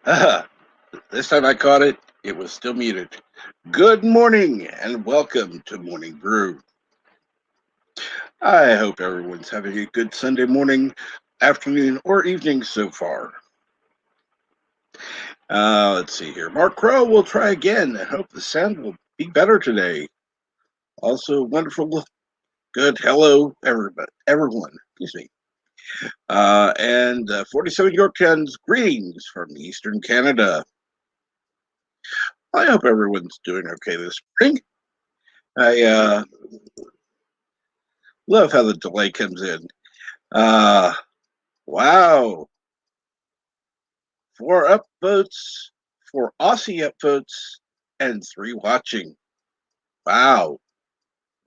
Ah, this time I caught it. It was still muted. Good morning and welcome to Morning Brew. I hope everyone's having a good Sunday morning, afternoon, or evening so far. Let's see here. Mark Crow will try again. I hope the sound will be better today. Also, wonderful, good hello, everyone. Excuse me. And 47 Yorktowns greetings from Eastern Canada. I hope everyone's doing okay this morning. I love how the delay comes in. Uh, wow. 4 upvotes, 4 Aussie upvotes, and 3 watching. Wow.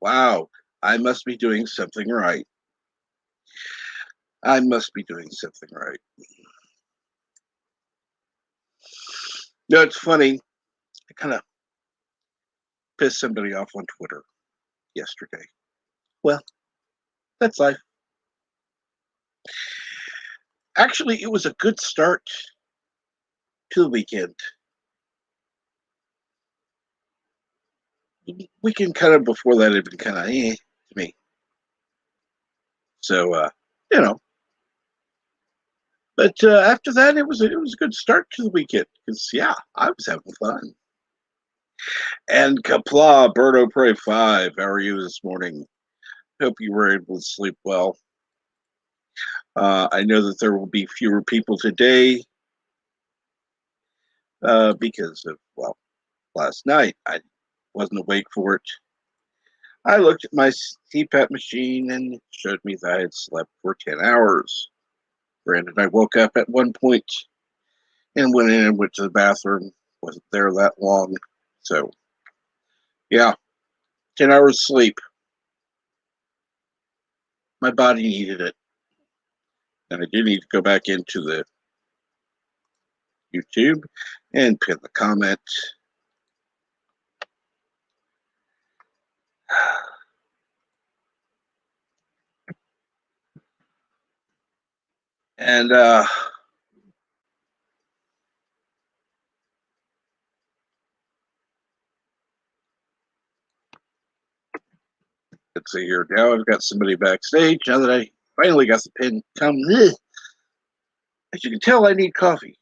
Wow. I must be doing something right. I must be doing something right. No, it's funny. I kind of pissed somebody off on Twitter yesterday. Well, that's life. Actually, it was a good start to the weekend. Weekend kind of before that had been kind of to me. So, you know. But after that, it was a good start to the weekend because I was having fun. And Kapla, Birdo Prey 5, how are you this morning? Hope you were able to sleep well. I know that there will be fewer people today because of, last night I wasn't awake for it. I looked at my CPAP machine and it showed me that I had slept for 10 hours. Granted, I woke up at one point and went in and went to the bathroom. Wasn't there that long. So, 10 hours sleep. My body needed it. And I do need to go back into the YouTube and pin the comment. And let's see here. Now I've got somebody backstage. Now that I finally got the pin come, as you can tell, I need coffee.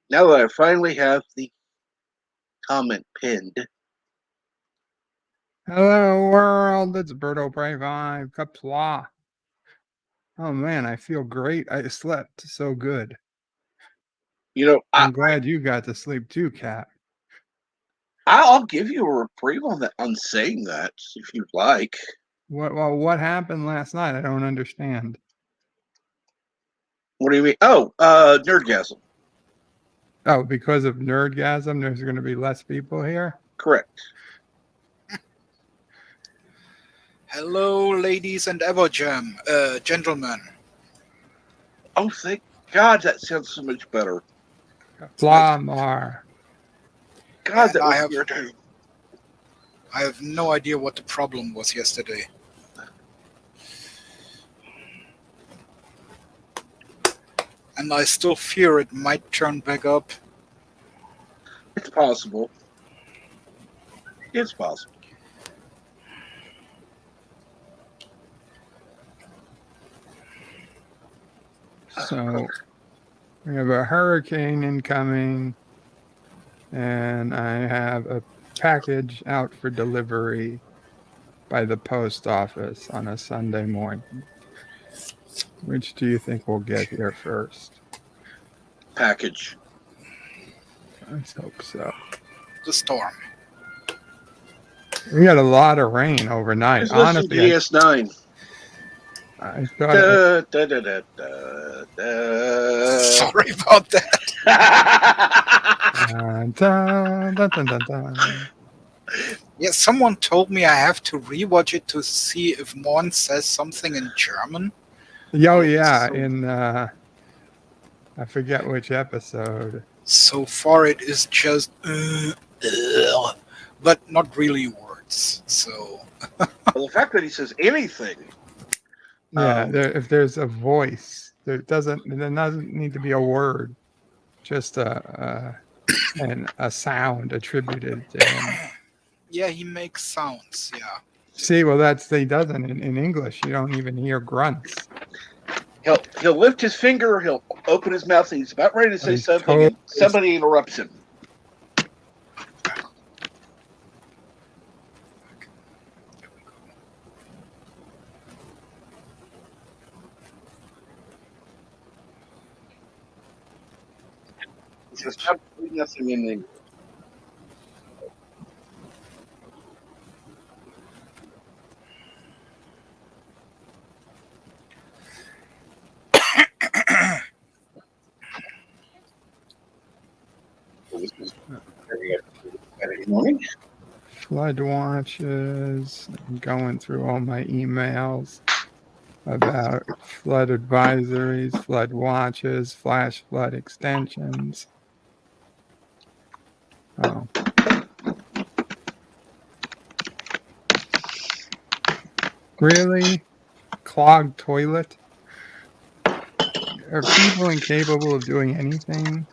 Now that I finally have the comment pinned. Hello world, it's Birdo Prey 5, Kapla. Oh man, I feel great. I slept so good. I'm glad you got to sleep too, Cat. I'll give you a reprieve on saying that if you'd like. What happened last night? I don't understand. What do you mean? Oh, Nerdgasm. Oh, because of Nerdgasm, there's going to be less people here? Correct. Hello, ladies and gentlemen. Oh, thank God, that sounds so much better. Kapla. God, that was weird. I have no idea what the problem was yesterday. And I still fear it might turn back up. It's possible. It's possible. So we have a hurricane incoming, and I have a package out for delivery by the post office on a Sunday morning. Which do you think will get here first? Package. Let's hope so. The storm. We had a lot of rain overnight. Honestly, DS9. I thought. Sorry about that. Yeah, someone told me I have to rewatch it to see if Morn says something in German. Oh yeah, in I forget which episode. So far, it is just, but not really words. So. Well, the fact that he says anything. Yeah, if there's a voice, there doesn't need to be a word. just a sound attributed to him? Yeah, he makes sounds. Yeah. See, well, he doesn't in English. You don't even hear grunts. He'll lift his finger, he'll open his mouth, and he's about ready to say He's something, and somebody interrupts him. He says absolutely nothing in English. Morning. Flood watches. I'm going through all my emails about flood advisories, flood watches, flash flood extensions. Oh. Really? Clogged toilet? Are people incapable of doing anything?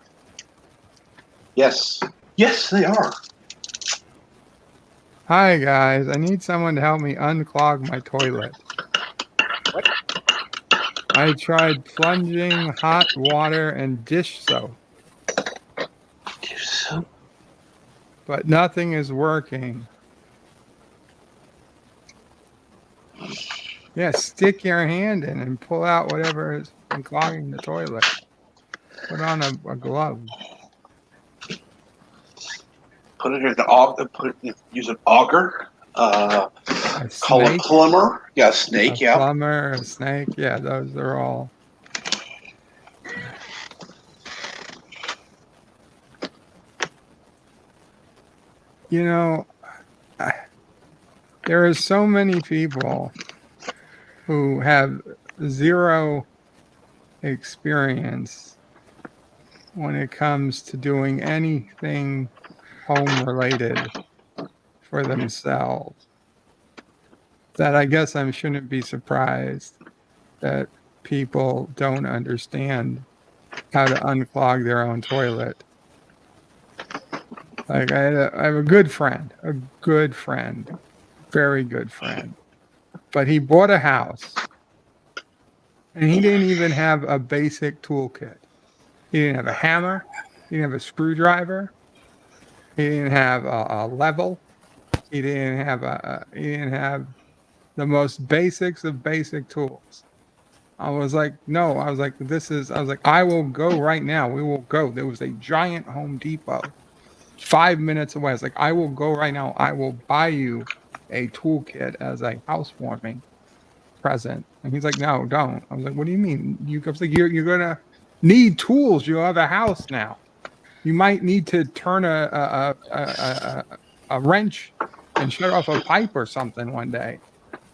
Yes. Yes, they are. Hi, guys. I need someone to help me unclog my toilet. What? I tried plunging hot water and dish soap, but nothing is working. Yeah, stick your hand in and pull out whatever has been clogging the toilet. Put on a glove. Put it in the auger. Use an auger. A Call a snake, plumber. Yeah, a a snake. Yeah. plumber, a snake. Yeah, those are all. You know, there are so many people who have zero experience when it comes to doing anything home related for themselves that I guess I shouldn't be surprised that people don't understand how to unclog their own toilet. Like I have a good friend, very good friend, but he bought a house and he didn't even have a basic toolkit. He didn't have a hammer. He didn't have a screwdriver. He didn't have a level. He didn't have he didn't have the most basics of basic tools. I was like, no, I was like, I will go right now. We will go. There was a giant Home Depot 5 minutes away. I was like, I will go right now. I will buy you a toolkit as a housewarming present. And he's like, no, don't. I was like, what do you mean? I was like, you're gonna need tools. You have a house now. You might need to turn a wrench and shut off a pipe or something one day.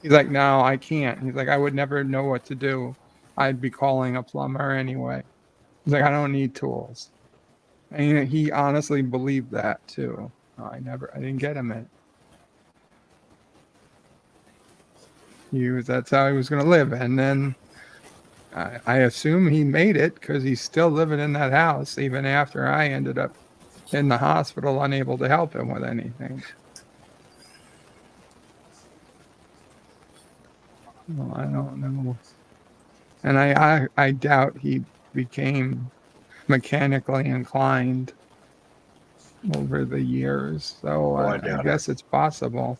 He's like, no, I can't. He's like, I would never know what to do. I'd be calling a plumber anyway. He's like, I don't need tools. And he honestly believed that too. I didn't get him it. That's how he was going to live. And then I assume he made it because he's still living in that house, even after I ended up in the hospital, unable to help him with anything. Well, I don't know. And I doubt he became mechanically inclined over the years. So I I doubt guess it's possible.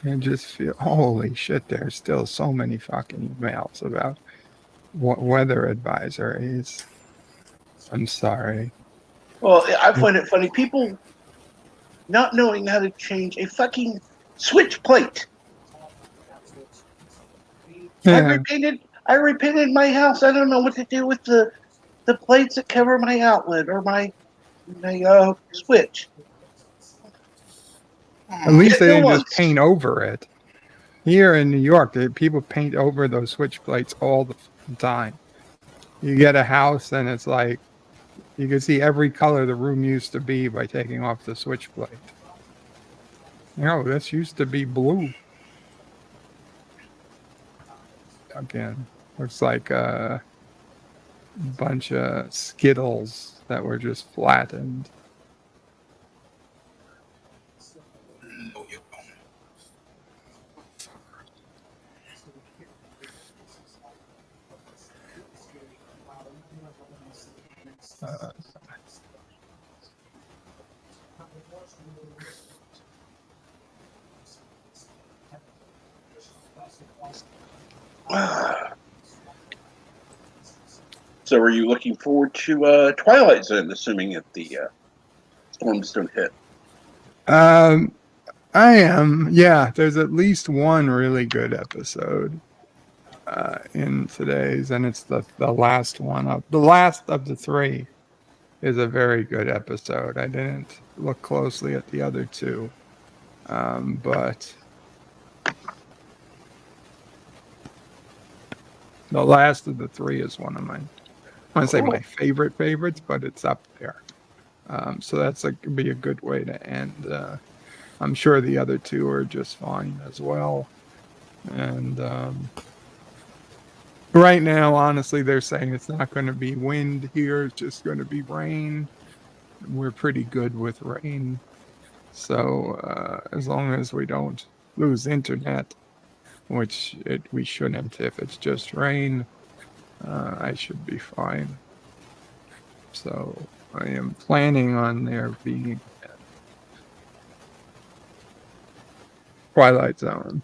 I just feel, holy shit, there's still so many fucking emails about weather advisories. I'm sorry. Well, I find it funny. People not knowing how to change a fucking switch plate. Yeah. I repainted my house. I don't know what to do with the plates that cover my outlet or my switch. At least they Get new didn't just ones. paint over it. Here in New York, people paint over those switch plates all the time. You get a house and it's like you can see every color the room used to be by taking off the switch plate. This used to be blue. Again, looks like bunch of Skittles that were just flattened. No, you don't. Uh, So, are you looking forward to Twilight Zone, assuming that the storms don't hit? I am. Yeah, there's at least one really good episode in today's, and it's the last one of the last of the three is a very good episode. I didn't look closely at the other two, but the last of the three is one of my, I want to say my favorite favorites, but it's up there. So that's could be a good way to end. I'm sure the other two are just fine as well. And right now, honestly, they're saying it's not going to be wind here. It's just going to be rain. We're pretty good with rain. So as long as we don't lose internet, which we shouldn't if it's just rain, I should be fine. So I am planning on there being Twilight Zone.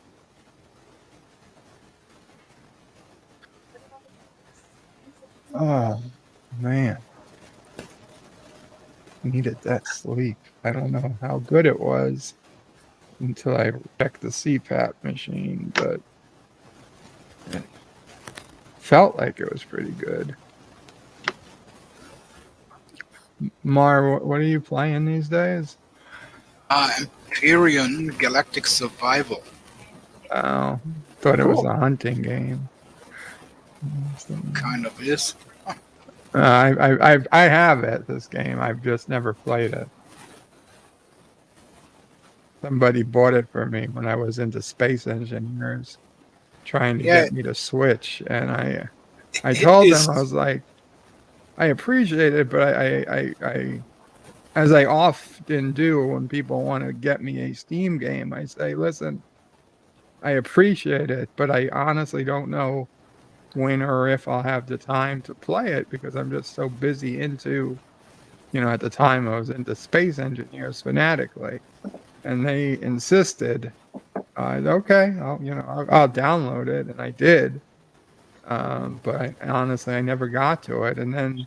Oh man, needed that sleep. I don't know how good it was until I checked the CPAP machine, but it felt like it was pretty good. Mar, what are you playing these days? Empyrean Galactic Survival. Oh, thought it was a hunting game. Kind of is. I have it. This game, I've just never played it. Somebody bought it for me when I was into Space Engineers, trying to get me to switch, and I told them, I was like, I appreciate it, but I as I often do when people want to get me a Steam game, I say, listen, I appreciate it, but I honestly don't know when or if I'll have the time to play it because I'm just so busy into, at the time I was into Space Engineers fanatically, and they insisted, okay, I'll download it, and I did, but honestly, I never got to it, and then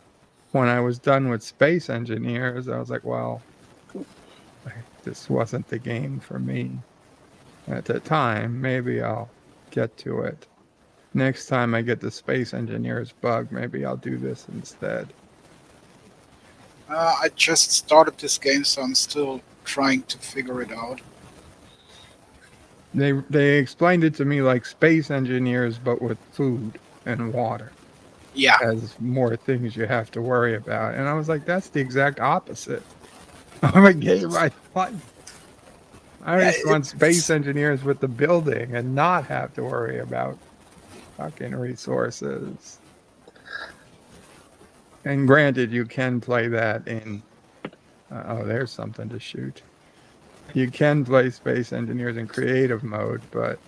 when I was done with Space Engineers, I was like, well, this wasn't the game for me at the time. Maybe I'll get to it. Next time I get the Space Engineers bug, maybe I'll do this instead. I just started this game, so I'm still trying to figure it out. They explained it to me like Space Engineers, but with food and water. Yeah. As more things you have to worry about. And I was like, that's the exact opposite of a game I like. I just want Space Engineers with the building and not have to worry about fucking resources. And granted, you can play that in. There's something to shoot. You can play Space Engineers in creative mode, but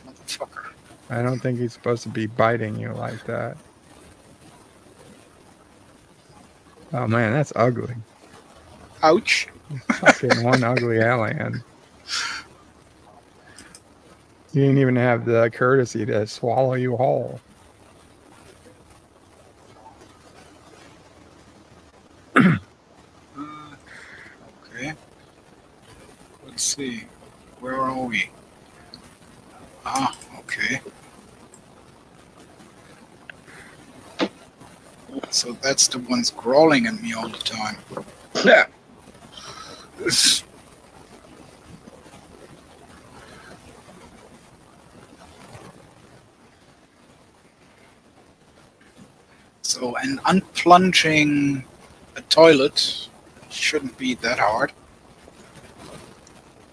Motherfucker. I don't think he's supposed to be biting you like that. Oh man, that's ugly. Ouch. Fucking one ugly alien. You didn't even have the courtesy to swallow you whole. Okay. Let's see. Where are we? Okay. So that's the ones crawling at me all the time. Yeah. So, and unplunging a toilet shouldn't be that hard.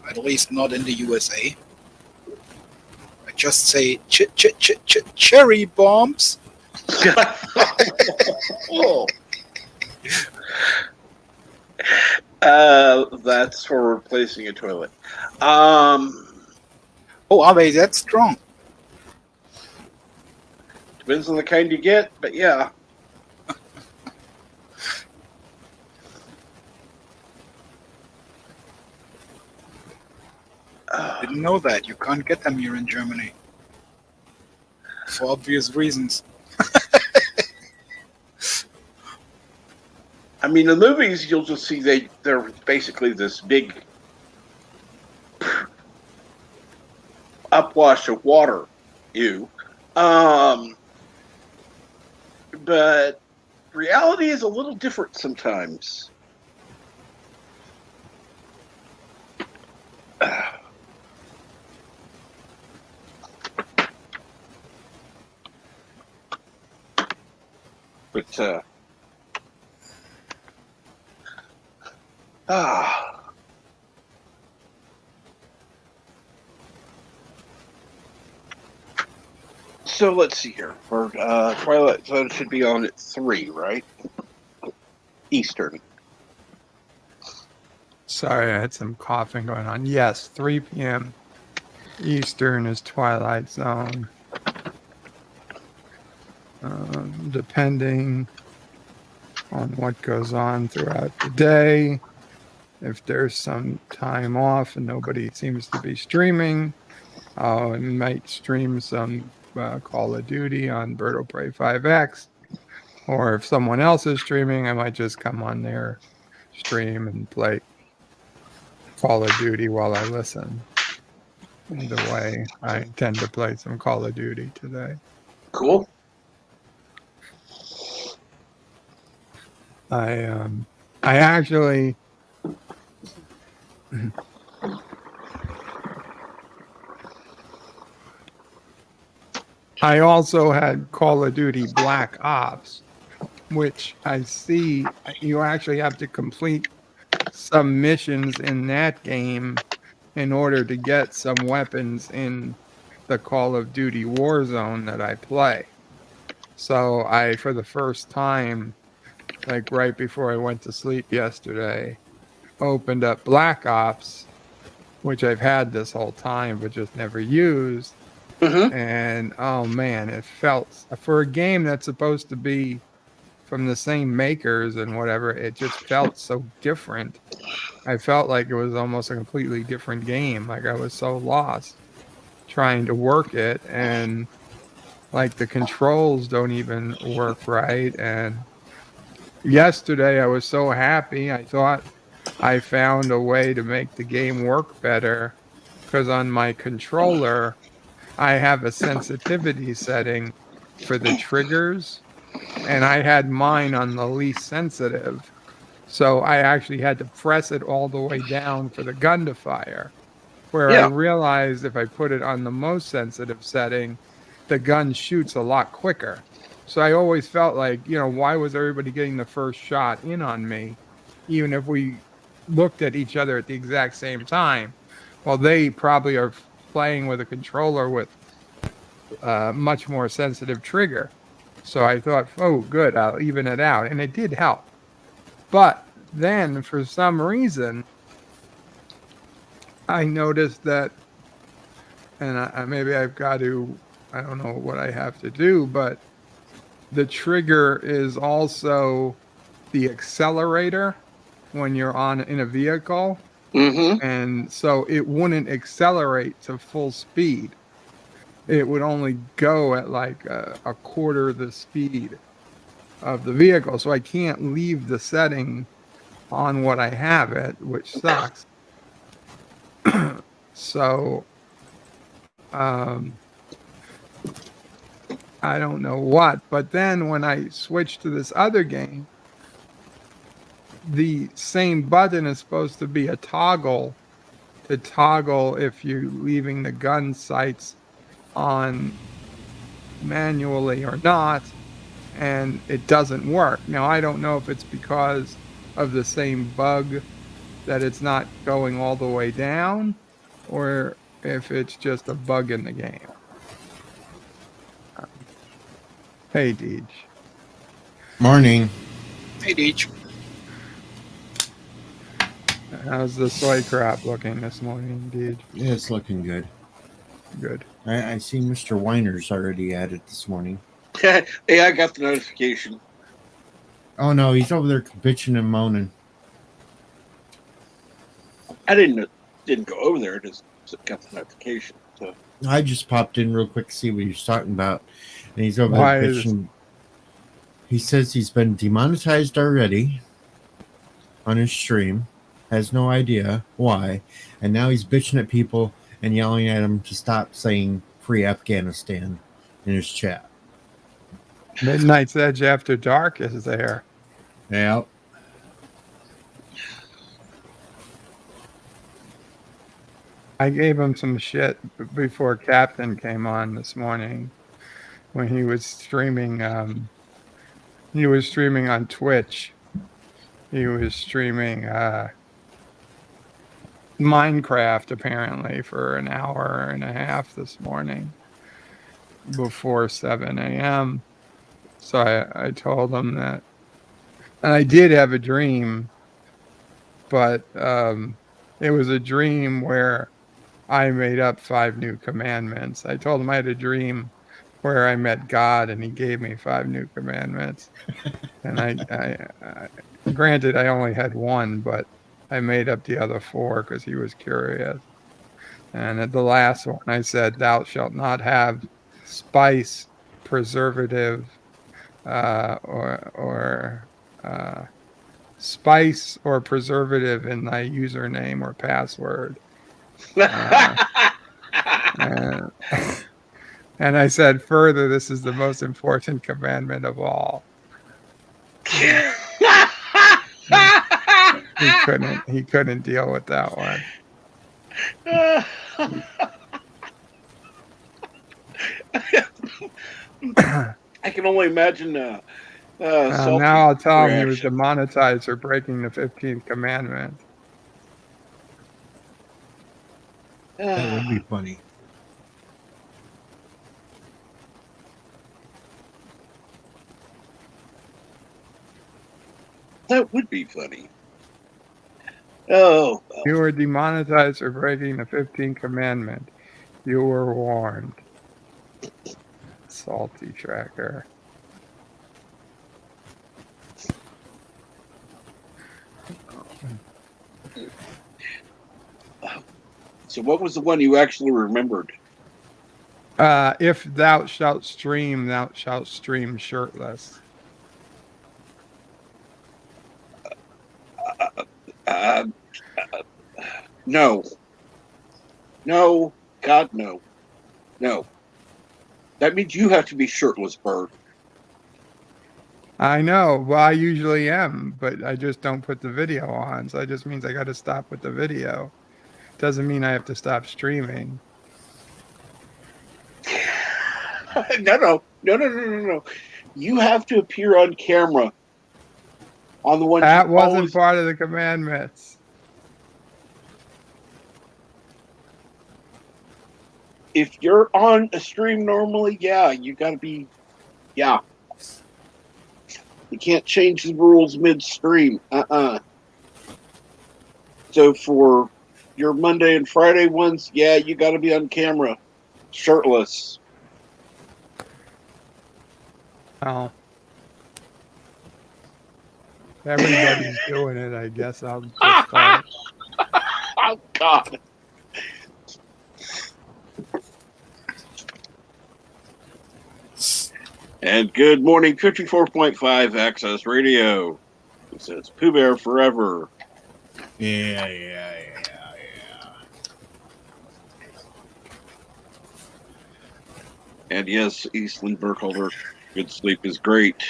At least not in the USA. I just say cherry bombs. Oh. That's for replacing a toilet. Oh, are they that strong? Depends on the kind you get, but yeah. Didn't know that. You can't get them here in Germany. For obvious reasons. I mean, in movies, you'll just see they're basically this big upwash of water. But reality is a little different sometimes. But so let's see here. For Twilight Zone should be on at 3, right? Eastern. Sorry, I had some coughing going on. Yes, 3 p.m. Eastern is Twilight Zone. Depending on what goes on throughout the day, if there's some time off and nobody seems to be streaming, I might stream some Call of Duty on Bird of Prey 5X. Or if someone else is streaming, I might just come on their stream and play Call of Duty while I listen. Either way, I intend to play some Call of Duty today. Cool. I actually I also had Call of Duty Black Ops, which I see you actually have to complete some missions in that game in order to get some weapons in the Call of Duty Warzone that I play. So I, for the first time, like right before I went to sleep yesterday, opened up Black Ops, which I've had this whole time but just never used. Mm-hmm. And oh man, it felt, for a game that's supposed to be from the same makers and whatever, it just felt so different. I felt like it was almost a completely different game. Like I was so lost trying to work it, and like the controls don't even work right. And yesterday I was so happy. I thought I found a way to make the game work better, because on my controller I have a sensitivity setting for the triggers, and I had mine on the least sensitive. So I actually had to press it all the way down for the gun to fire, where I Yeah. realized if I put it on the most sensitive setting, the gun shoots a lot quicker. So I always felt like, why was everybody getting the first shot in on me, even if we looked at each other at the exact same time? Well, they probably are playing with a controller with much more sensitive trigger. So I thought, oh, good, I'll even it out. And it did help. But then for some reason, I noticed that, and maybe I've got to, I don't know what I have to do, but the trigger is also the accelerator when you're in a vehicle. Mm-hmm. And so it wouldn't accelerate to full speed. It would only go at like a quarter the speed of the vehicle. So I can't leave the setting on what I have it, which sucks. So I don't know what. But then when I switch to this other game, the same button is supposed to be a toggle to toggle if you're leaving the gun sights on manually or not, and it doesn't work. Now, I don't know if it's because of the same bug that it's not going all the way down, or if it's just a bug in the game. Hey, Deej. Morning. Hey, Deej. How's the soy crop looking this morning, Deej? Yeah, it's looking good. Good. I see Mr. Weiner's already at it this morning. Hey, I got the notification. Oh no, he's over there bitching and moaning. I didn't go over there. Just got the notification. So I just popped in real quick to see what he was talking about, and he's over Why there is bitching. He says he's been demonetized already on his stream, has no idea why, and now he's bitching at people and yelling at them to stop saying "Free Afghanistan" in his chat. Midnight's Edge After Dark is there? Yeah. I gave him some shit before Captain came on this morning when he was streaming. He was streaming on Twitch. He was streaming Minecraft apparently for an hour and a half this morning before 7 a.m. So I told him that, and I did have a dream, but it was a dream where I made up 5 new commandments. I told him I had a dream where I met God and he gave me 5 new commandments. And I granted, I only had one, but I made up the other 4 because he was curious. And at the last one, I said, "Thou shalt not have spice, preservative, or spice or preservative in thy username or password." Uh, and, and I said, "Further, this is the most important commandment of all." He couldn't deal with that one. I can only imagine Salty's Now I'll tell him he was reaction. demonetized for breaking the 15th commandment. That would be funny. That would be funny. Oh, well. You were demonetized for breaking the 15th commandment. You were warned. Salty tracker. So what was the one you actually remembered? If thou shalt stream shirtless. Uh, no. No. God, no. No. That means you have to be shirtless, Bird. I know. Well, I usually am, but I just don't put the video on. So it just means I got to stop with the video. Doesn't mean I have to stop streaming. No. You have to appear on camera on the ones That you wasn't always... part of the commandments. If you're on a stream normally, yeah, you got to be... Yeah. You can't change the rules midstream. So for your Monday and Friday ones, yeah, you got to be on camera, shirtless. Oh. Everybody's doing it, I guess. I'll just start. Oh, God. And good morning, 54.5 Access Radio. It says Pooh Bear Forever. Yeah. And yes, Eastland Burkholder, good sleep is great.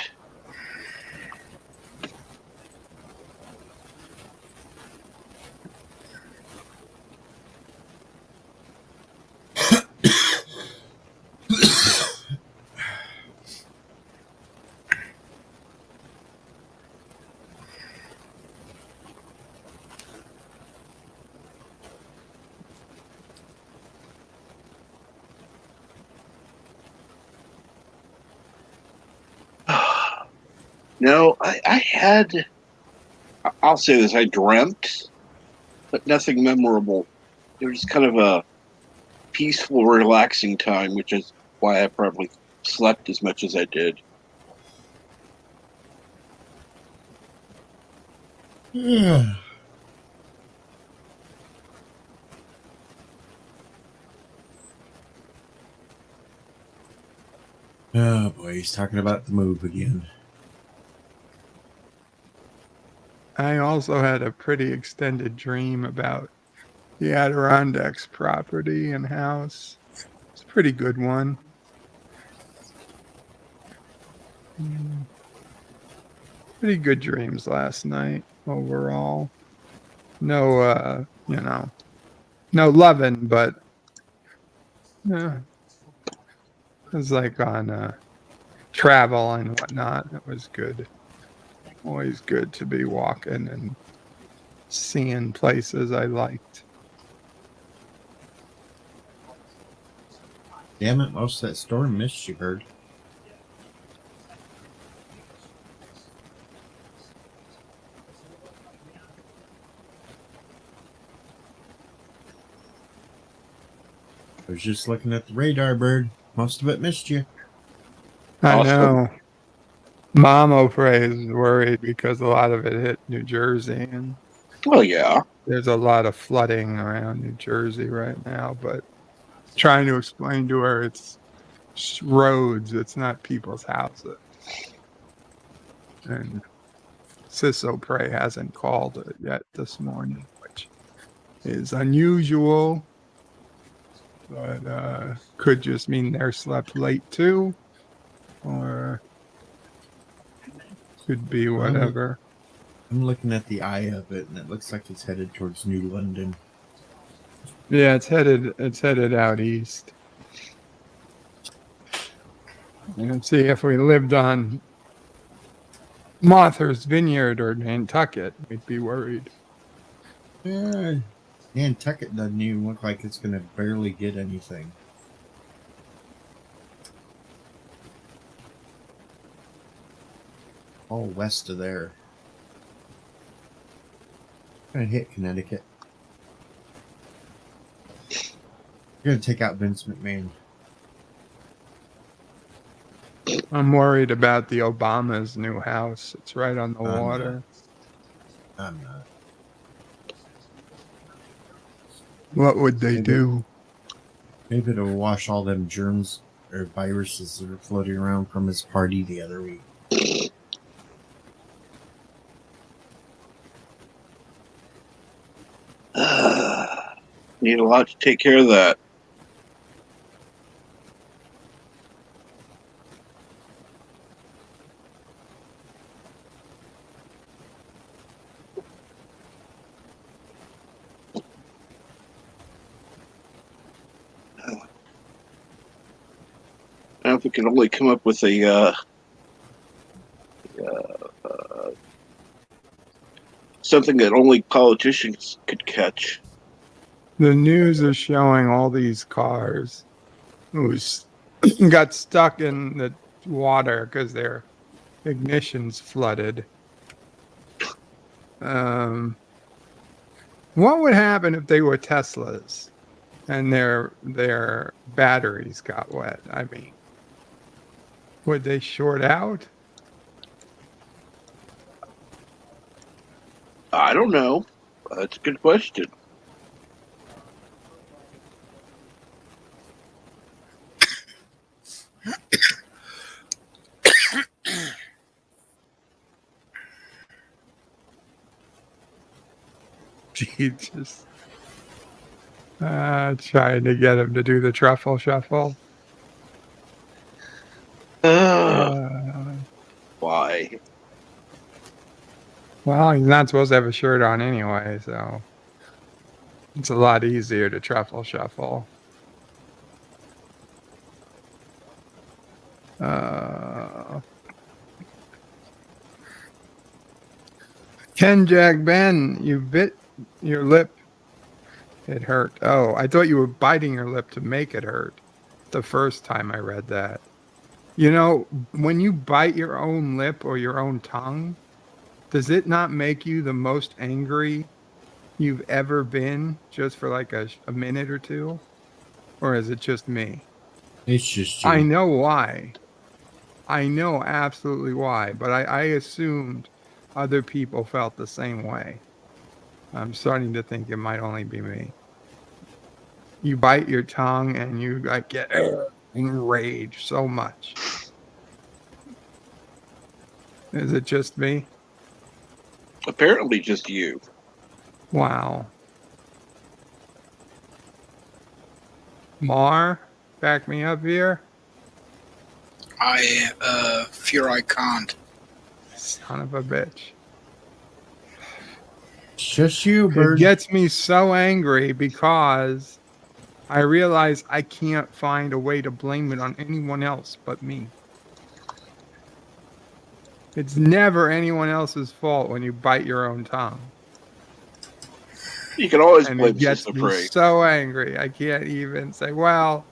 No, I had. I'll say this: I dreamt, but nothing memorable. It was kind of a peaceful, relaxing time, which is why I probably slept as much as I did. Oh boy, he's talking about the move again. I also had a pretty extended dream about the Adirondacks property and house. It's a pretty good one. Pretty good dreams last night overall. No, no loving, but yeah, it was like on travel and whatnot. It was good. Always good to be walking and seeing places I liked. Damn it, most of that storm missed you, Bird. I was just looking at the radar, Bird. Most of it missed you. I Awesome. know. Mom O'Fray is worried because a lot of it hit New Jersey, and Well, yeah. there's a lot of flooding around New Jersey right now. But trying to explain to her it's roads, it's not people's houses. And Sis O'Prey hasn't called it yet this morning, which is unusual, but could just mean they're slept late too, or could be whatever. I'm looking at the eye of it, and it looks like it's headed towards New London. Yeah, it's headed out east. And see, if we lived on Martha's Vineyard or Nantucket, we'd be worried. Yeah, Nantucket doesn't even look like it's going to barely get anything. All west of there. Going to hit Connecticut. You're going to take out Vince McMahon. I'm worried about the Obama's new house. It's right on the water. I'm not. What would they do? Maybe it'll wash all them germs or viruses that are floating around from his party the other week. Need a lot to take care of that. Now, if we could only come up with a something that only politicians could catch. The news is showing all these cars who got stuck in the water because their ignitions flooded. What would happen if they were Teslas and their batteries got wet? I mean, would they short out? I don't know. That's a good question. Gee, just trying to get him to do the truffle shuffle. Why? Well, he's not supposed to have a shirt on anyway, so it's a lot easier to truffle shuffle. Ken Jack Ben, you bit your lip. It hurt. Oh, I thought you were biting your lip to make it hurt the first time I read that. You know, when you bite your own lip or your own tongue, does it not make you the most angry you've ever been just for like a minute or two? Or is it just me? It's just I you. know why. I know absolutely why, but I assumed other people felt the same way. I'm starting to think it might only be me. You bite your tongue and you like get enraged so much. Is it just me? Apparently, just you. Wow. Mar, back me up here. I fear I can't. Son of a bitch. It's just you, It bird. gets me so angry because I realize I can't find a way to blame it on anyone else but me. It's never anyone else's fault when you bite your own tongue. You can always And it blame gets Sister me Prey. so angry. I can't even say, well,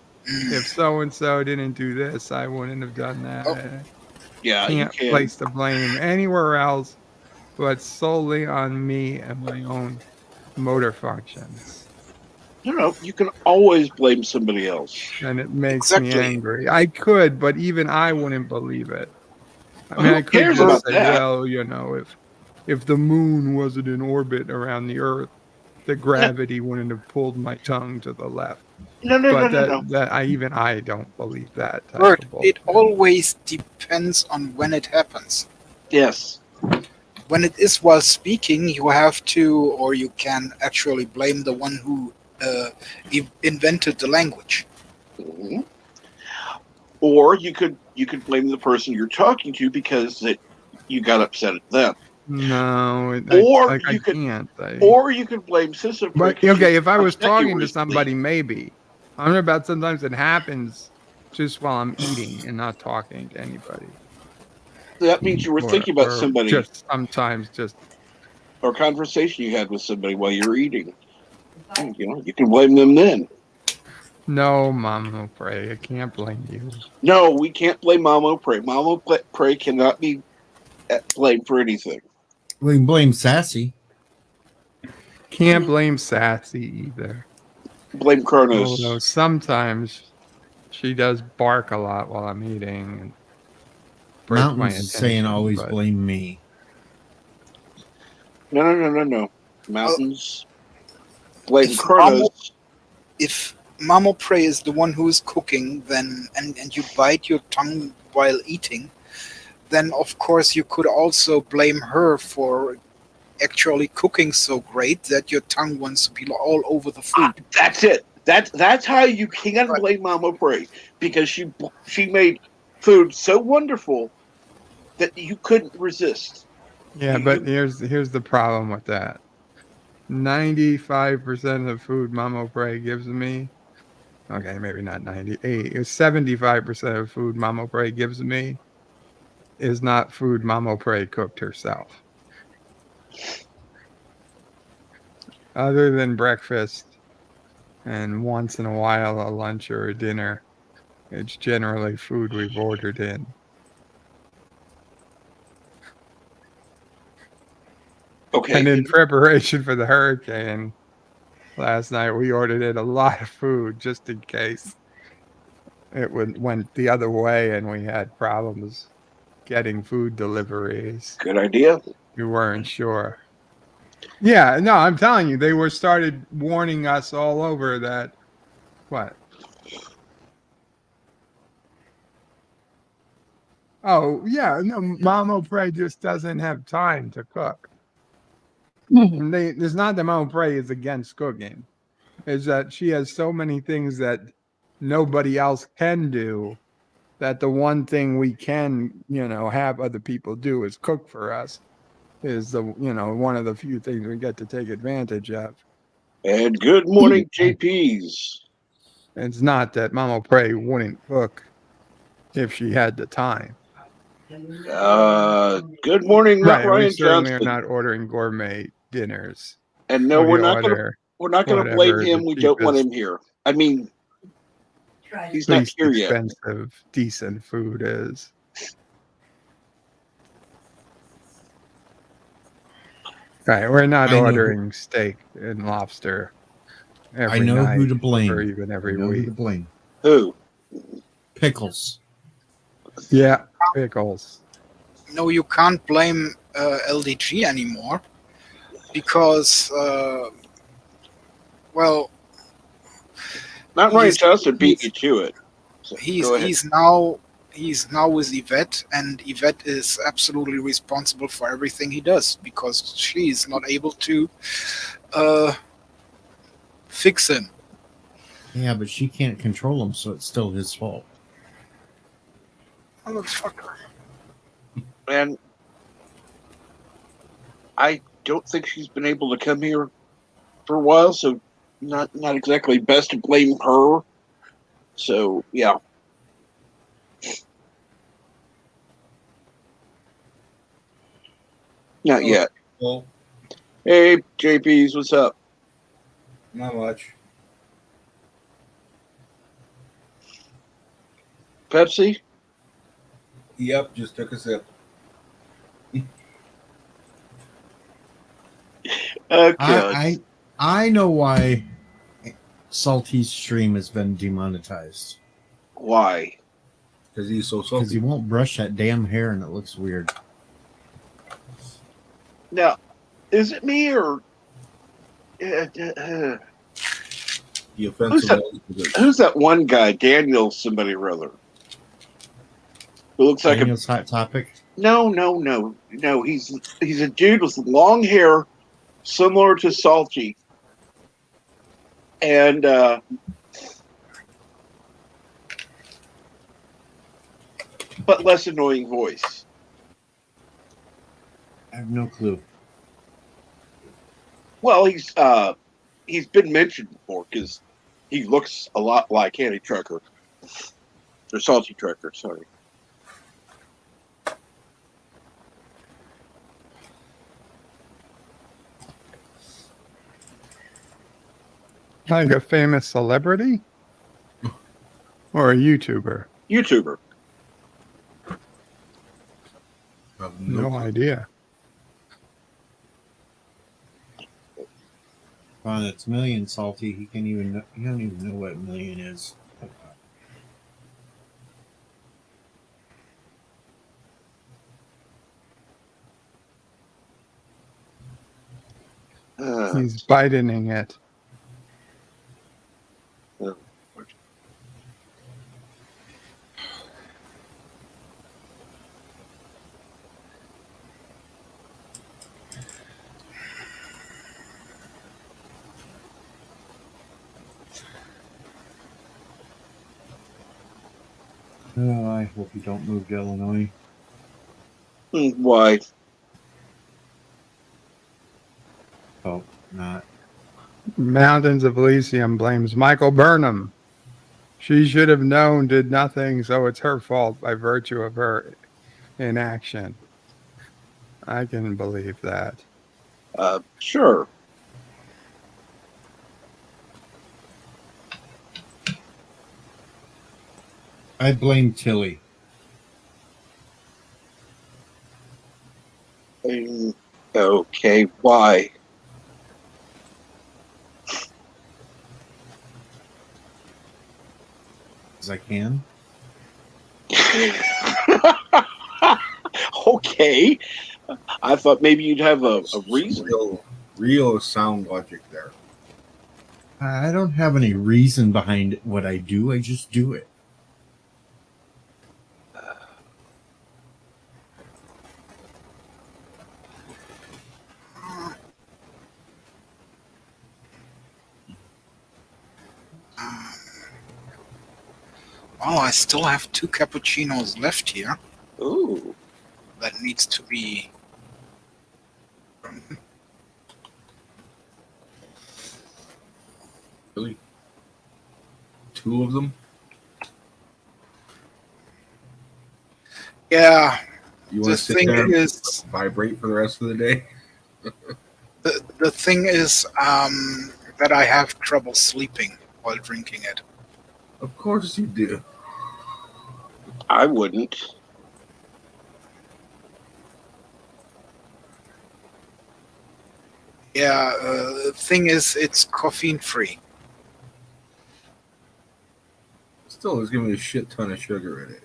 if so and so didn't do this, I wouldn't have done that. Yeah, you Can't can. place the blame anywhere else but solely on me and my own motor functions. No, you can always blame somebody else. And it makes me Exactly. angry. I could, but even I wouldn't believe it. I mean, Who I could cares just about say, that? well, you know, if the moon wasn't in orbit around the Earth, the No, gravity wouldn't have pulled my tongue to the left. no, no, no, But no, no. I don't believe that type Bert, of it bullshit. always depends on when it happens. Yes. When it is while speaking, you have to, or you can actually blame the one who invented the language. hmm Or you could blame the person you're talking to because that you got upset at them. No, Or I you could can't. or you could blame Sister Prey But because she okay, if I was upset you talking to recently. somebody, maybe. I don't know about sometimes it happens just while I'm eating and not talking to anybody, That means you were thinking about or somebody just sometimes just or a conversation you had with somebody while you were eating. You can blame them then. no, Mama Pray. I can't blame you. No, we can't blame Mama Prey. Mama Prey cannot be blamed for anything. We can blame Sassy. Can't blame Sassy either. Blame Although Kronos. sometimes she does bark a lot while I'm eating and break my Mountains is saying attention. always But blame me. No, no, no, no, no. Well, Mountains. Blame if Mamo, Kronos. if Mamo Prey is the one who is cooking, then and you bite your tongue while eating, then of course you could also blame her for actually cooking so great that your tongue wants to be all over the food. That's it. That's how you can Right. blame Mama Prey because she made food so wonderful that you couldn't resist. yeah, but You here's the problem with that. 95% of the food Mama Pray gives me, okay, maybe not 98, 75% of food Mama Pray gives me is not food Mama Pray cooked herself. Other than breakfast and once in a while a lunch or a dinner, it's generally food we've ordered in. And okay? in preparation for the hurricane last night, we ordered in a lot of food just in case went the other way and we had problems getting food deliveries. Good idea. We weren't sure. Yeah, no, I'm telling you, they were started warning us all over that what? Oh, yeah, no, Mama Pray just doesn't have time to cook. And there's not that Mama Pray is against cooking. Is that she has so many things that nobody else can do that the one thing we can, have other people do is cook for us is one of the few things we get to take advantage of. And good morning, JPs. It's not that Mama Pray wouldn't cook if she had the time. Good morning, not Right. And we Ryan certainly are Johnson. not ordering gourmet dinners. And no, We we're not gonna order we're not gonna blame whatever the him. We don't want cheapest. him here. I mean, He's not least here yet. expensive, decent food is. Right, we're not I know ordering steak and lobster every I know night who to blame. or even I every know who week. to blame. Who? Pickles. Yeah, pickles. No, you can't blame LDG anymore because, well, Mountain Range he's Justin beat he's you to it. So he's go ahead. he's now with Yvette, and Yvette is absolutely responsible for everything he does because she's not able to fix him. Yeah, but she can't control him, so it's still his fault. Motherfucker. And I don't think she's been able to come here for a while, so not exactly best to blame her. So yeah. Not yet. Well, Hey, JP's, what's up? not much. Pepsi? Yep, just took a sip. Okay. I know why Salty's stream has been demonetized. Why? Because he's so Because salty. he won't brush that damn hair and it looks weird. Now, is it me or The Who's offensive that? Who's that one guy? Daniel somebody or other. Who looks like Daniel's Hot Topic. No. He's a dude with long hair, similar to Salty, and but less annoying voice. I have no clue. Well, he's been mentioned before because he looks a lot like Andy Trucker or Salty Trucker. Sorry. Like a famous celebrity? Or a YouTuber? YouTuber. No idea. Oh, that's Million Salty. He don't even know what Million is. He's Bidening it. Oh, I hope you don't move to Illinois. Why? Oh, not. Mountains of Elysium blames Michael Burnham. She should have known, did nothing, so it's her fault by virtue of her inaction. I can believe that. Sure. I blame Tilly. Okay, why? As I can. Okay. I thought maybe you'd have a reason. Real sound logic there. I don't have any reason behind what I do. I just do it. Well, I still have 2 cappuccinos left here. Ooh. That needs to be. Really? 2 of them? Yeah. You want The to sit thing there and is, vibrate for the rest of the day? the thing is that I have trouble sleeping while drinking it. Of course you do. I wouldn't. Yeah, the thing is, it's caffeine free. Still, there's gonna be a shit ton of sugar in it.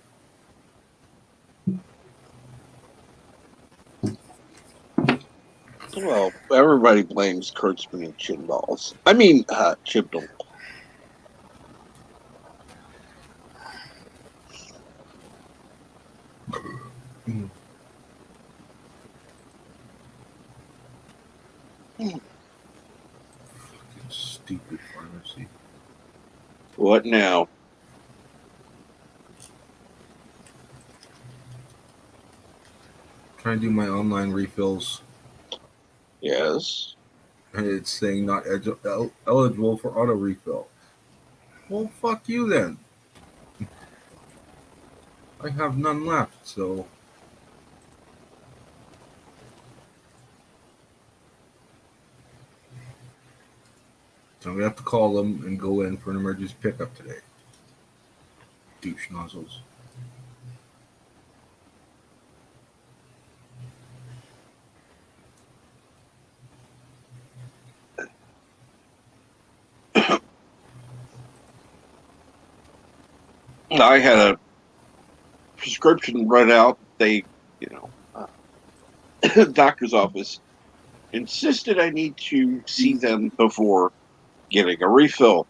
Well, everybody blames Kurtzman and chin balls. I mean, Chibnall. Stupid pharmacy. What now? Trying to do my online refills, Yes. and it's saying not eligible for auto refill. Well, fuck you then. I have none left, so we have to call them and go in for an emergency pickup today. Douche nozzles. I had a prescription run out. They, doctor's office insisted I need to see them before getting a refill.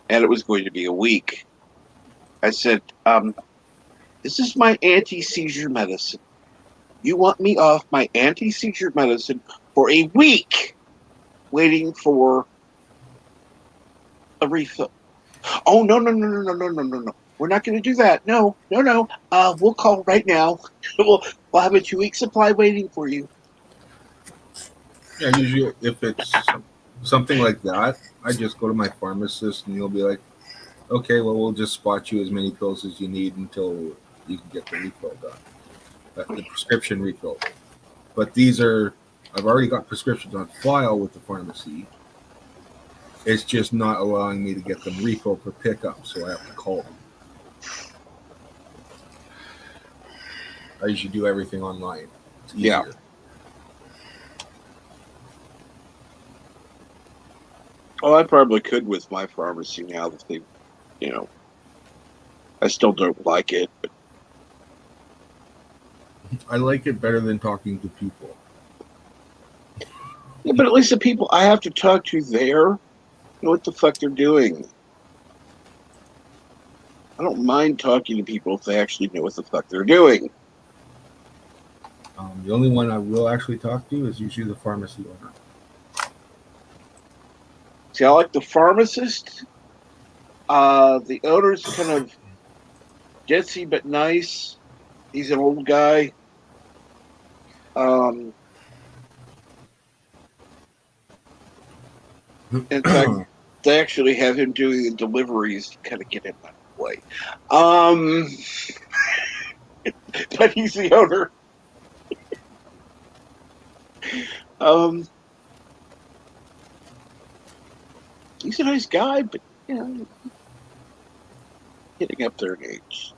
And it was going to be a week. I said, this is my anti-seizure medicine. You want me off my anti-seizure medicine for a week waiting for a refill. Oh, no. We're not going to do that. No. We'll call right now. we'll have a 2-week supply waiting for you. Yeah, usually if it's something like that, I just go to my pharmacist and he'll be like, okay, well, we'll just spot you as many pills as you need until you can get the refill done, the prescription refill. But I've already got prescriptions on file with the pharmacy. It's just not allowing me to get them refilled for pickup, so I have to call them. I usually do everything online. It's easier. Yeah. Well, I probably could with my pharmacy now that they, I still don't like it. But I like it better than talking to people. yeah, but at least the people I have to talk to there know what the fuck they're doing. I don't mind talking to people if they actually know what the fuck they're doing. The only one I will actually talk to is usually the pharmacy owner. See, I like the pharmacist. The owner's kind of ditzy but nice. He's an old guy. In fact, they actually have him doing the deliveries to kind of get him out of the way. But he's the owner. He's a nice guy, but getting up there in age.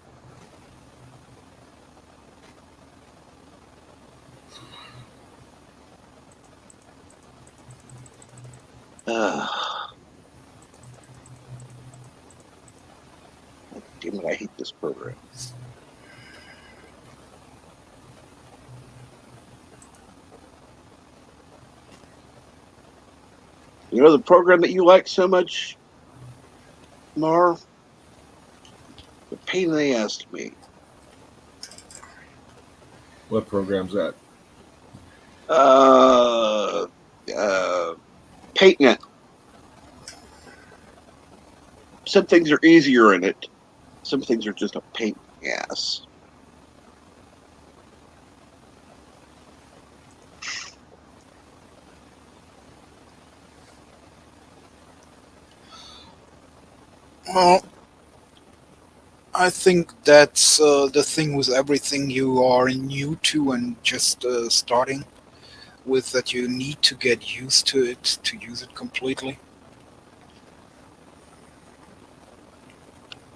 Damn it, I hate this program. You know the program that you like so much, Mar? The pain in the ass to me. What program's that? PaintNet. Some things are easier in it. Some things are just a pain in the ass. Well, I think that's the thing with everything you are new to and just starting with, that you need to get used to it to use it completely.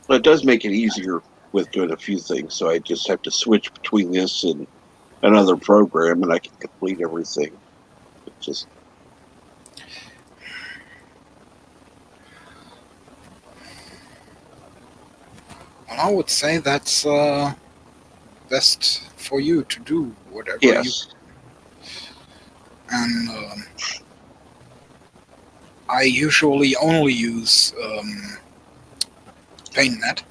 But it does make it easier with doing a few things. So I just have to switch between this and another program, and I can complete everything. It's just Well, I would say that's best for you to do whatever you. yes. And I usually only use PaintNet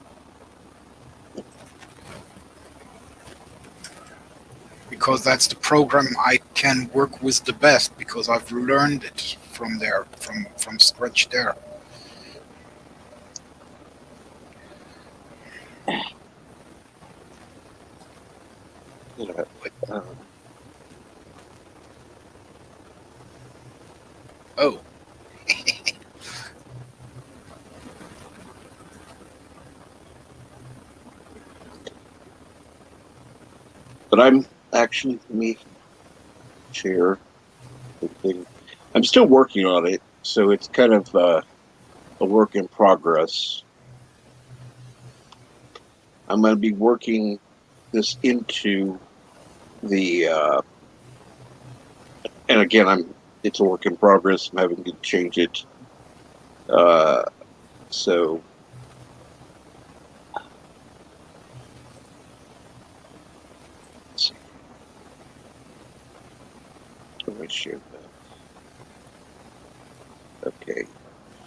because that's the program I can work with the best because I've learned it from there, from scratch there. You know, Oh, but I'm actually me share the thing. I'm still working on it, so it's kind of a work in progress. I'm going to be working this into the, and again, it's a work in progress. I'm having to change it. So let's see. Let me share that. Okay,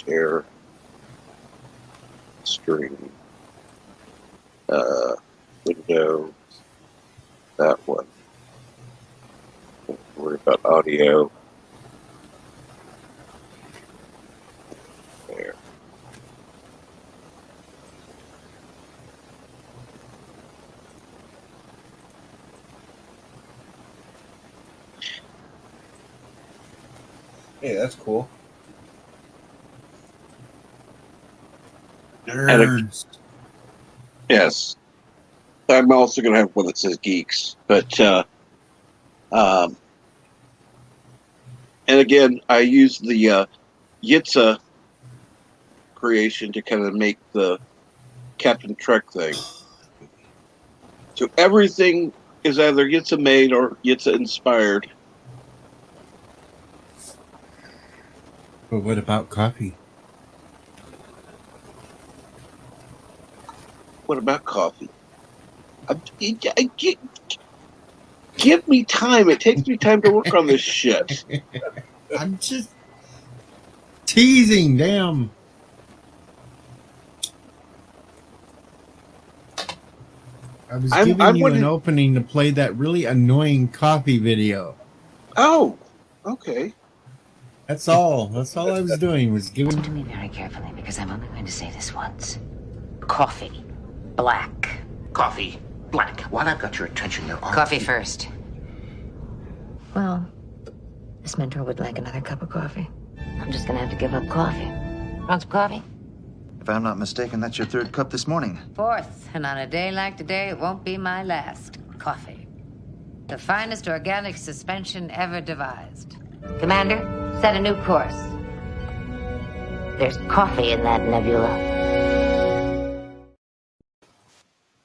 share stream window. That one. Don't worry about audio. There. Hey, that's cool. Nerds. Yes. I'm also going to have one that says geeks, but and again, I use the Yitza creation to kind of make the Captain Trek thing. So everything is either Yitza made or Yitza inspired. But what about coffee? What about coffee? Give me time. It takes me time to work on this shit. I'm just teasing, damn. I was giving you an opening to play that really annoying coffee video. Oh, okay. That's all. That's all I was doing was giving. Listen to me very carefully because I'm only going to say this once. Coffee. Black. Coffee. Black. While I've got your attention, there are... Coffee first. Well, this mentor would like another cup of coffee. I'm just gonna have to give up coffee. Want some coffee? If I'm not mistaken, that's your third cup this morning. Fourth, and on a day like today, it won't be my last. Coffee. The finest organic suspension ever devised. Commander, set a new course. There's coffee in that nebula.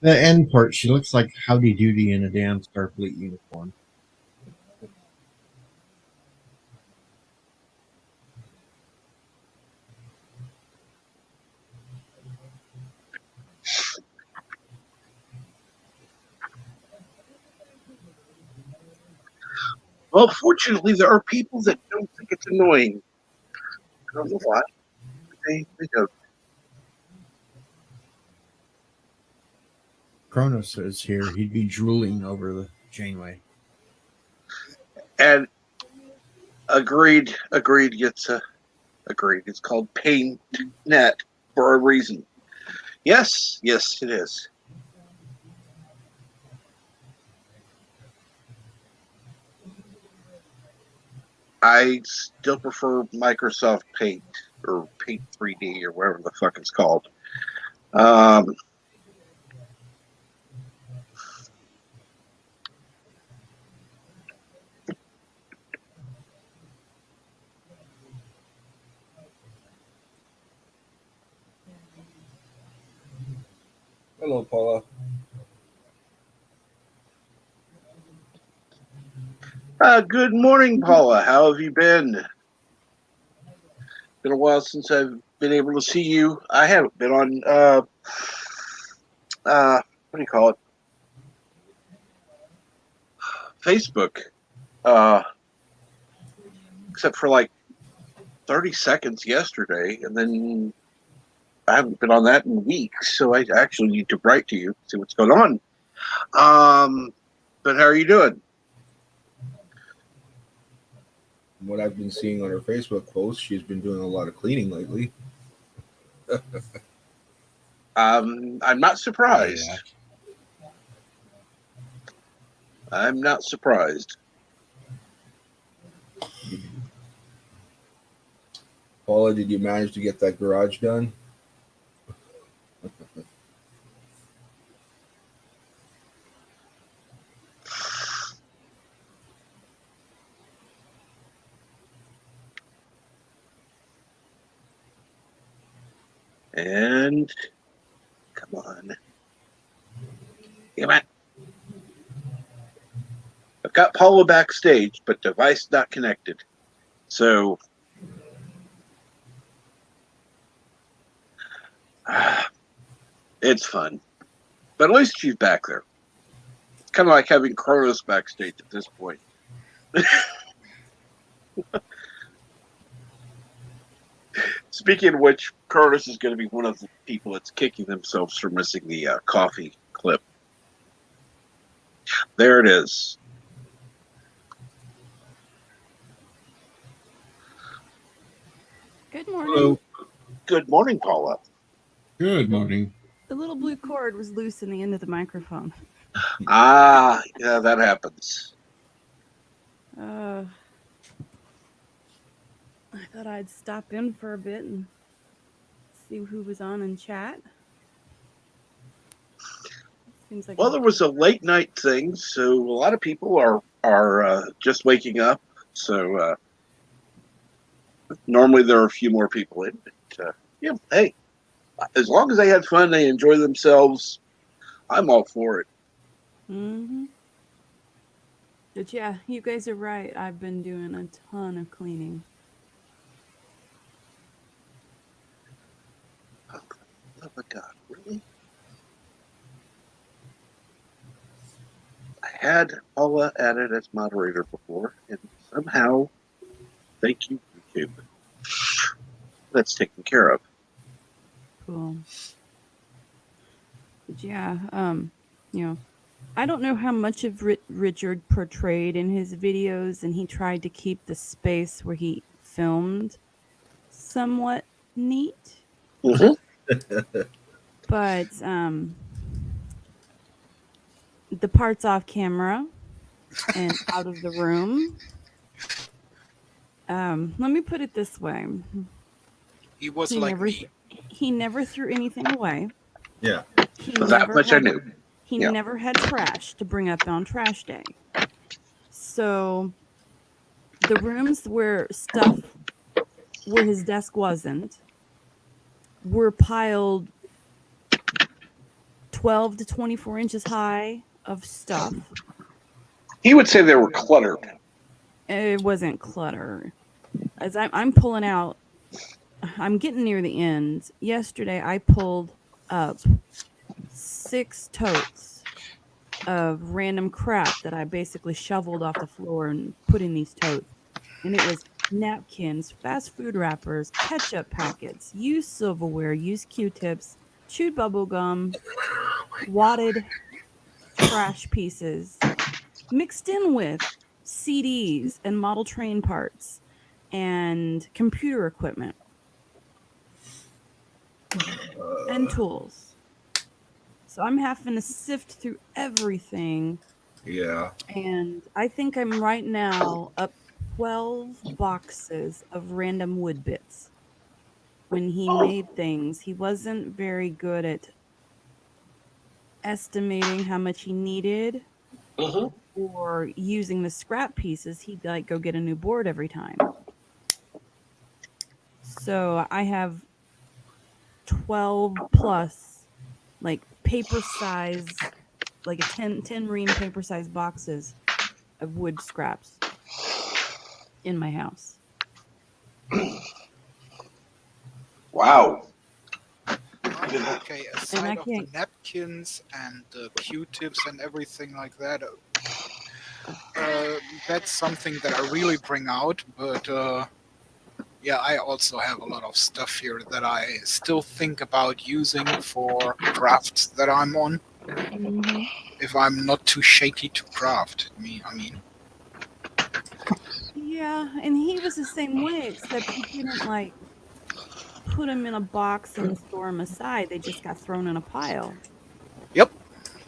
The end part, she looks like Howdy Doody in a damn Starfleet uniform. Well, fortunately, there are people that don't think it's annoying. I don't know why. They don't. Kronos is here. He'd be drooling over the Janeway. And agreed, Yitza. Agreed. It's called PaintNet for a reason. Yes, it is. I still prefer Microsoft Paint or Paint 3D or whatever the fuck it's called. Hello, Paula. Good morning, Paula. How have you been? Been a while since I've been able to see you. I haven't been on what do you call it? Facebook. Except for like 30 seconds yesterday, and then I haven't been on that in weeks, so I actually need to write to you, see what's going on. But how are you doing? From what I've been seeing on her Facebook posts, she's been doing a lot of cleaning lately. I'm not surprised. Yeah. I'm not surprised. Paula, did you manage to get that garage done? And come on. Damn it. I've got Paula backstage, but device not connected. So it's fun. But at least she's back there. It's kind of like having Kronos backstage at this point. Speaking of which, Kronos is going to be one of the people that's kicking themselves for missing the coffee clip. There it is. Good morning. Hello. Good morning, Paula. Good morning. The little blue cord was loose in the end of the microphone. Yeah, that happens. I thought I'd stop in for a bit and see who was on in chat. Seems like Well, there was a late night thing, so a lot of people are just waking up. So normally there are a few more people in. But, yeah, hey, as long as they had fun, they enjoy themselves, I'm all for it. Mm-hmm. But yeah, you guys are right. I've been doing a ton of cleaning. Oh my God, really? I had Paula added as moderator before, and somehow, thank you, YouTube, that's taken care of. Cool. But yeah, I don't know how much of Richard portrayed in his videos, and he tried to keep the space where he filmed somewhat neat. Mm-hmm. But the parts off camera and out of the room. Let me put it this way. He was like me. He never threw anything away. Yeah. That much I knew. He Yeah. never had trash to bring up on trash day. So the rooms where his desk wasn't were piled 12 to 24 inches high of stuff. He would say they were cluttered. It wasn't clutter. As I'm pulling out, I'm getting near the end. Yesterday, I pulled up 6 totes of random crap that I basically shoveled off the floor and put in these totes. And it was napkins, fast food wrappers, ketchup packets, used silverware, used Q-tips, chewed bubble gum, wadded trash pieces, mixed in with CDs and model train parts and computer equipment and tools. So I'm having to sift through everything. Yeah. And I think I'm right now up 12 boxes of random wood bits. When he made things, he wasn't very good at estimating how much he needed or using the scrap pieces. He'd like go get a new board every time. So I have 12 plus like paper size, like a 10 ream paper size boxes of wood scraps in my house. Wow. Okay, aside of the can't- napkins and the Q-tips and everything like that, that's something that I really bring out. But yeah, I also have a lot of stuff here that I still think about using for crafts that I'm on. Mhm. If I'm not too shaky to craft, I mean. Yeah, and he was the same way, except he didn't like put them in a box and store them aside. They just got thrown in a pile. Yep.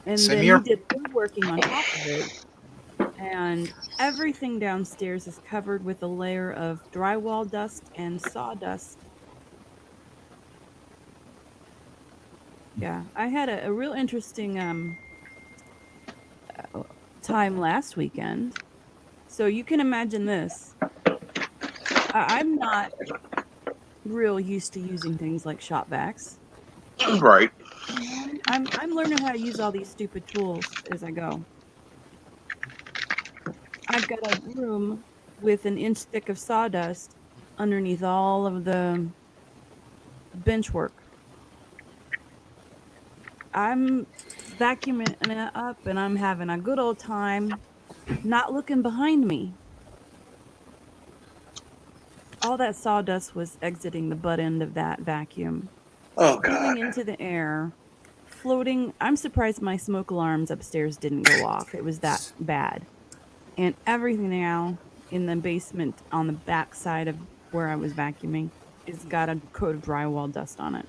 And Same then here. he did woodworking on top of it. And everything downstairs is covered with a layer of drywall dust and sawdust. Yeah, I had a real interesting time last weekend. So you can imagine this. I'm not real used to using things like shop vacs. Right. You know, I'm learning how to use all these stupid tools as I go. I've got a room with an inch thick of sawdust underneath all of the bench work. I'm vacuuming it up and I'm having a good old time, not looking behind me. All that sawdust was exiting the butt end of that vacuum, Oh spilling God. into the air, floating. I'm surprised my smoke alarms upstairs didn't go off. It was that bad. And everything now in the basement on the back side of where I was vacuuming is got a coat of drywall dust on it.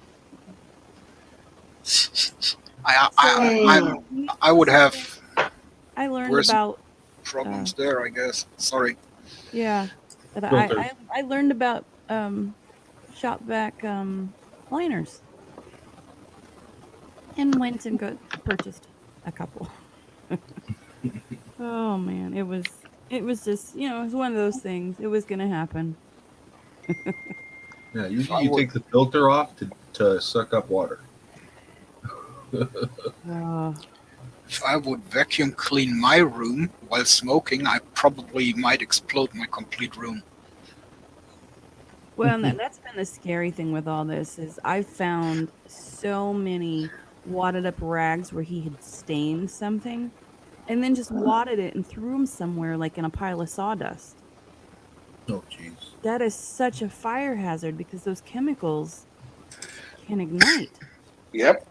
I would have I learned worse about problems there, I guess. Sorry. yeah, but Filters. I learned about shop vac liners and went and purchased a couple. Oh man, it was just, it was one of those things. It was gonna happen. Yeah, usually you take the filter off to suck up water. If I would vacuum clean my room while smoking, I probably might explode my complete room. Well, and that's been the scary thing with all this is I've found so many wadded up rags where he had stained something and then just wadded it and threw them somewhere like in a pile of sawdust. Oh, jeez. That is such a fire hazard because those chemicals can ignite. Yep.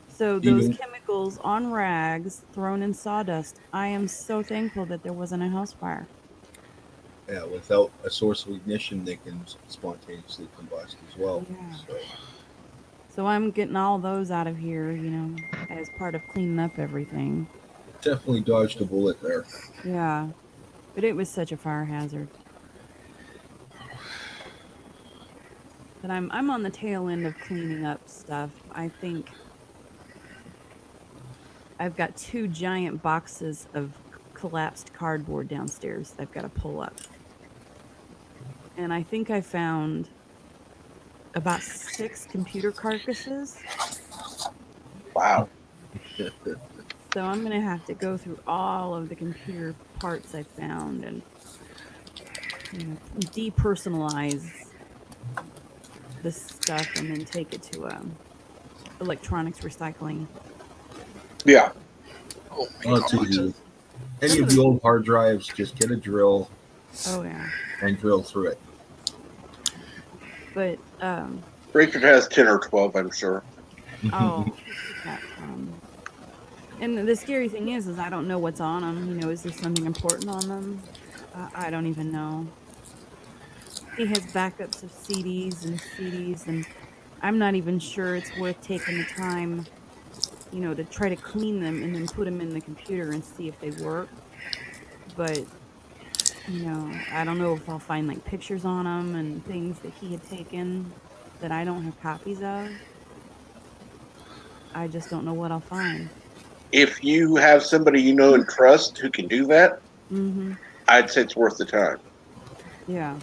So those chemicals on rags thrown in sawdust, I am so thankful that there wasn't a house fire. Yeah, without a source of ignition, they can spontaneously combust as well. Yeah. So I'm getting all those out of here, as part of cleaning up everything. Definitely dodged a bullet there. Yeah, but it was such a fire hazard. But I'm on the tail end of cleaning up stuff. I think I've got 2 giant boxes of collapsed cardboard downstairs I've got to pull up. And I think I found about 6 computer carcasses. Wow. So I'm going to have to go through all of the computer parts I found and depersonalize the stuff and then take it to electronics recycling. Yeah. Oh, Well, it's easy. Any of the old hard drives, just get a drill. Oh yeah. And drill through it. But Richard has 10 or 12, I'm sure. oh, and the scary thing is I don't know what's on them. Is there something important on them? I don't even know. He has backups of CDs, and I'm not even sure it's worth taking the time, to try to clean them and then put them in the computer and see if they work. But, I don't know if I'll find like pictures on them and things that he had taken that I don't have copies of. I just don't know what I'll find. If you have somebody you know and trust who can do that, I'd say it's worth the time. Yeah.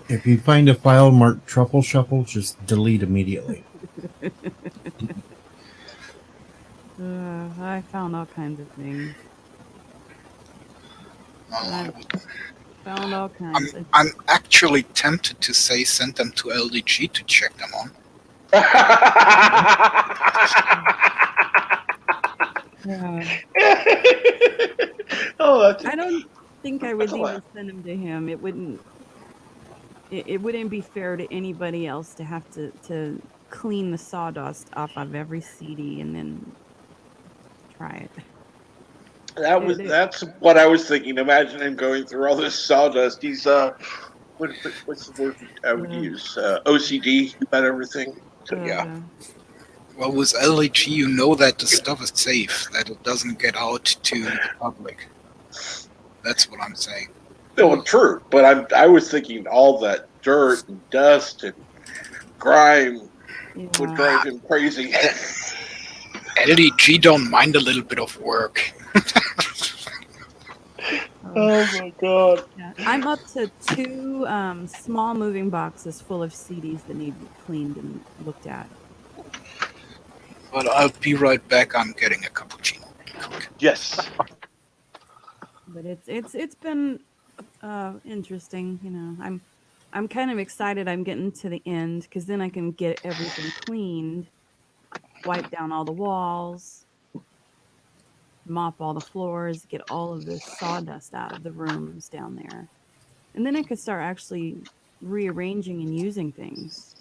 If you find a file marked Truffle Shuffle, just delete immediately. I found all kinds of things. I found all kinds. I'm actually tempted to say send them to LDG to check them on. Oh, that's I don't think I would That's a even laugh. send them to him. It wouldn't. It wouldn't be fair to anybody else to have to clean the sawdust off of every CD and then try it. That's what I was thinking. Imagine him going through all this sawdust. He's what's the word I would use? OCD about everything. So yeah. Well, with LDG, you know that the stuff is safe, that it doesn't get out to the public. That's what I'm saying. No, true. But I was thinking all that dirt and dust and grime would drive him crazy. LDG don't mind a little bit of work. Oh my god. Yeah, I'm up to 2 small moving boxes full of CDs that need cleaned and looked at. Well, I'll be right back. I'm getting a cappuccino. Yes. But it's been interesting, you know. I'm kind of excited I'm getting to the end because then I can get everything cleaned, wipe down all the walls, mop all the floors, get all of the sawdust out of the rooms down there. And then I could start actually rearranging and using things.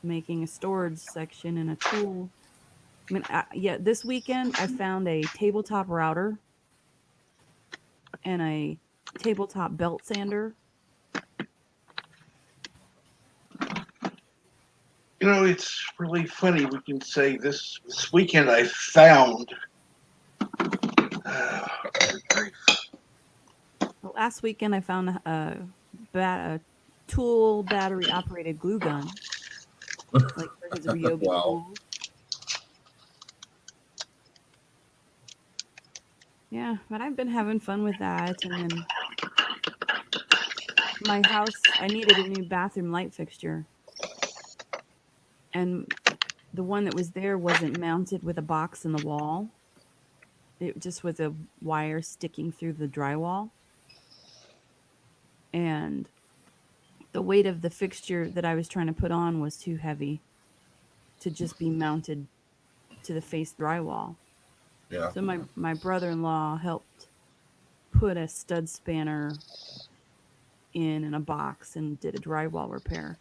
Making a storage section and a tool. I mean, this weekend I found a tabletop router and a tabletop belt sander. You know, it's really funny. We can say this weekend I found. Well, last weekend I found a tool battery operated glue gun, like for his Ryobi Wow. tools. Yeah, but I've been having fun with that. And then my house, I needed a new bathroom light fixture. And the one that was there wasn't mounted with a box in the wall. It just was a wire sticking through the drywall. And the weight of the fixture that I was trying to put on was too heavy to just be mounted to the face drywall. Yeah. So my brother-in-law helped put a stud spanner in a box and did a drywall repair.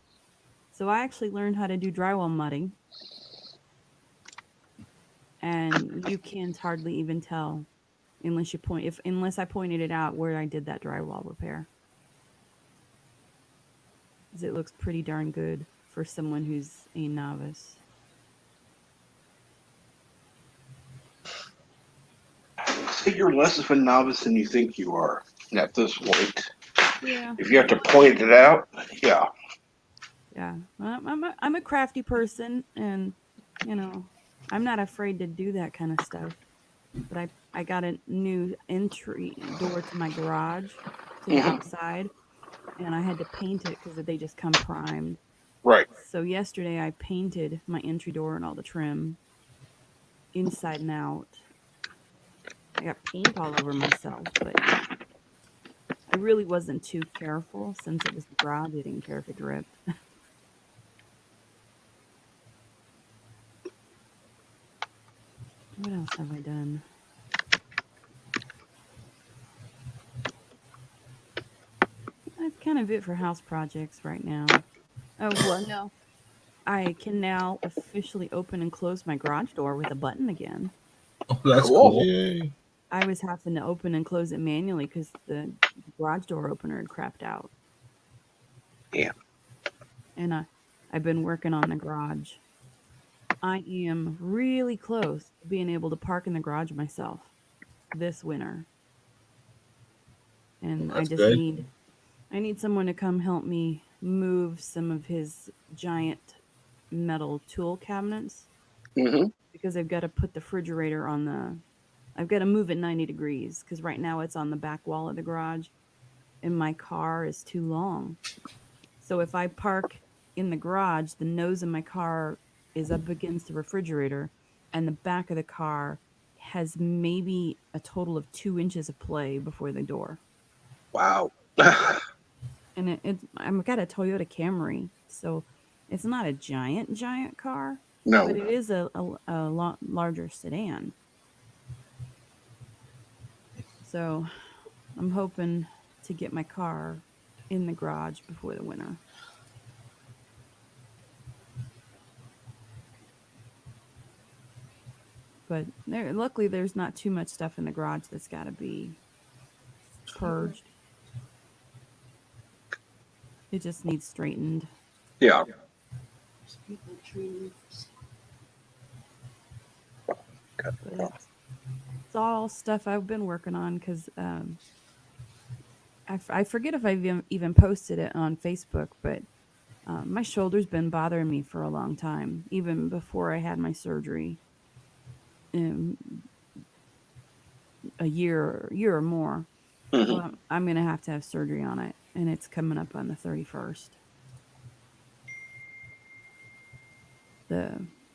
So I actually learned how to do drywall mudding. And you can't hardly even tell unless I pointed it out where I did that drywall repair. 'Cause it looks pretty darn good for someone who's a novice. So you're less of a novice than you think you are at this point. Yeah. If you have to point it out, yeah. Yeah. I'm a crafty person, and you know, I'm not afraid to do that kind of stuff. But I got a new entry door to my garage to the outside, and I had to paint it because they just come primed. Right. So yesterday I painted my entry door and all the trim inside and out. I got paint all over myself, but I really wasn't too careful since it was the garage. I didn't care if it dripped. What else have I done? That's kind of it for house projects right now. Oh, well, no. I can now officially open and close my garage door with a button again. Oh, that's Cool. cool. Yay. I was having to open and close it manually because the garage door opener had crapped out. Yeah. And I've been working on the garage. I am really close to being able to park in the garage myself this winter. And That's I just good. need someone to come help me move some of his giant metal tool cabinets Mm-hmm. because I've got to put the refrigerator I've got to move it 90 degrees because right now it's on the back wall of the garage and my car is too long. So if I park in the garage, the nose of my car is up against the refrigerator, and the back of the car has maybe a total of 2 inches of play before the door. Wow. And I've got a Toyota Camry, so it's not a giant car, but No. it is a lot larger sedan. So I'm hoping to get my car in the garage before the winter. But luckily, there's not too much stuff in the garage that's got to be purged. It just needs straightened. Yeah. But it's all stuff I've been working on because I forget if I've even posted it on Facebook, but my shoulder's been bothering me for a long time, even before I had my surgery, um, a year or more. Mhm. Well, I'm gonna have to have surgery on it, and it's coming up on the 31st.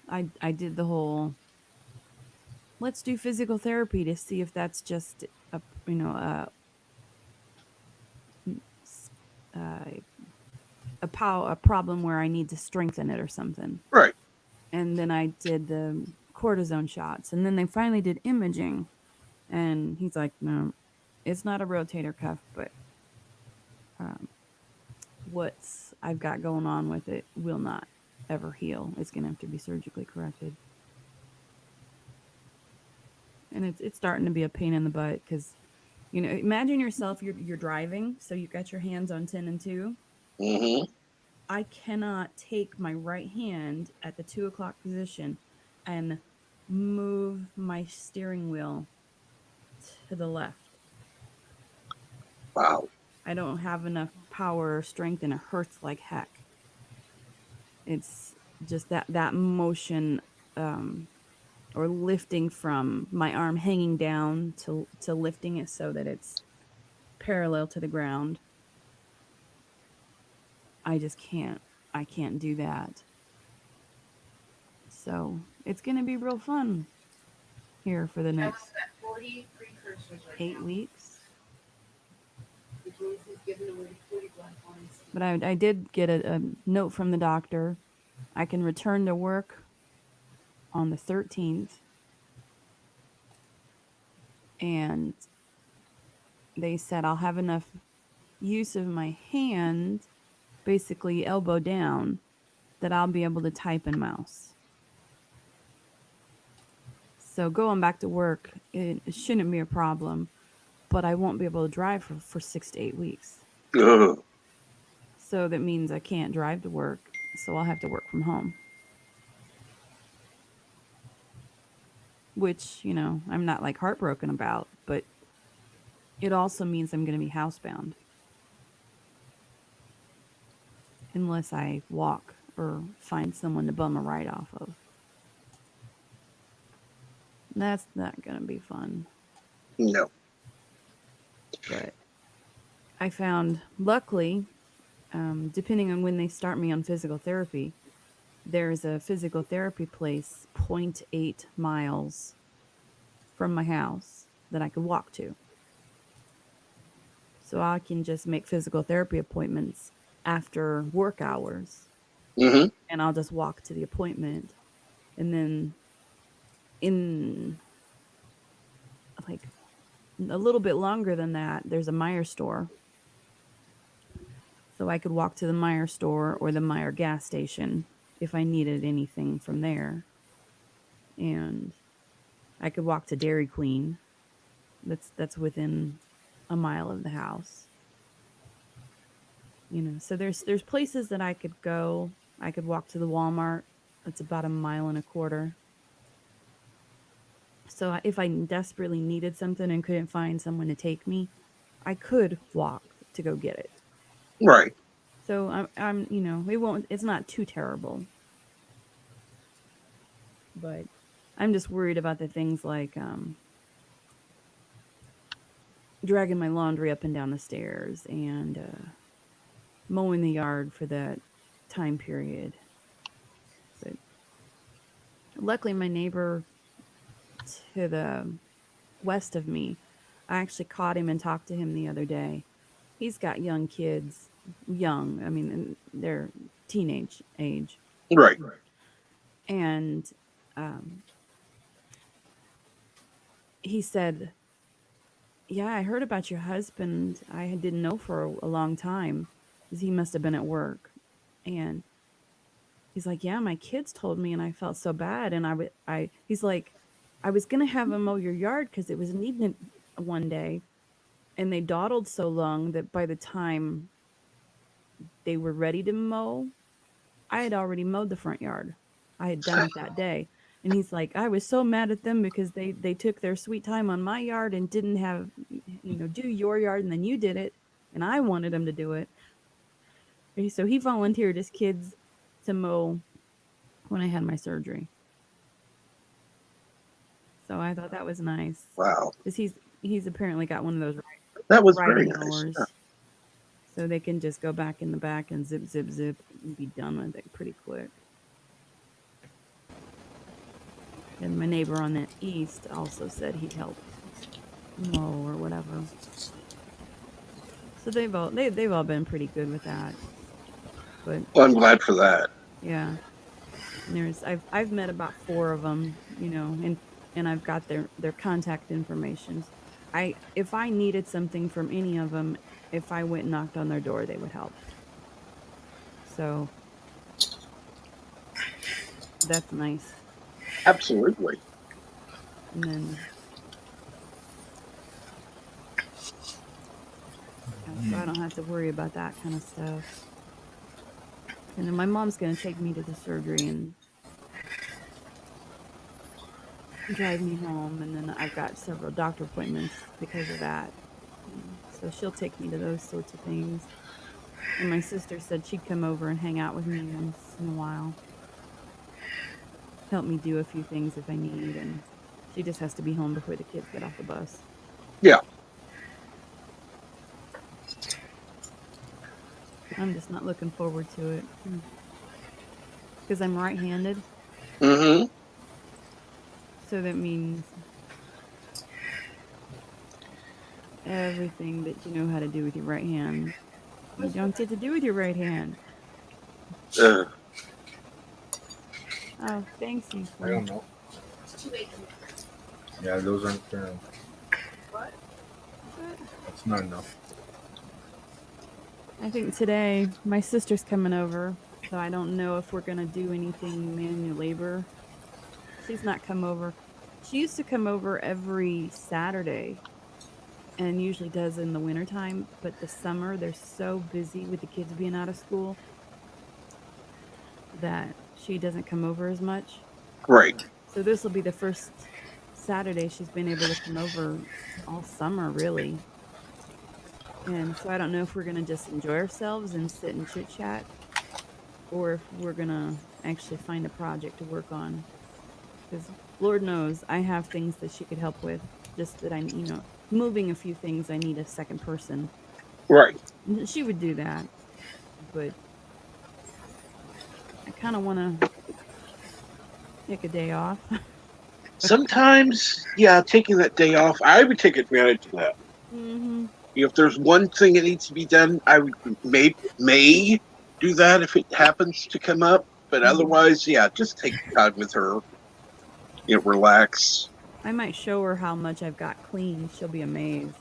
I did the whole let's do physical therapy to see if that's just a uh, a problem where I need to strengthen it or something. Right. And then I did the cortisone shots, and then they finally did imaging, and he's like, no, it's not a rotator cuff, but um, what's I've got going on with it will not ever heal. It's gonna have to be surgically corrected. And it's starting to be a pain in the butt because imagine yourself, you're driving, so you got your hands on 10 and 2. Hmm. I cannot take my right hand at the 2 o'clock position and move my steering wheel to the left. Wow. I don't have enough power or strength, and it hurts like heck. It's just that motion, or lifting from my arm hanging down to lifting it so that it's parallel to the ground. I just can't. I can't do that. So it's gonna be real fun here for the next 8 weeks. But I did get a note from the doctor. I can return to work on the 13th, and they said I'll have enough use of my hand, basically elbow down, that I'll be able to type and mouse. So going back to work, it shouldn't be a problem, but I won't be able to drive for 6 to 8 weeks. Ugh. So that means I can't drive to work, so I'll have to work from home. Which, I'm not like heartbroken about, but it also means I'm going to be housebound. Unless I walk or find someone to bum a ride off of. That's not going to be fun. No. But I found, luckily, depending on when they start me on physical therapy, there's a physical therapy place 0.8 miles from my house that I could walk to. So I can just make physical therapy appointments after work hours. Hmm. And I'll just walk to the appointment. And then in like a little bit longer than that, there's a Meyer store. So I could walk to the Meyer store or the Meyer gas station if I needed anything from there. And I could walk to Dairy Queen. That's within a mile of the house. So there's places that I could go. I could walk to the Walmart. It's about 1.25 miles. So if I desperately needed something and couldn't find someone to take me, I could walk to go get it. Right. So I'm it's not too terrible. But I'm just worried about the things like dragging my laundry up and down the stairs and mowing the yard for that time period. But Luckily, my neighbor to the west of me, I actually caught him and talked to him the other day. He's got young kids, young, I mean, they're teenage age. Right. And um, he said, "Yeah, I heard about your husband. I didn't know for a long time because he must have been at work." And he's like, "Yeah, my kids told me, and I felt so bad." And he's like, "I was gonna have him mow your yard because it was needing it one day, and they dawdled so long that by the time they were ready to mow, I had already mowed the front yard. I had done it that day." And he's like, "I was so mad at them because they took their sweet time on my yard and didn't have, do your yard, and then you did it, and I wanted them to do it." So he volunteered his kids to mow when I had my surgery. So I thought that was nice Wow. because he's apparently got one of those That was very riding nice. mowers, Yeah. so they can just go back in the back and zip, zip, zip, and be done with it pretty quick. And my neighbor on the east also said he'd help mow or whatever. So they've all been pretty good with that. But Well, I'm glad for that. yeah, and I've met about 4 of them, and I've got their contact information. If I needed something from any of them, if I went and knocked on their door, they would help. So that's nice. Absolutely. And then so I don't have to worry about that kind of stuff. And then my mom's gonna take me to the surgery and drive me home, and then I've got several doctor appointments because of that. So she'll take me to those sorts of things. And my sister said she'd come over and hang out with me once in a while. Help me do a few things if I need, and she just has to be home before the kids get off the bus. Yeah. I'm just not looking forward to it. Because I'm right-handed. Mm-hmm. So that means everything that you know how to do with your right hand, you don't get to do with your right hand. Oh, thanks, you. I don't know. Yeah, those aren't turned. That's not enough. I think today my sister's coming over, so I don't know if we're gonna do anything manual labor. She's not come over. She used to come over every Saturday and usually does in the wintertime, but the summer they're so busy with the kids being out of school that she doesn't come over as much. Right. So this will be the first Saturday she's been able to come over all summer, really. And so I don't know if we're going to just enjoy ourselves and sit and chit chat, or if we're going to actually find a project to work on. Because Lord knows I have things that she could help with, just that moving a few things, I need a second person. Right. She would do that, but I kind of want to take a day off. Sometimes, yeah, taking that day off, I would take advantage of that. Mm-hmm. If there's one thing that needs to be done, I would may do that if it happens to come up. But otherwise, yeah, just take time with her. Relax. I might show her how much I've got clean. She'll be amazed.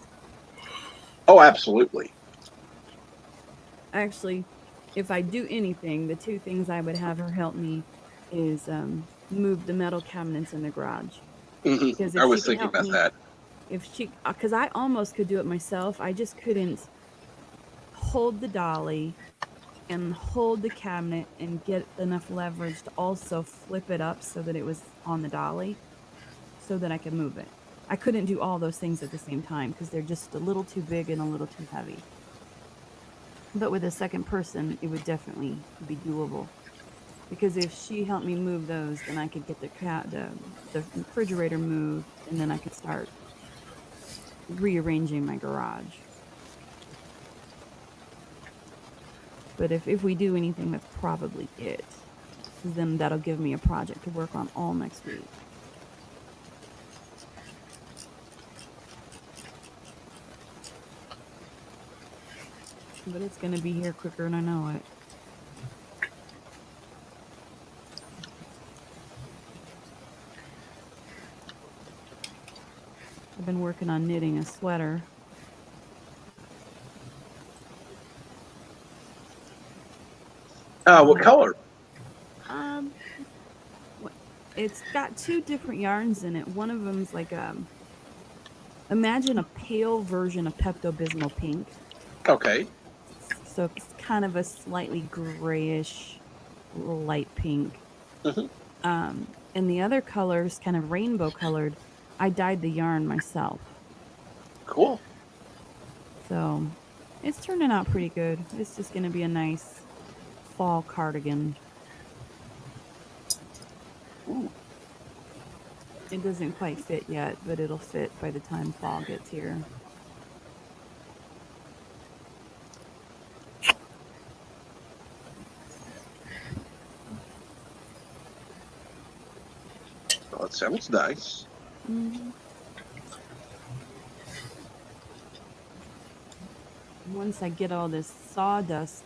Oh, absolutely. Actually, if I do anything, the 2 things I would have her help me is move the metal cabinets in the garage. Mm-hmm. Because if I was she can thinking help about me, that. because I almost could do it myself. I just couldn't hold the dolly and hold the cabinet and get enough leverage to also flip it up so that it was on the dolly so that I could move it. I couldn't do all those things at the same time because they're just a little too big and a little too heavy. But with a second person, it would definitely be doable. Because if she helped me move those, then I could get the refrigerator moved, and then I could start rearranging my garage. But if we do anything, that's probably it. Because then that'll give me a project to work on all next week. But it's going to be here quicker than I know it. I've been working on knitting a sweater. What color? It's got two different yarns in it. One of them's like imagine a pale version of Pepto-Bismol pink. Okay. So it's kind of a slightly grayish, light pink. Mhm. And the other color's kind of rainbow colored. I dyed the yarn myself. Cool. So it's turning out pretty good. It's just going to be a nice fall cardigan. Ooh. It doesn't quite fit yet, but it'll fit by the time fall gets here. Oh, it sounds nice. Mm-hmm. Once I get all this sawdust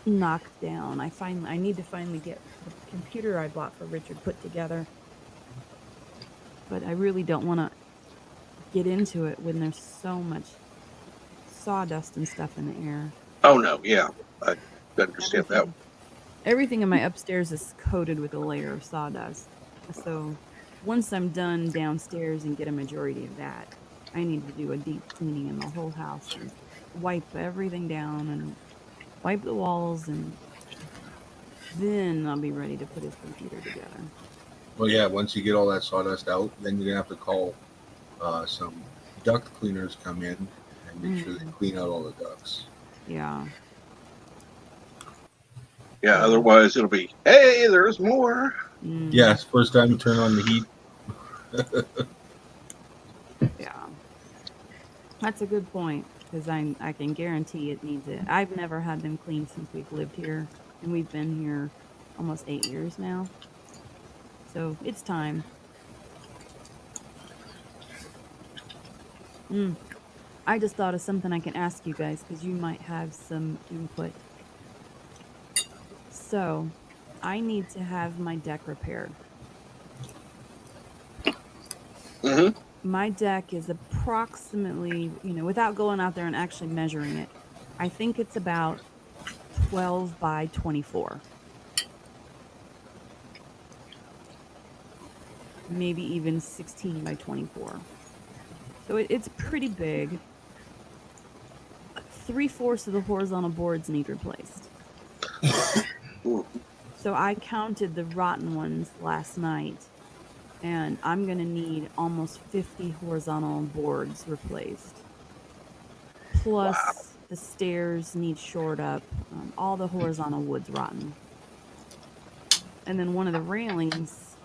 knocked down, I need to finally get the computer I bought for Richard put together. But I really don't want to get into it when there's so much sawdust and stuff in the air. Oh no, yeah, I understand that. Everything in my upstairs is coated with a layer of sawdust. So once I'm done downstairs and get a majority of that, I need to do a deep cleaning in the whole house and wipe everything down and wipe the walls, and then I'll be ready to put his computer together. Well, yeah, once you get all that sawdust out, then you're going to have to call some duct cleaners come in and make sure they clean out all the ducts. Yeah. Yeah, otherwise it'll be, hey, there's more. Yes, first time you turn on the heat. Yeah. That's a good point, because I can guarantee it needs it. I've never had them clean since we've lived here, and we've been here almost 8 years now. So it's time. I just thought of something I can ask you guys, because you might have some input. So, I need to have my deck repaired. Mm-hmm. My deck is approximately, without going out there and actually measuring it, I think it's about 12 by 24. Maybe even 16 by 24. So it's pretty big. 3/4 of the horizontal boards need replaced. So I counted the rotten ones last night, and I'm going to need almost 50 horizontal boards replaced. Plus, the stairs need shored up. All the horizontal wood's rotten. And then one of the railings,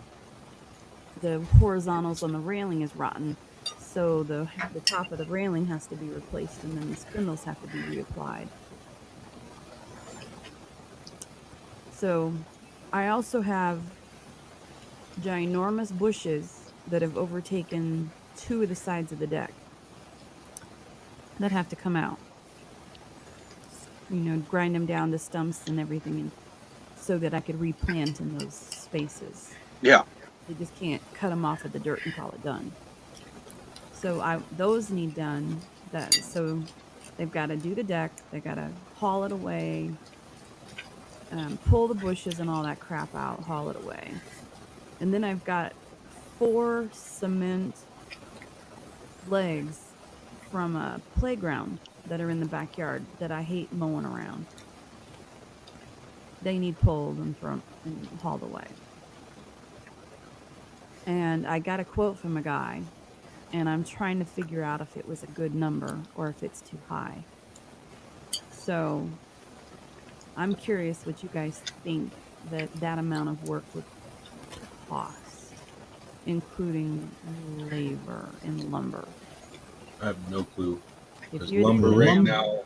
the horizontals on the railing is rotten. So the top of the railing has to be replaced, and then the spindles have to be reapplied. So I also have ginormous bushes that have overtaken 2 of the sides of the deck that have to come out. Grind them down to stumps and everything, so that I could replant in those spaces. Yeah. They just can't cut them off of the dirt and call it done. So those need done. So they've got to do the deck. They got to haul it away, pull the bushes and all that crap out, haul it away. And then I've got 4 cement legs from a playground that are in the backyard that I hate mowing around. They need pulled and thrown and hauled away. And I got a quote from a guy, and I'm trying to figure out if it was a good number or if it's too high. So I'm curious what you guys think that amount of work would cost, including labor and lumber. I have no clue. Because you had to lumber put right lumber- now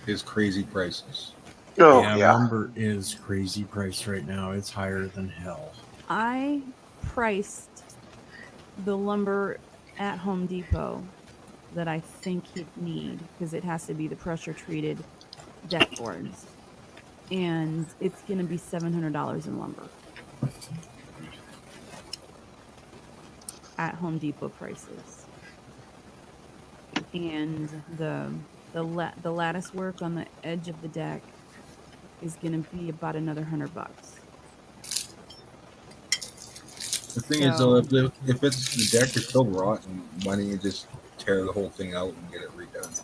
is crazy prices. Oh, Yeah, yeah. lumber is crazy price right now. It's higher than hell. I priced the lumber at Home Depot that I think he'd need because it has to be the pressure treated deck boards. And it's going to be $700 in lumber at Home Depot prices. And the lattice work on the edge of the deck is going to be about another $100. The thing is, though, So if it's the deck is so rotten, why don't you just tear the whole thing out and get it redone?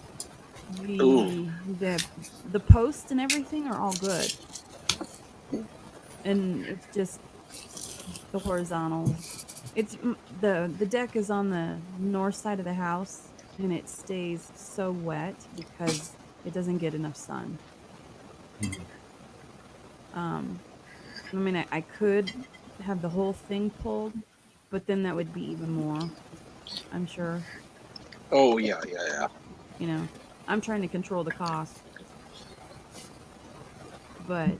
the posts and everything are all good, and it's just the horizontals. The deck is on the north side of the house, and it stays so wet because it doesn't get enough sun. I mean, I could have the whole thing pulled, but then that would be even more, I'm sure. Oh, yeah. You know, I'm trying to control the cost, but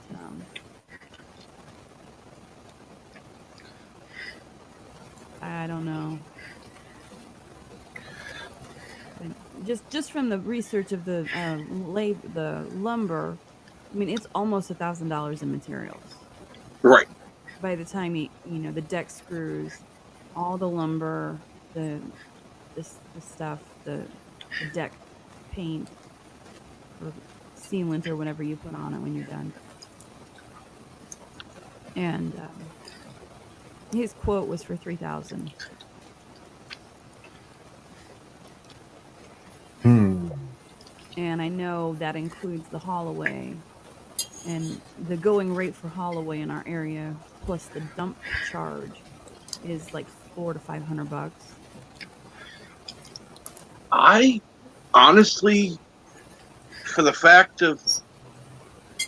I don't know. Just from the research of the the lumber, I mean, it's almost $1,000 in materials. Right. By the time the deck screws, all the lumber, the the stuff, the deck paint or sealant or whatever you put on it when you're done. And his quote was for $3,000. And I know that includes the Holloway, and the going rate for Holloway in our area plus the dump charge is like $400 to $500. I honestly, for the fact of,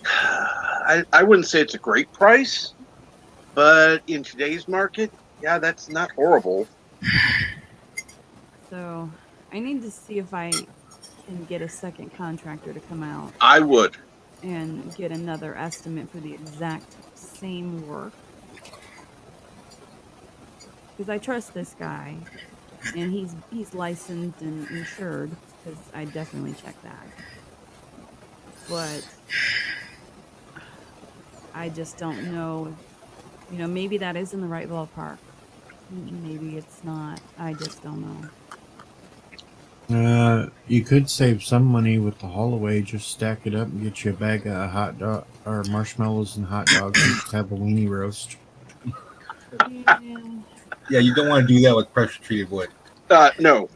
I wouldn't say it's a great price, but in today's market, yeah, that's not horrible. So I need to see if I can get a second contractor to come out I would. and get another estimate for the exact same work. Because I trust this guy, and he's licensed and insured, because I definitely check that. But I just don't know. Maybe that is in the right ballpark. Maybe it's not. I just don't know. You could save some money with the Holloway. Just stack it up and get you a bag of hot dog or marshmallows and hot dogs and just have a weenie roast. Yeah, you don't want to do that with pressure treated wood. No.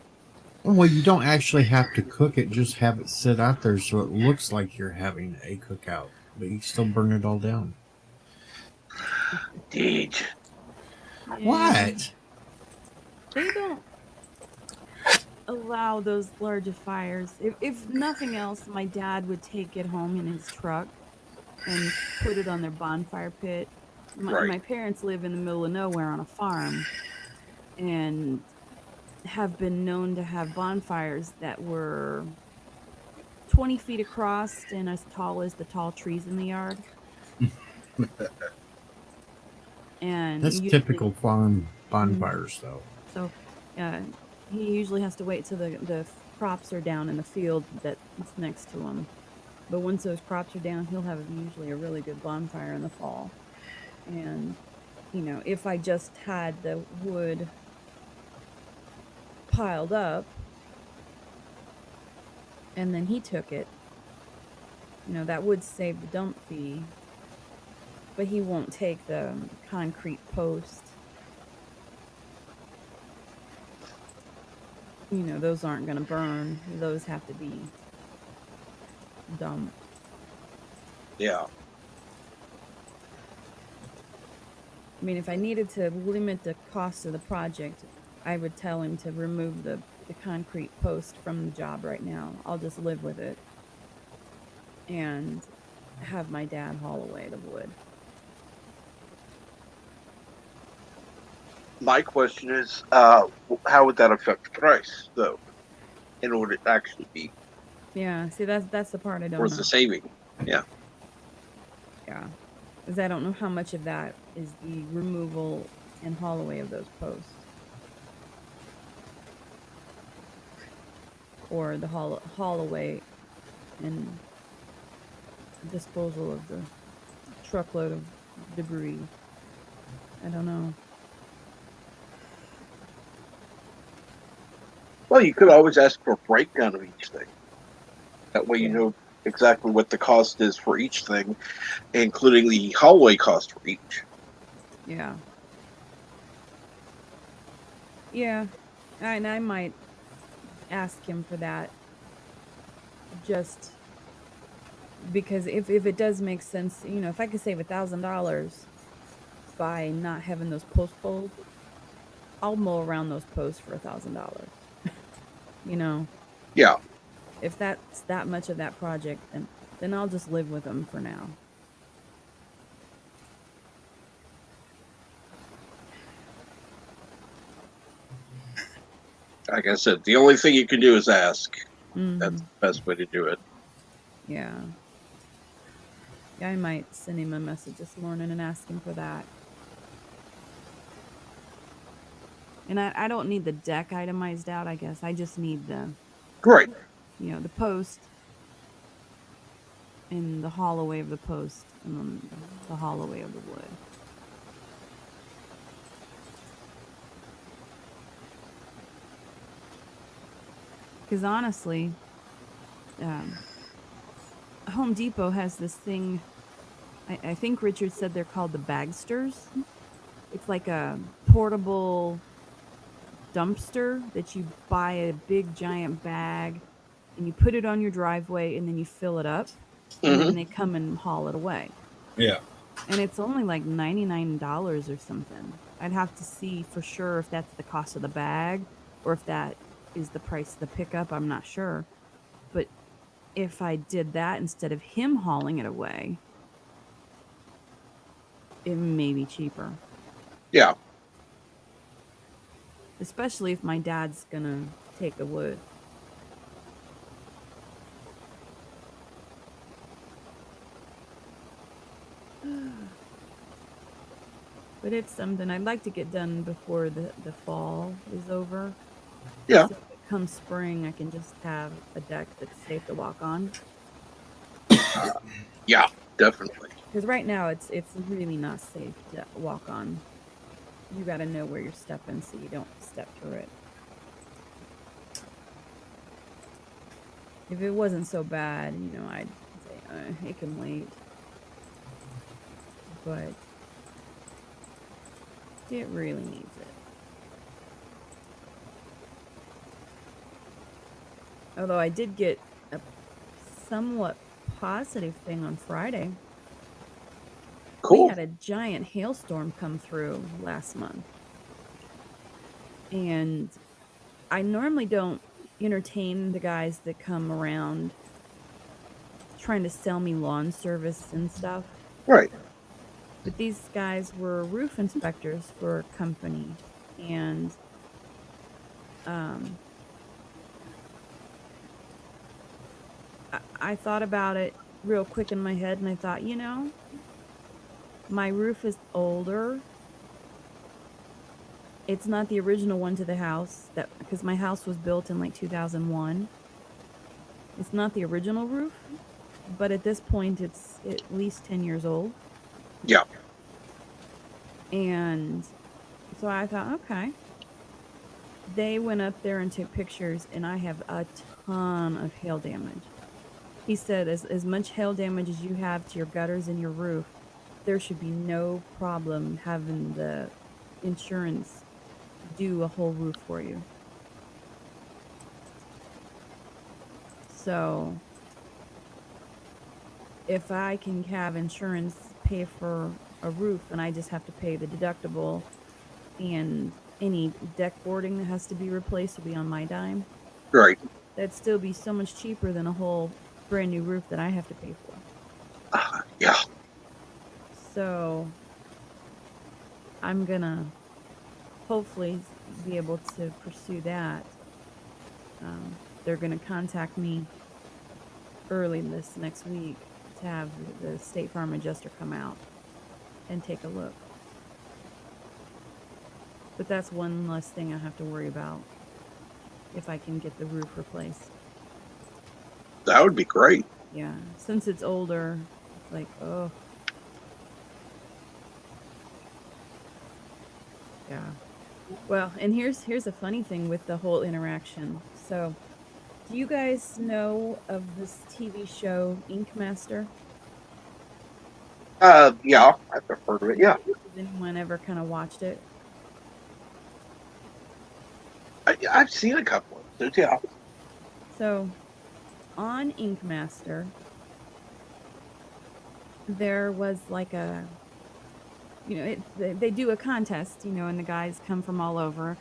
Well, you don't actually have to cook it. Just have it sit out there so it looks like you're having a cookout, but you still burn it all down. Indeed. What? They don't allow those larger fires. If nothing else, my dad would take it home in his truck and put it on their bonfire pit. My parents live in the middle of nowhere on a farm and have been known to have bonfires that were 20 feet across and as tall as the tall trees in the yard. And that's typical farm bonfires, though. So he usually has to wait till the crops are down in the field that's next to him. But once those crops are down, he'll have usually a really good bonfire in the fall. And, if I just had the wood piled up and then he took it, that would save the dump fee. But he won't take the concrete post. Those aren't going to burn. Those have to be dumped. Yeah. I mean, if I needed to limit the cost of the project, I would tell him to remove the concrete post from the job right now. I'll just live with it and have my dad haul away the wood. My question is, how would that affect the price, though, in order to actually be? Yeah, see, that's the part I don't worth know. the saving. Yeah. Yeah. Because I don't know how much of that is the removal and haul away of those posts. Or the haul away and disposal of the truckload of debris. I don't know. Well, you could always ask for a breakdown of each thing. That way you know exactly what the cost is for each thing, including the hallway cost for each. Yeah. Yeah. And I might ask him for that. Just because if it does make sense, if I could save $1,000 by not having those posts pulled, I'll mow around those posts for $1,000. Yeah. If that's that much of that project, then I'll just live with them for now. Like I said, the only thing you can do is ask. Mm-hmm. That's the best way to do it. Yeah. Yeah, I might send him a message this morning and ask him for that. And I don't need the deck itemized out, I guess. I just need the Great. The post and the haul away of the post and then the haul away of the wood. Because honestly, Home Depot has this thing. I think Richard said they're called the bagsters. It's like a portable dumpster that you buy a big giant bag and you put it on your driveway and then you fill it up and then they come and haul it away. Yeah. And it's only like $99 or something. I'd have to see for sure if that's the cost of the bag or if that is the price of the pickup. I'm not sure. But if I did that instead of him hauling it away, it may be cheaper. Yeah. Especially if my dad's gonna take the wood. But it's something I'd like to get done before the fall is over. Yeah. So come spring, I can just have a deck that's safe to walk on. Yeah, definitely. Because right now it's really not safe to walk on. You got to know where you're stepping so you don't step through it. If it wasn't so bad, I'd say it can wait. But it really needs it. Although I did get a somewhat positive thing on Friday. Cool. We had a giant hailstorm come through last month. And I normally don't entertain the guys that come around trying to sell me lawn service and stuff. Right. But these guys were roof inspectors for a company. And I thought about it real quick in my head, and I thought, my roof is older. It's not the original one to the house, because my house was built in like 2001. It's not the original roof, but at this point, it's at least 10 years old. Yeah. And so I thought, okay. They went up there and took pictures, and I have a ton of hail damage. He said as much hail damage as you have to your gutters and your roof, there should be no problem having the insurance do a whole roof for you. So if I can have insurance pay for a roof and I just have to pay the deductible and any deck boarding that has to be replaced will be on my dime. Right. That'd still be so much cheaper than a whole brand new roof that I have to pay for. Yeah. So I'm gonna hopefully be able to pursue that. They're gonna contact me early this next week to have the State Farm adjuster come out and take a look. But that's one less thing I have to worry about if I can get the roof replaced. That would be great. Yeah, since it's older, it's like, oh. Yeah. Well, and here's a funny thing with the whole interaction. So, do you guys know of this TV show Ink Master? Yeah, I've heard of it. Yeah, Has anyone ever kind of watched it? I've seen a couple of those. Yeah. So, on Ink Master, there was like a, they do a contest, and the guys come from all over.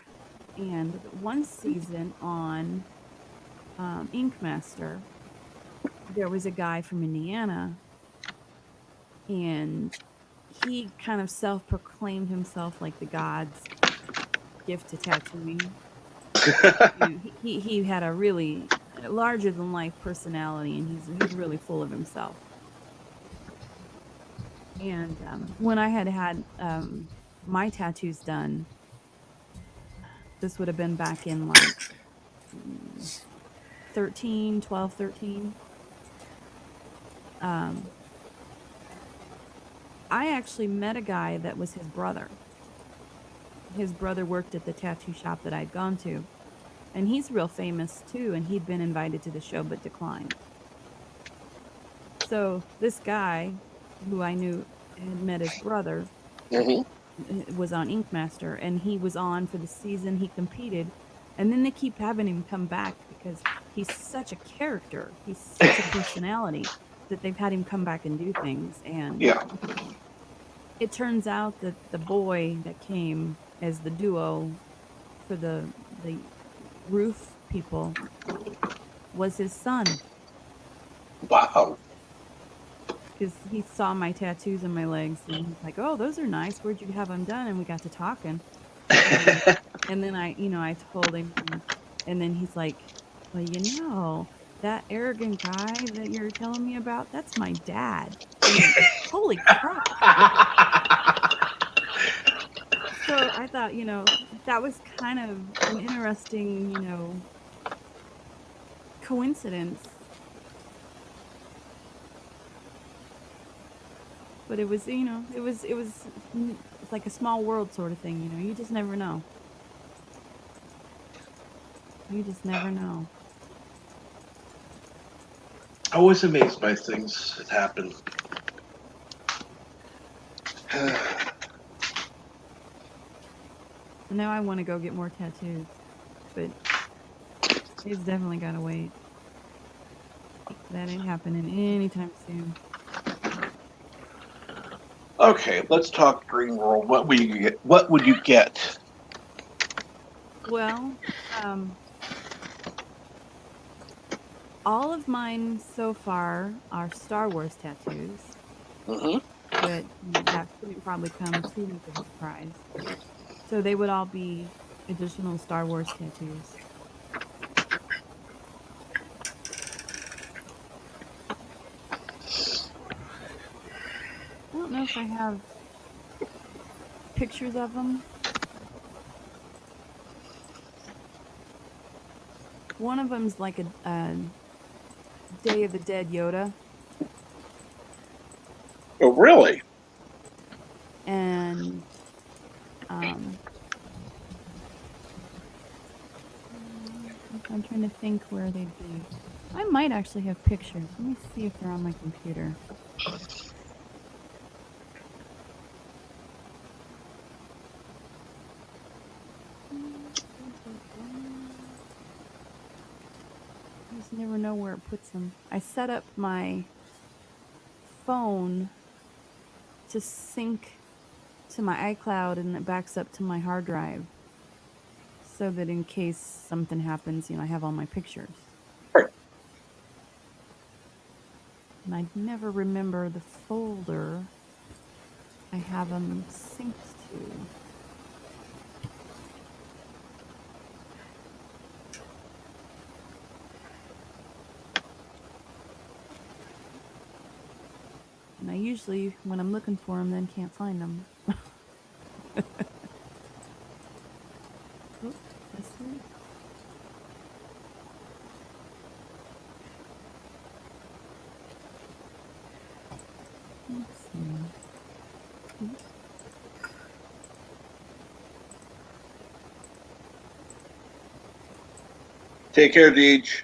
And one season on Ink Master, there was a guy from Indiana, and he kind of self-proclaimed himself like the god's gift to tattooing. He had a really larger-than-life personality, and he's really full of himself. And when I had my tattoos done, this would have been back in like 12, 13. I actually met a guy that was his brother. His brother worked at the tattoo shop that I'd gone to. And he's real famous too, and he'd been invited to the show but declined. So this guy, who I knew had met his brother, was on Ink Master, and he was on for the season he competed. And then they keep having him come back because he's such a character. He's such a personality that they've had him come back and do things. And Yeah. it turns out that the boy that came as the duo for the roof people was his son. Wow. Because he saw my tattoos on my legs, and he's like, "Oh, those are nice. Where'd you have them done?" And we got to talking. And then I told him, and then he's like, "Well, that arrogant guy that you're telling me about, that's my dad." Holy crap! So I thought, that was kind of an interesting, coincidence. But it was, it's like a small world sort of thing, you just never know. You just never know. I was amazed by things that happen. Now I want to go get more tattoos, but it's definitely got to wait. That ain't happening anytime soon. Okay, let's talk Green World. What would you get? What would you get? Well, all of mine so far are Star Wars tattoos. But that shouldn't probably come too much of a surprise. So they would all be additional Star Wars tattoos. I don't know if I have pictures of them. One of them's like a Day of the Dead Yoda. Oh, really? And I'm trying to think where they'd be. I might actually have pictures. Let me see if they're on my computer. I just never know where it puts them. I set up my phone to sync to my iCloud, and it backs up to my hard drive, so that in case something happens, I have all my pictures. Right. And I never remember the folder I have them synced to. And I usually, when I'm looking for them, then can't find them. Oh, this way. Let's see. Oops. Take care, Deej.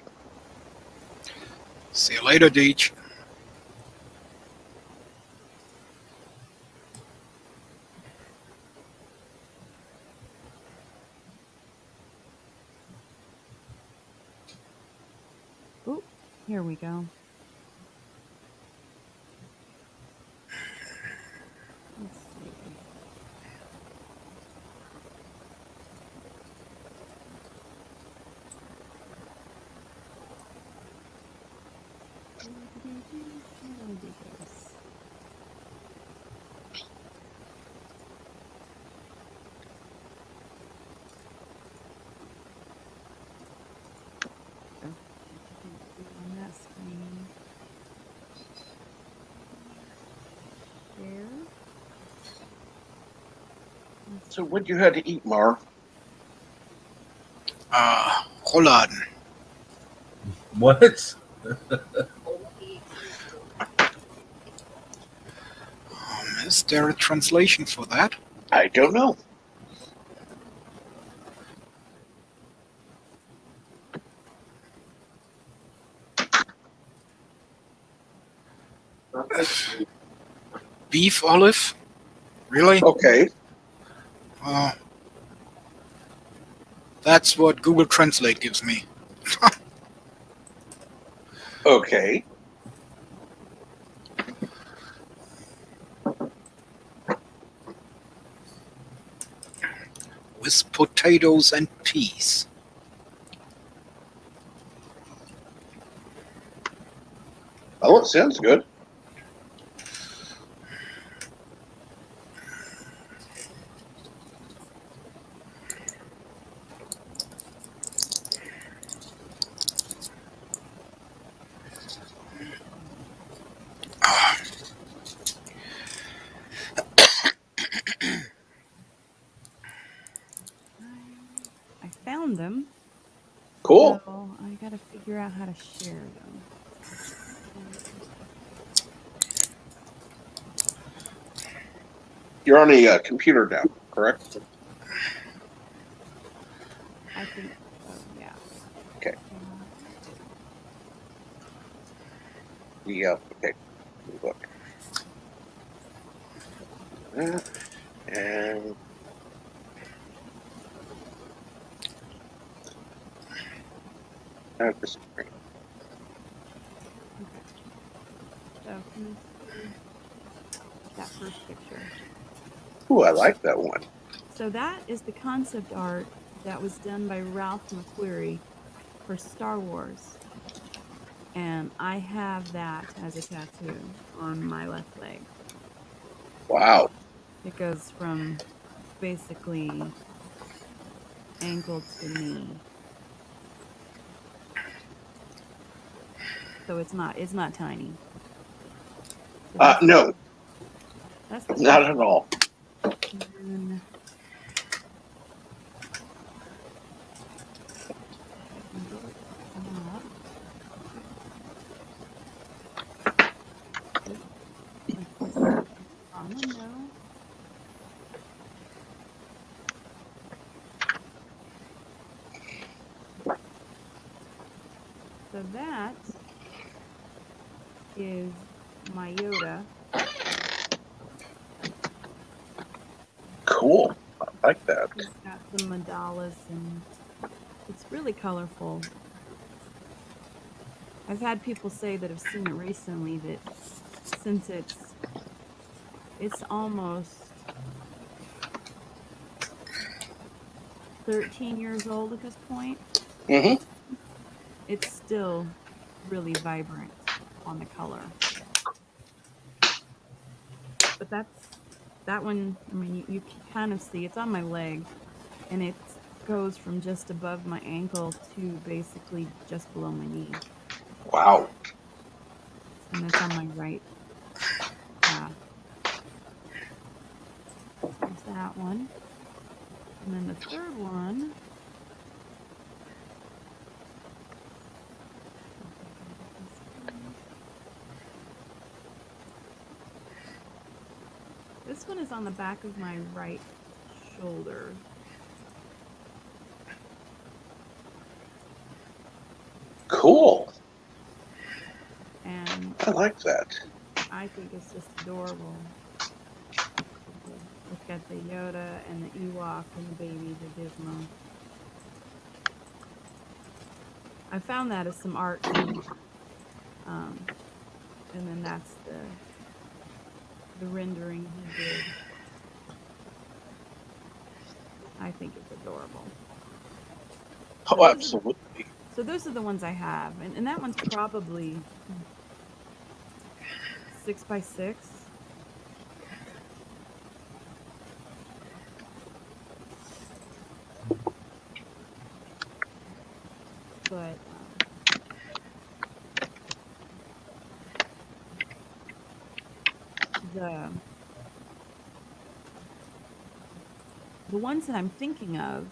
See you later, Deej. Oh, here we go. Let's see. How do I do this? Oh, on that screen. There. So what you had to eat, Mar? Rouladen. What? Is there a translation for that? I don't know. Beef olive? Really? Okay. That's what Google Translate gives me. Okay. With potatoes and peas. Oh, it sounds good. I found them. Cool. So I gotta figure out how to share them. You're on a computer now, correct? I think so, yeah. Okay. Yeah. Okay. Look. And the screen. Okay. So can you see that first picture? Ooh, I like that one. So that is the concept art that was done by Ralph McQuarrie for Star Wars. And I have that as a tattoo on my left leg. Wow. It goes from basically ankle to knee. So it's not tiny. No, That's the not at all. And I can get it to come up. Like this on window. So that is my Yoda. Cool. I like that. He's got some mandalas and it's really colorful. I've had people say that have seen it recently that since it's almost 13 years old at this point, Mm-hmm. it's still really vibrant on the color. But that one, I mean, you can kind of see it's on my leg and it goes from just above my ankle to basically just below my knee. Wow. And it's on my right that one. And then the third one. This one is on the back of my right shoulder. Cool. And I like that. I think it's just adorable. It's got the Yoda and the Ewok and the baby, the Gizmo. I found that as some art too. And then that's the rendering he did. I think it's adorable. Oh, absolutely. So those are the ones I have. And that one's probably 6x6. But the ones that I'm thinking of,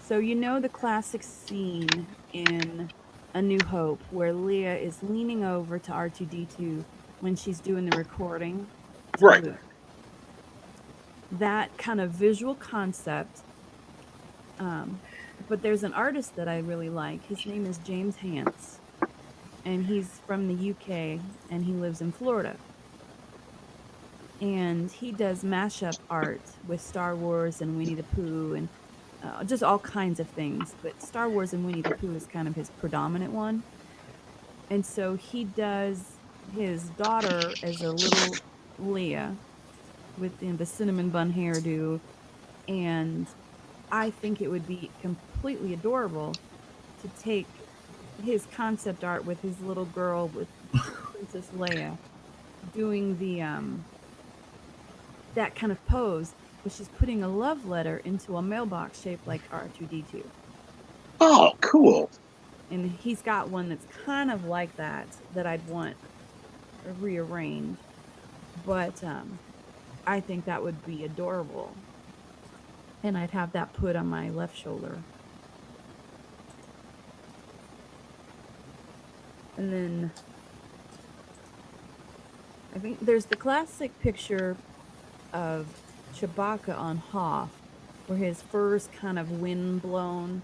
so you know the classic scene in A New Hope where Leia is leaning over to R2-D2 when she's doing the recording to Right. Luke. That kind of visual concept. But there's an artist that I really like. His name is James Hance, and he's from the UK, and he lives in Florida. And he does mashup art with Star Wars and Winnie the Pooh and just all kinds of things. But Star Wars and Winnie the Pooh is kind of his predominant one. And so he does his daughter as a little Leia with the cinnamon bun hairdo. And I think it would be completely adorable to take his concept art with his little girl with Princess Leia doing the that kind of pose, but she's putting a love letter into a mailbox shaped like R2-D2. Oh, cool. And he's got one that's kind of like that I'd want rearranged. But I think that would be adorable. And I'd have that put on my left shoulder. And then I think there's the classic picture of Chewbacca on Hoth, where his fur's kind of wind blown.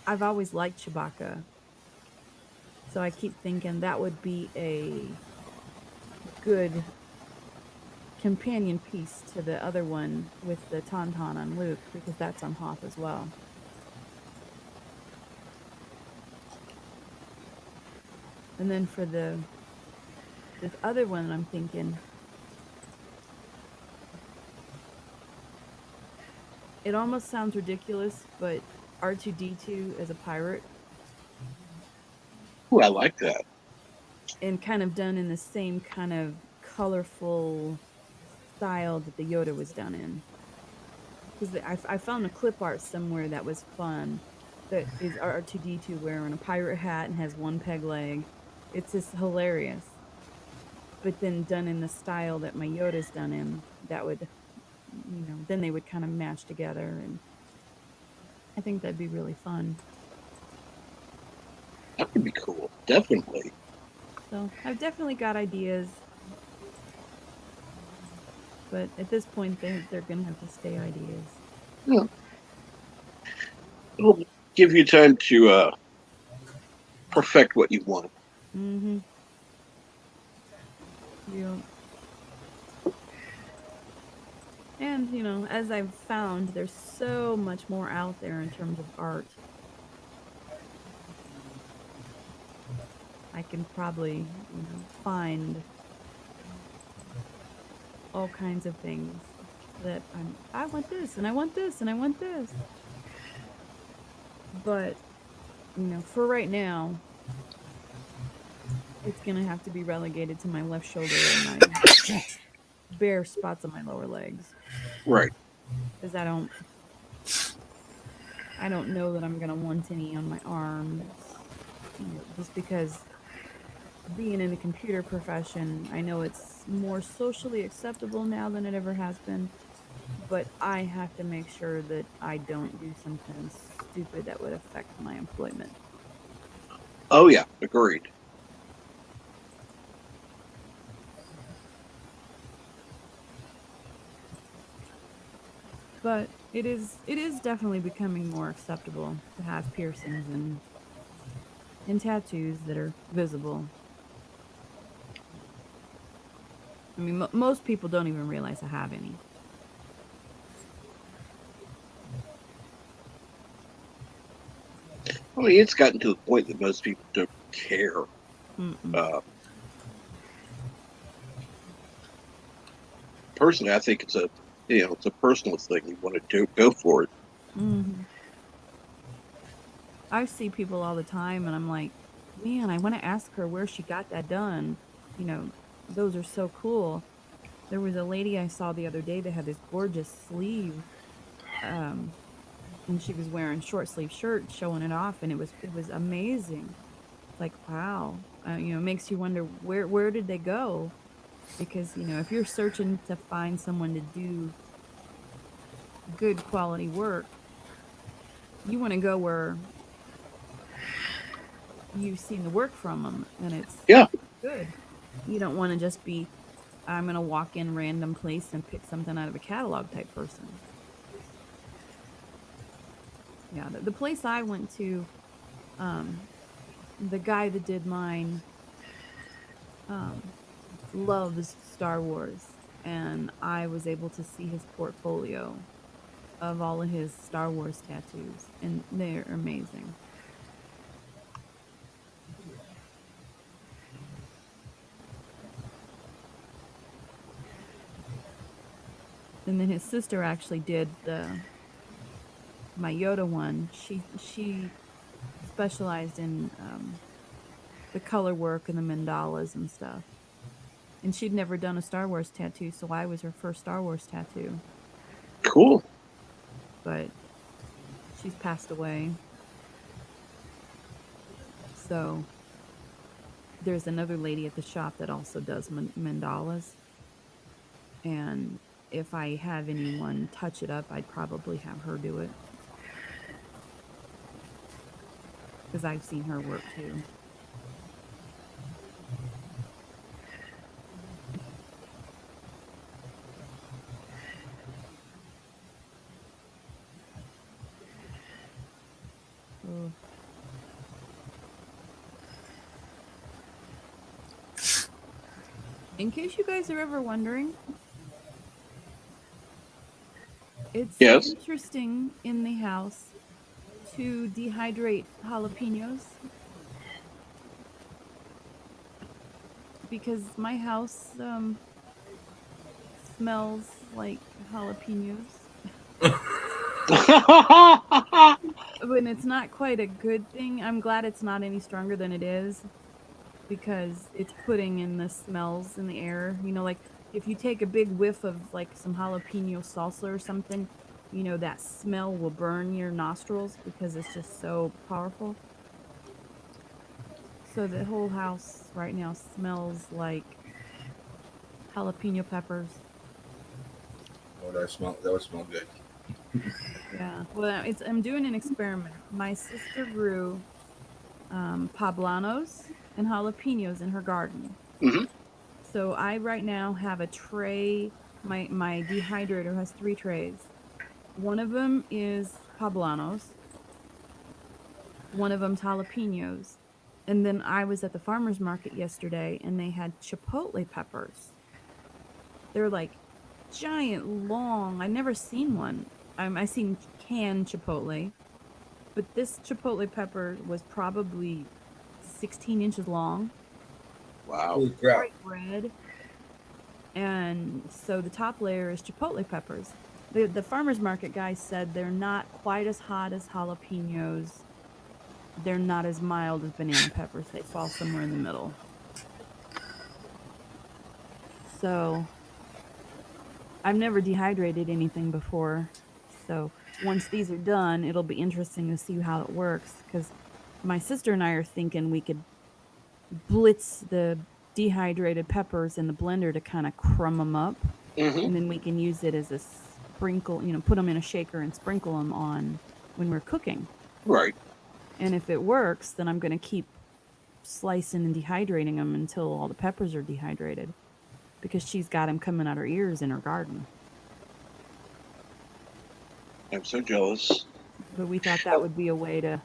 I've always liked Chewbacca, so I keep thinking that would be a good companion piece to the other one with the Tauntaun on Luke, because that's on Hoth as well. And then for this other one, I'm thinking it almost sounds ridiculous, but R2-D2 as a pirate. Ooh, I like that. And kind of done in the same kind of colorful style that the Yoda was done in. Because I found a clip art somewhere that was fun. That is R2-D2 wearing a pirate hat and has one peg leg. It's just hilarious. But then done in the style that my Yoda's done in, that would, then they would kind of match together. And I think that'd be really fun. That would be cool. Definitely. So I've definitely got ideas. But at this point, they're going to have to stay ideas. Yeah. It'll give you time to perfect what you want. Mm-hmm. Yeah. And, as I've found, there's so much more out there in terms of art. I can probably, find all kinds of things that I want this, and I want this, and I want this. But, for right now, it's going to have to be relegated to my left shoulder and my bare spots on my lower legs. Right. Because I don't know that I'm going to want any on my arms. Just because being in the computer profession, I know it's more socially acceptable now than it ever has been, but I have to make sure that I don't do something stupid that would affect my employment. Oh yeah, agreed. But it is definitely becoming more acceptable to have piercings and tattoos that are visible. I mean, most people don't even realize I have any. I mean, it's gotten to the point that most people don't care. Mm-mm. Personally, I think it's a personal thing. You want to go for it. Hmm. I see people all the time, and I'm like, man, I want to ask her where she got that done. You know, those are so cool. There was a lady I saw the other day that had this gorgeous sleeve, um, and she was wearing short sleeve shirt, showing it off, and it was amazing. Like, wow, it makes you wonder where did they go? Because if you're searching to find someone to do good quality work, you want to go where you've seen the work from them and it's Yeah. good. You don't want to just be, I'm going to walk in random place and pick something out of a catalog type person. Yeah, the place I went to, um, the guy that did mine um, loves Star Wars, and I was able to see his portfolio of all of his Star Wars tattoos, and they're amazing. And then his sister actually did the my Yoda one. She specialized in the color work and the mandalas and stuff. And she'd never done a Star Wars tattoo, so I was her first Star Wars tattoo. Cool. But she's passed away. So there's another lady at the shop that also does mandalas. And if I have anyone touch it up, I'd probably have her do it. Because I've seen her work too. Oh. In case you guys are ever wondering, it's Yes. interesting in the house to dehydrate jalapenos because my house smells like jalapenos. When it's not quite a good thing, I'm glad it's not any stronger than it is because it's putting in the smells in the air. Like if you take a big whiff of like some jalapeno salsa or something, that smell will burn your nostrils because it's just so powerful. So the whole house right now smells like jalapeno peppers. Oh, that would smell good. Yeah. Well, I'm doing an experiment. My sister grew poblanos and jalapenos in her garden. Hmm. So I right now have a tray. My dehydrator has 3 trays. One of them is poblanos. One of them's jalapenos. And then I was at the farmer's market yesterday and they had chipotle peppers. They're like giant, long. I've never seen one. I seen canned chipotle, but this chipotle pepper was probably 16 inches long, Wow. Holy crap! bright red, and so the top layer is chipotle peppers. The farmer's market guy said they're not quite as hot as jalapenos. They're not as mild as banana peppers. They fall somewhere in the middle. So I've never dehydrated anything before. So once these are done, it'll be interesting to see how it works. Because my sister and I are thinking we could blitz the dehydrated peppers in the blender to kind of crumb them up, Mm-hmm. and then we can use it as a sprinkle. Put them in a shaker and sprinkle them on when we're cooking. Right. And if it works, then I'm going to keep slicing and dehydrating them until all the peppers are dehydrated, because she's got them coming out her ears in her garden. I'm so jealous. But we thought that would be a way to,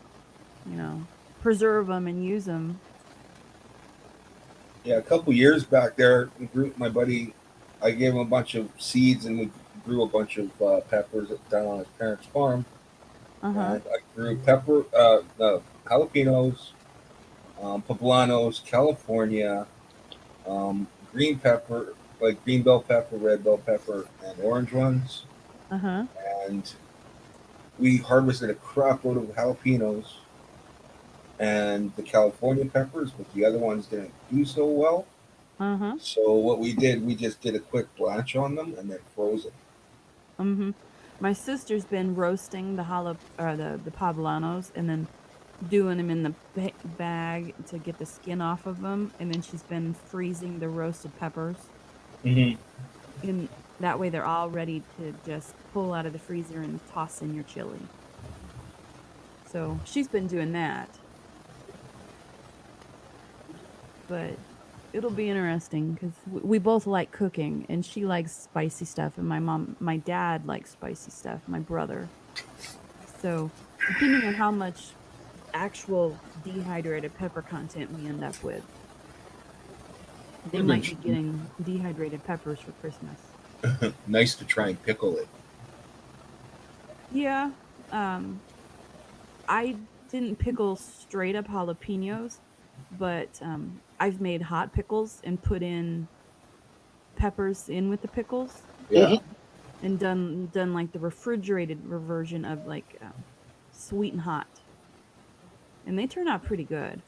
preserve them and use them. Yeah, a couple years back there, my buddy, I gave him a bunch of seeds and we grew a bunch of peppers down on his parents' farm. Uh-huh. And I grew jalapenos, poblanos, California, green pepper, like green bell pepper, red bell pepper, and orange ones. Uh-huh. And we harvested a crop load of jalapenos and the California peppers, but the other ones didn't do so well. Uh-huh. So what we did, we just did a quick blanch on them and then froze them. Mm-hmm. My sister's been roasting the the poblanos and then doing them in the bag to get the skin off of them, and then she's been freezing the roasted peppers. Mm-hmm. And that way they're all ready to just pull out of the freezer and toss in your chili. So she's been doing that. But it'll be interesting because we both like cooking, and she likes spicy stuff, and my dad likes spicy stuff, my brother. So depending on how much actual dehydrated pepper content we end up with, they might be getting dehydrated peppers for Christmas. Nice to try and pickle it. Yeah. I didn't pickle straight up jalapenos, but I've made hot pickles and put in peppers in with the pickles. Yeah. And done like the refrigerated version of like sweet and hot, and they turn out pretty good.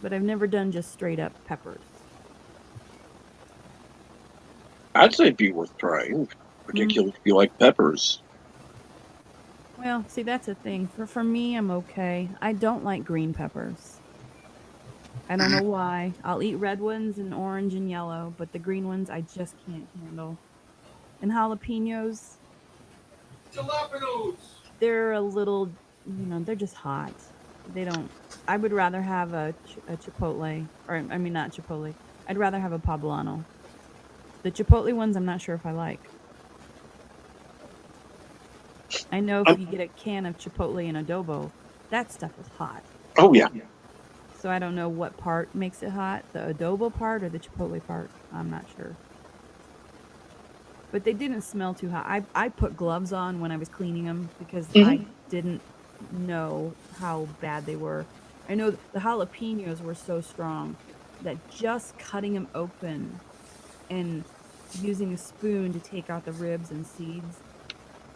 But I've never done just straight up peppers. I'd say it'd be worth trying, particularly if you like peppers. Well, see, that's a thing. For me, I'm okay. I don't like green peppers. I don't know why. I'll eat red ones and orange and yellow, but the green ones I just can't handle. And jalapenos, they're a little, they're just hot. They don't. I would rather have a chipotle, or I mean not chipotle. I'd rather have a poblano. The chipotle ones, I'm not sure if I like. I know if you get a can of chipotle and adobo, that stuff is hot. Oh, yeah. So I don't know what part makes it hot, the adobo part or the chipotle part. I'm not sure. But they didn't smell too hot. I put gloves on when I was cleaning them because I didn't know how bad they were. I know the jalapenos were so strong that just cutting them open and using a spoon to take out the ribs and seeds,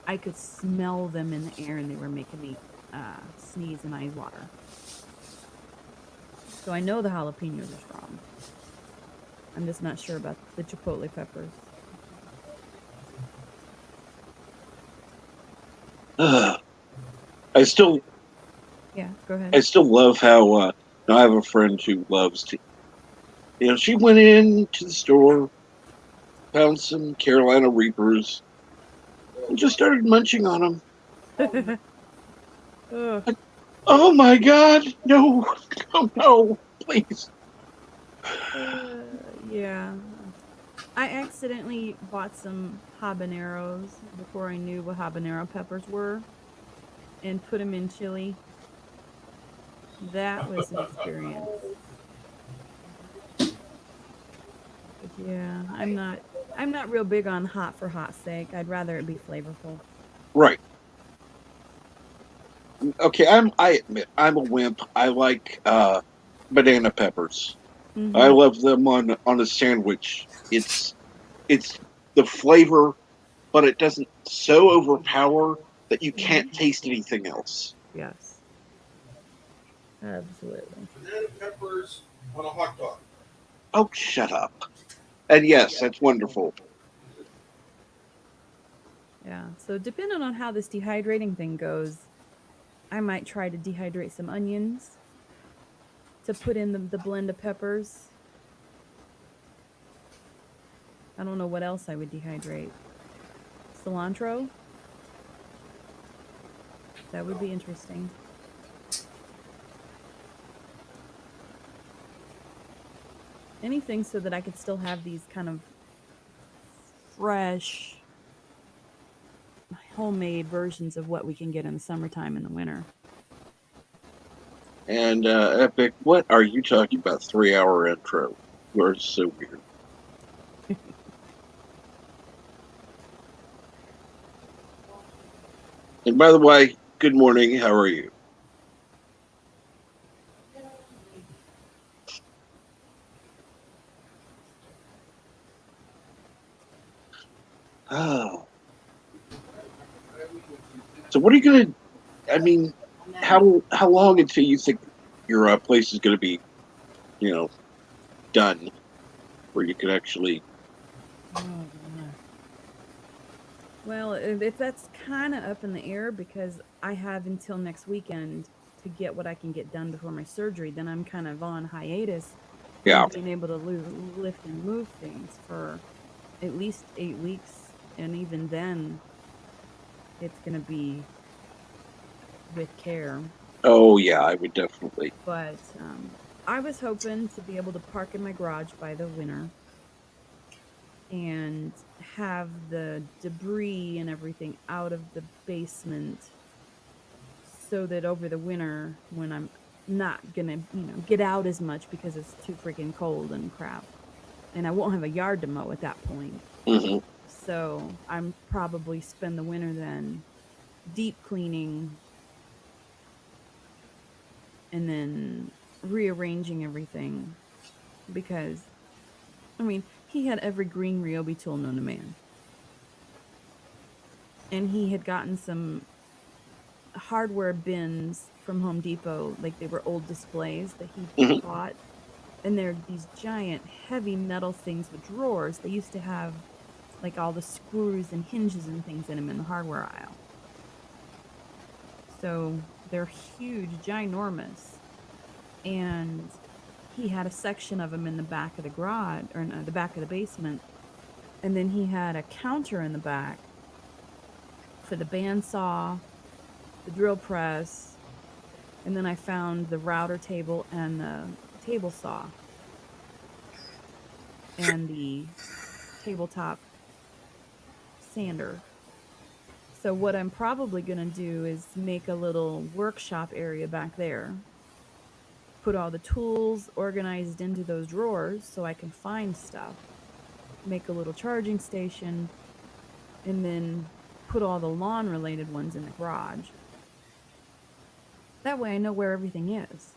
I could smell them in the air, and they were making me sneeze and eyes water. So I know the jalapenos are strong. I'm just not sure about the chipotle peppers. I still Go ahead. I still love how I have a friend who loves to. She went into the store, found some Carolina Reapers, and just started munching on them. Oh my God! No, no, please. Yeah. I accidentally bought some habaneros before I knew what habanero peppers were, and put them in chili. That was an experience. But yeah, I'm not real big on hot for hot's sake. I'd rather it be flavorful. Right. Okay, I admit I'm a wimp. I like banana peppers. Mm-hmm. I love them on a sandwich. It's the flavor, but it doesn't so overpower that you can't taste anything else. Yes. Absolutely. Banana peppers on a hot dog. Oh, shut up. And yes, that's wonderful. Yeah. So depending on how this dehydrating thing goes, I might try to dehydrate some onions to put in the blend of peppers. I don't know what else I would dehydrate. Cilantro? That would be interesting. Anything so that I could still have these kind of fresh, homemade versions of what we can get in the summertime and the winter. And Epic, what are you talking about? 3-hour intro. You're so weird. And by the way, good morning. How are you? Oh. So what are you gonna? I mean, how long until you think your place is gonna be, done, where you can actually? Oh, God. Well, that's kind of up in the air because I have until next weekend to get what I can get done before my surgery. Then I'm kind of on hiatus Yeah. from being able to lift and move things for at least 8 weeks. And even then, it's going to be with care. Oh yeah, I would definitely. But I was hoping to be able to park in my garage by the winter and have the debris and everything out of the basement so that over the winter when I'm not gonna, get out as much because it's too freaking cold and crap. And I won't have a yard to mow at that point. Hmm. So I'm probably spend the winter then deep cleaning and then rearranging everything because he had every green Ryobi tool known to man. And he had gotten some hardware bins from Home Depot, like they were old displays that he Hmm. bought. And they're these giant heavy metal things with drawers. They used to have like all the screws and hinges and things in them in the hardware aisle. So they're huge, ginormous. And he had a section of them in the back of the garage, or no, the back of the basement. And then he had a counter in the back for the bandsaw, the drill press, and then I found the router table and the table saw and the tabletop sander. So what I'm probably going to do is make a little workshop area back there. Put all the tools organized into those drawers so I can find stuff. Make a little charging station and then put all the lawn related ones in the garage. That way I know where everything is.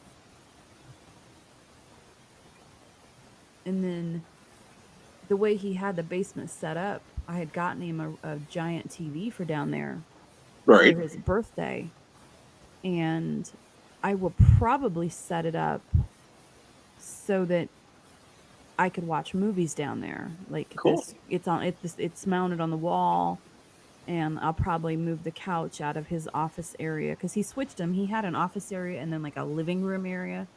And then the way he had the basement set up, I had gotten him a giant TV for down there Right. for his birthday. And I will probably set it up so that I could watch movies down there. Like Cool. it's mounted on the wall, and I'll probably move the couch out of his office area because he switched them. He had an office area and then like a living room area.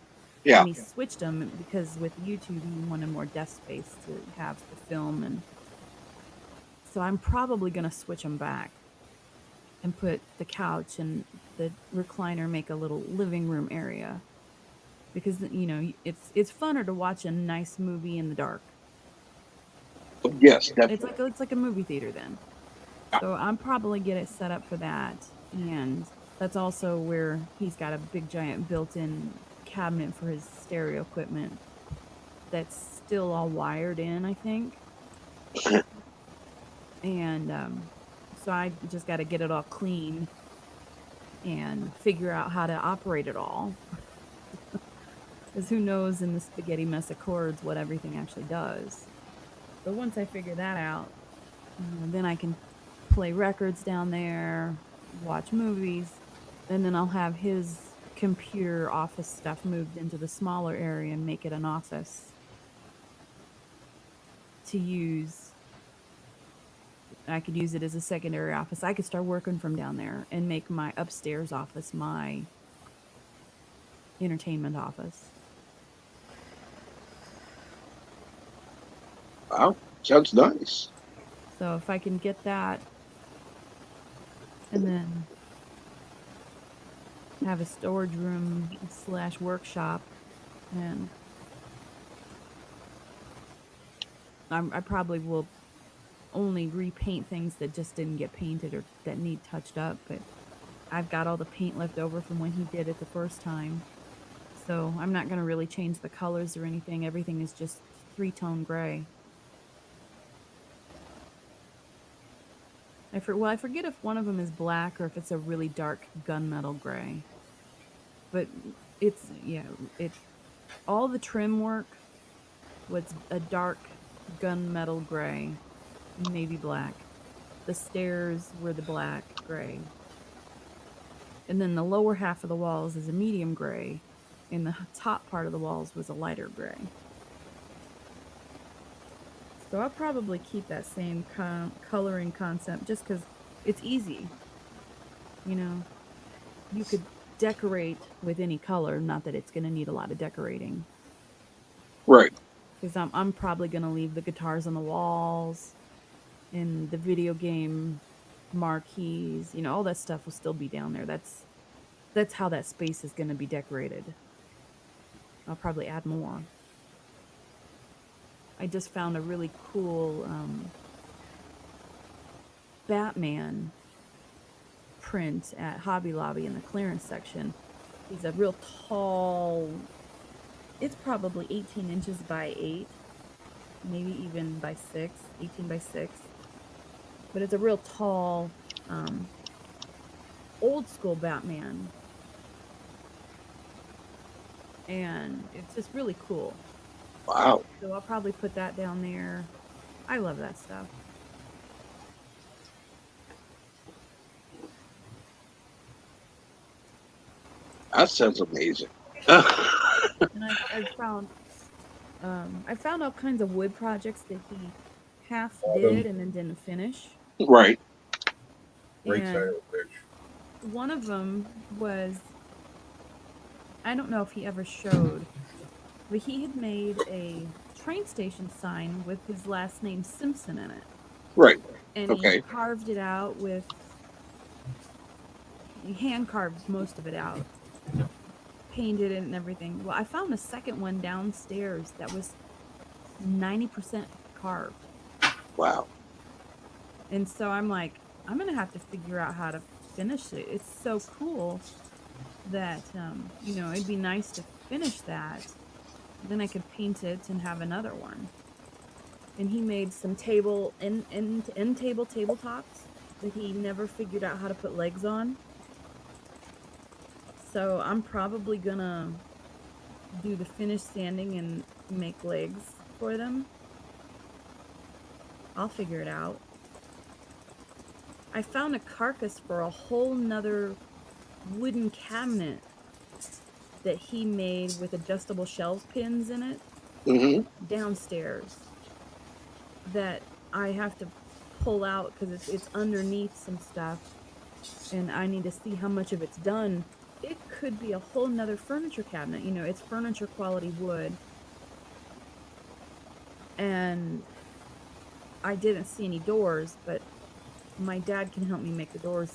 Yeah. And he switched them because with YouTube he wanted more desk space to have the film, and so I'm probably gonna switch them back and put the couch and the recliner, make a little living room area because it's funner to watch a nice movie in the dark. Yes, definitely. It's like a movie theater then. So I'm probably get it set up for that, and that's also where he's got a big giant built-in cabinet for his stereo equipment that's still all wired in, I think. And so I just got to get it all clean and figure out how to operate it all. Because who knows in the spaghetti mess of cords what everything actually does. But once I figure that out, then I can play records down there, watch movies, and then I'll have his computer office stuff moved into the smaller area and make it an office to use. I could use it as a secondary office. I could start working from down there and make my upstairs office my entertainment office. Wow, sounds nice. So if I can get that and then have a storage room / workshop, and I probably will only repaint things that just didn't get painted or that need touched up, but I've got all the paint left over from when he did it the first time. So I'm not going to really change the colors or anything. Everything is just 3-tone gray. I forget if one of them is black or if it's a really dark gunmetal gray. But it's all the trim work was a dark gunmetal gray, navy black. The stairs were the black gray. And then the lower half of the walls is a medium gray, and the top part of the walls was a lighter gray. So I'll probably keep that same coloring concept just because it's easy. You know, you could decorate with any color, not that it's going to need a lot of decorating. Right. Because I'm probably going to leave the guitars on the walls and the video game marquees, all that stuff will still be down there. That's how that space is going to be decorated. I'll probably add more. I just found a really cool Batman print at Hobby Lobby in the clearance section. He's a real tall, it's probably 18 inches by 8, maybe even by 6, 18 by 6. But it's a real tall, old school Batman. And it's just really cool. Wow. So I'll probably put that down there. I love that stuff. That sounds amazing. And I found all kinds of wood projects that he half did and then didn't finish. Right. Right And side of the bitch. one of them was, I don't know if he ever showed, but he had made a train station sign with his last name Simpson in it. Right. And Okay. he carved it out he hand carved most of it out, painted it and everything. Well, I found a second one downstairs that was 90% carved. Wow. And so I'm like, I'm going to have to figure out how to finish it. It's so cool that, it'd be nice to finish that. Then I could paint it and have another one. And he made some end table tabletops that he never figured out how to put legs on. So I'm probably gonna do the finish sanding and make legs for them. I'll figure it out. I found a carcass for a whole nother wooden cabinet that he made with adjustable shelf pins in it downstairs that I have to pull out because it's underneath some stuff and I need to see how much of it's done. It could be a whole nother furniture cabinet. It's furniture quality wood. And I didn't see any doors, but my dad can help me make the doors.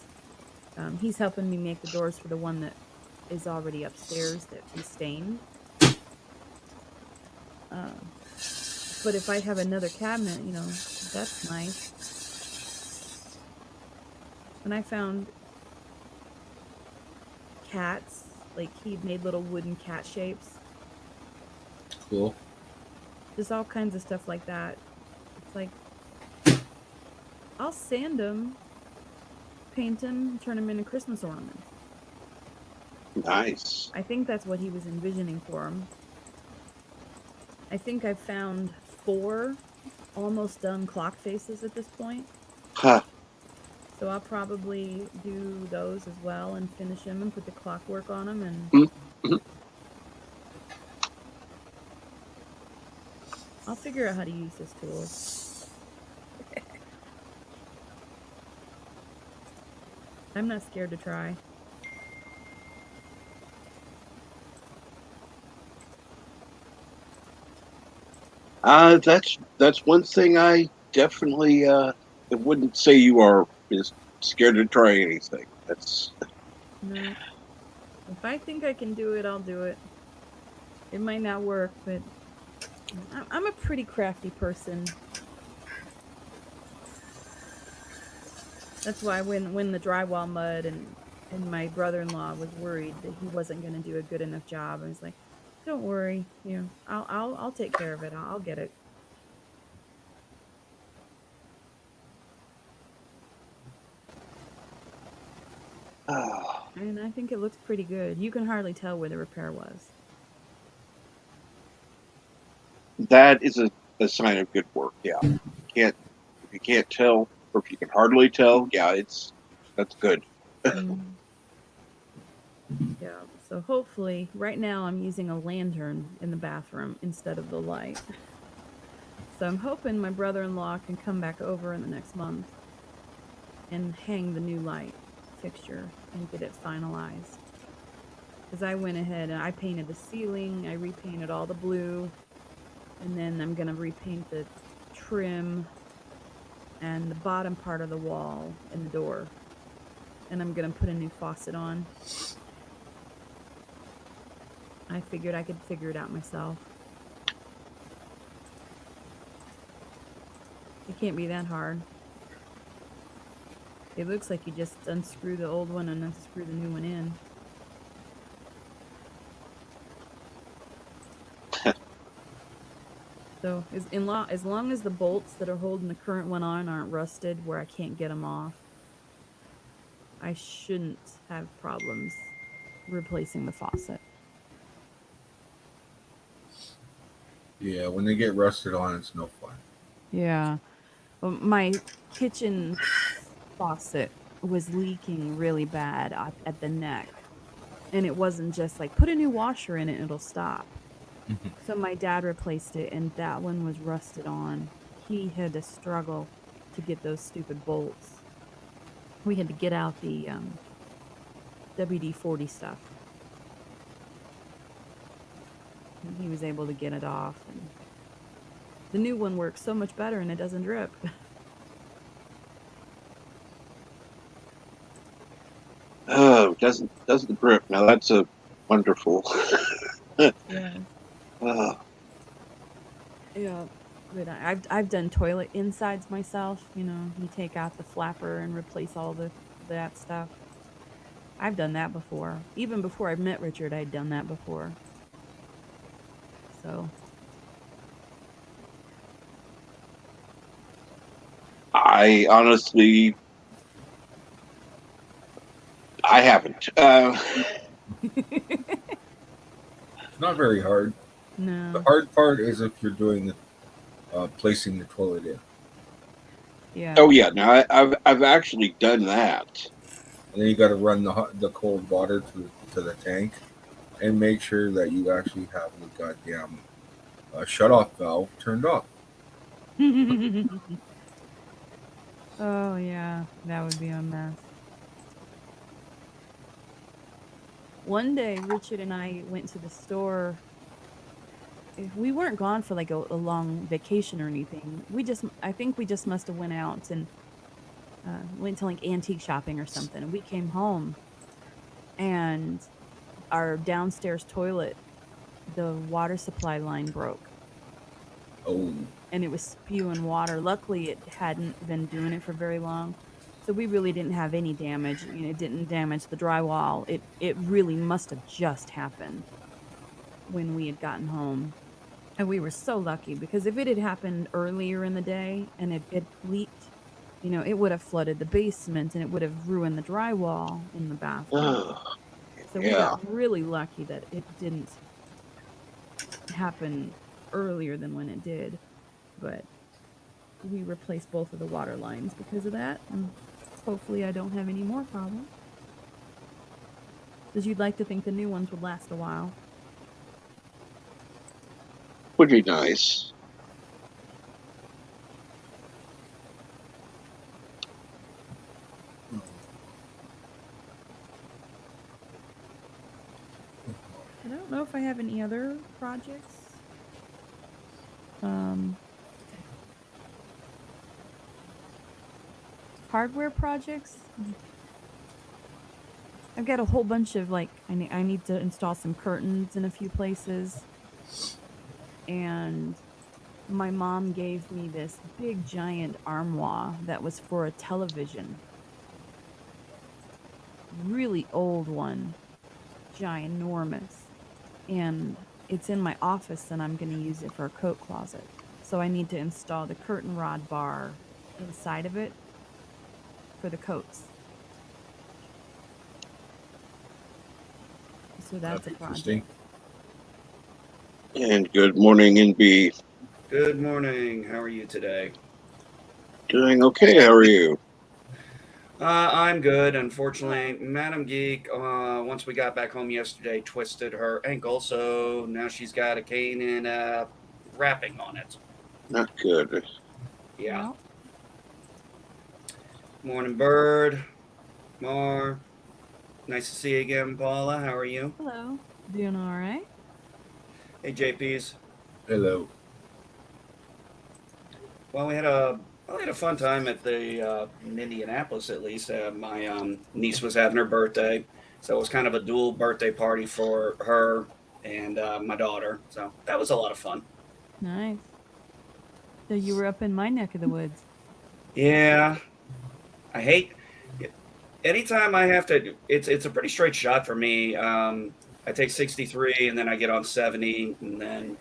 He's helping me make the doors for the one that is already upstairs that he stained. But if I have another cabinet, that's nice. And I found cats, like he made little wooden cat shapes. Cool. Just all kinds of stuff like that. It's like, I'll sand them, paint them, turn them into Christmas ornaments. Nice. I think that's what he was envisioning for them. I think I've found 4 almost done clock faces at this point. Huh. So I'll probably do those as well and finish them and put the clockwork on them. And Mm-hmm. I'll figure out how to use this tool. I'm not scared to try. That's one thing I definitely wouldn't say you are is scared to try anything. That's No. If I think I can do it, I'll do it. It might not work, but I'm a pretty crafty person. That's why when the drywall mud and my brother-in-law was worried that he wasn't going to do a good enough job, I was like, "Don't worry, I'll take care of it. I'll get it." And I think it looks pretty good. You can hardly tell where the repair was. that is a sign of good work. Yeah, can't if you can't tell or if you can hardly tell, yeah, that's good. Mm. Yeah. So hopefully, right now I'm using a lantern in the bathroom instead of the light. So I'm hoping my brother-in-law can come back over in the next month and hang the new light fixture and get it finalized. Because I went ahead and I painted the ceiling, I repainted all the blue, and then I'm going to repaint the trim and the bottom part of the wall and the door. And I'm going to put a new faucet on. I figured I could figure it out myself. It can't be that hard. It looks like you just unscrew the old one and unscrew the new one in. So as long as the bolts that are holding the current one on aren't rusted where I can't get them off, I shouldn't have problems replacing the faucet. Yeah, when they get rusted on, it's no fun. Yeah. Well, my kitchen faucet was leaking really bad at the neck. And it wasn't just like put a new washer in it and it'll stop. So my dad replaced it and that one was rusted on. He had to struggle to get those stupid bolts. We had to get out the WD-40 stuff. And he was able to get it off. And the new one works so much better and it doesn't drip. Oh, doesn't drip. Now that's a wonderful. Yeah. Oh, Yeah. But I've done toilet insides myself. You take out the flapper and replace all that stuff. I've done that before. Even before I met Richard, I'd done that before. So I honestly, I haven't. It's not very hard. The no. hard part is if you're doing placing the toilet in, Yeah. Oh yeah, now I've actually done that. and then you got to run the cold water to the tank, and make sure that you actually have the goddamn shut off valve turned off. Oh yeah, that would be a mess. One day, Richard and I went to the store. We weren't gone for like a long vacation or anything. I think we just must have went out and went to like antique shopping or something. And we came home, and our downstairs toilet, the water supply line broke, Oh, and it was spewing water. Luckily, it hadn't been doing it for very long. So we really didn't have any damage. It didn't damage the drywall. It really must have just happened when we had gotten home. And we were so lucky because if it had happened earlier in the day and it leaked, it would have flooded the basement and it would have ruined the drywall in the bathroom. Oh, So we yeah. got really lucky that it didn't happen earlier than when it did. But we replaced both of the water lines because of that. And hopefully I don't have any more problems. Because you'd like to think the new ones would last a while. Would be nice. I don't know if I have any other projects. Hardware projects. I've got a whole bunch of like I need to install some curtains in a few places, and my mom gave me this big giant armoire that was for a television. Really old one, ginormous. And it's in my office and I'm going to use it for a coat closet. So I need to install the curtain rod bar inside of it for the coats. So that's a interesting. project. And good morning, NB. Good morning. How are you today? Doing okay. How are you? I'm good. Unfortunately, Madam Geek, once we got back home yesterday, twisted her ankle, so now she's got a cane and wrapping on it. Not good. Yeah. Well, Morning, Bird. Mar. Nice to see you again, Paula. How are you? hello. Doing all right? Hey, JPs. Hello. Well, we had a fun time at the in Indianapolis. At least my niece was having her birthday, so it was kind of a dual birthday party for her and my daughter. So that was a lot of fun. Nice. So you were up in my neck of the woods. Yeah, I hate anytime I have to. It's a pretty straight shot for me. I take 63 and then I get on 70 and then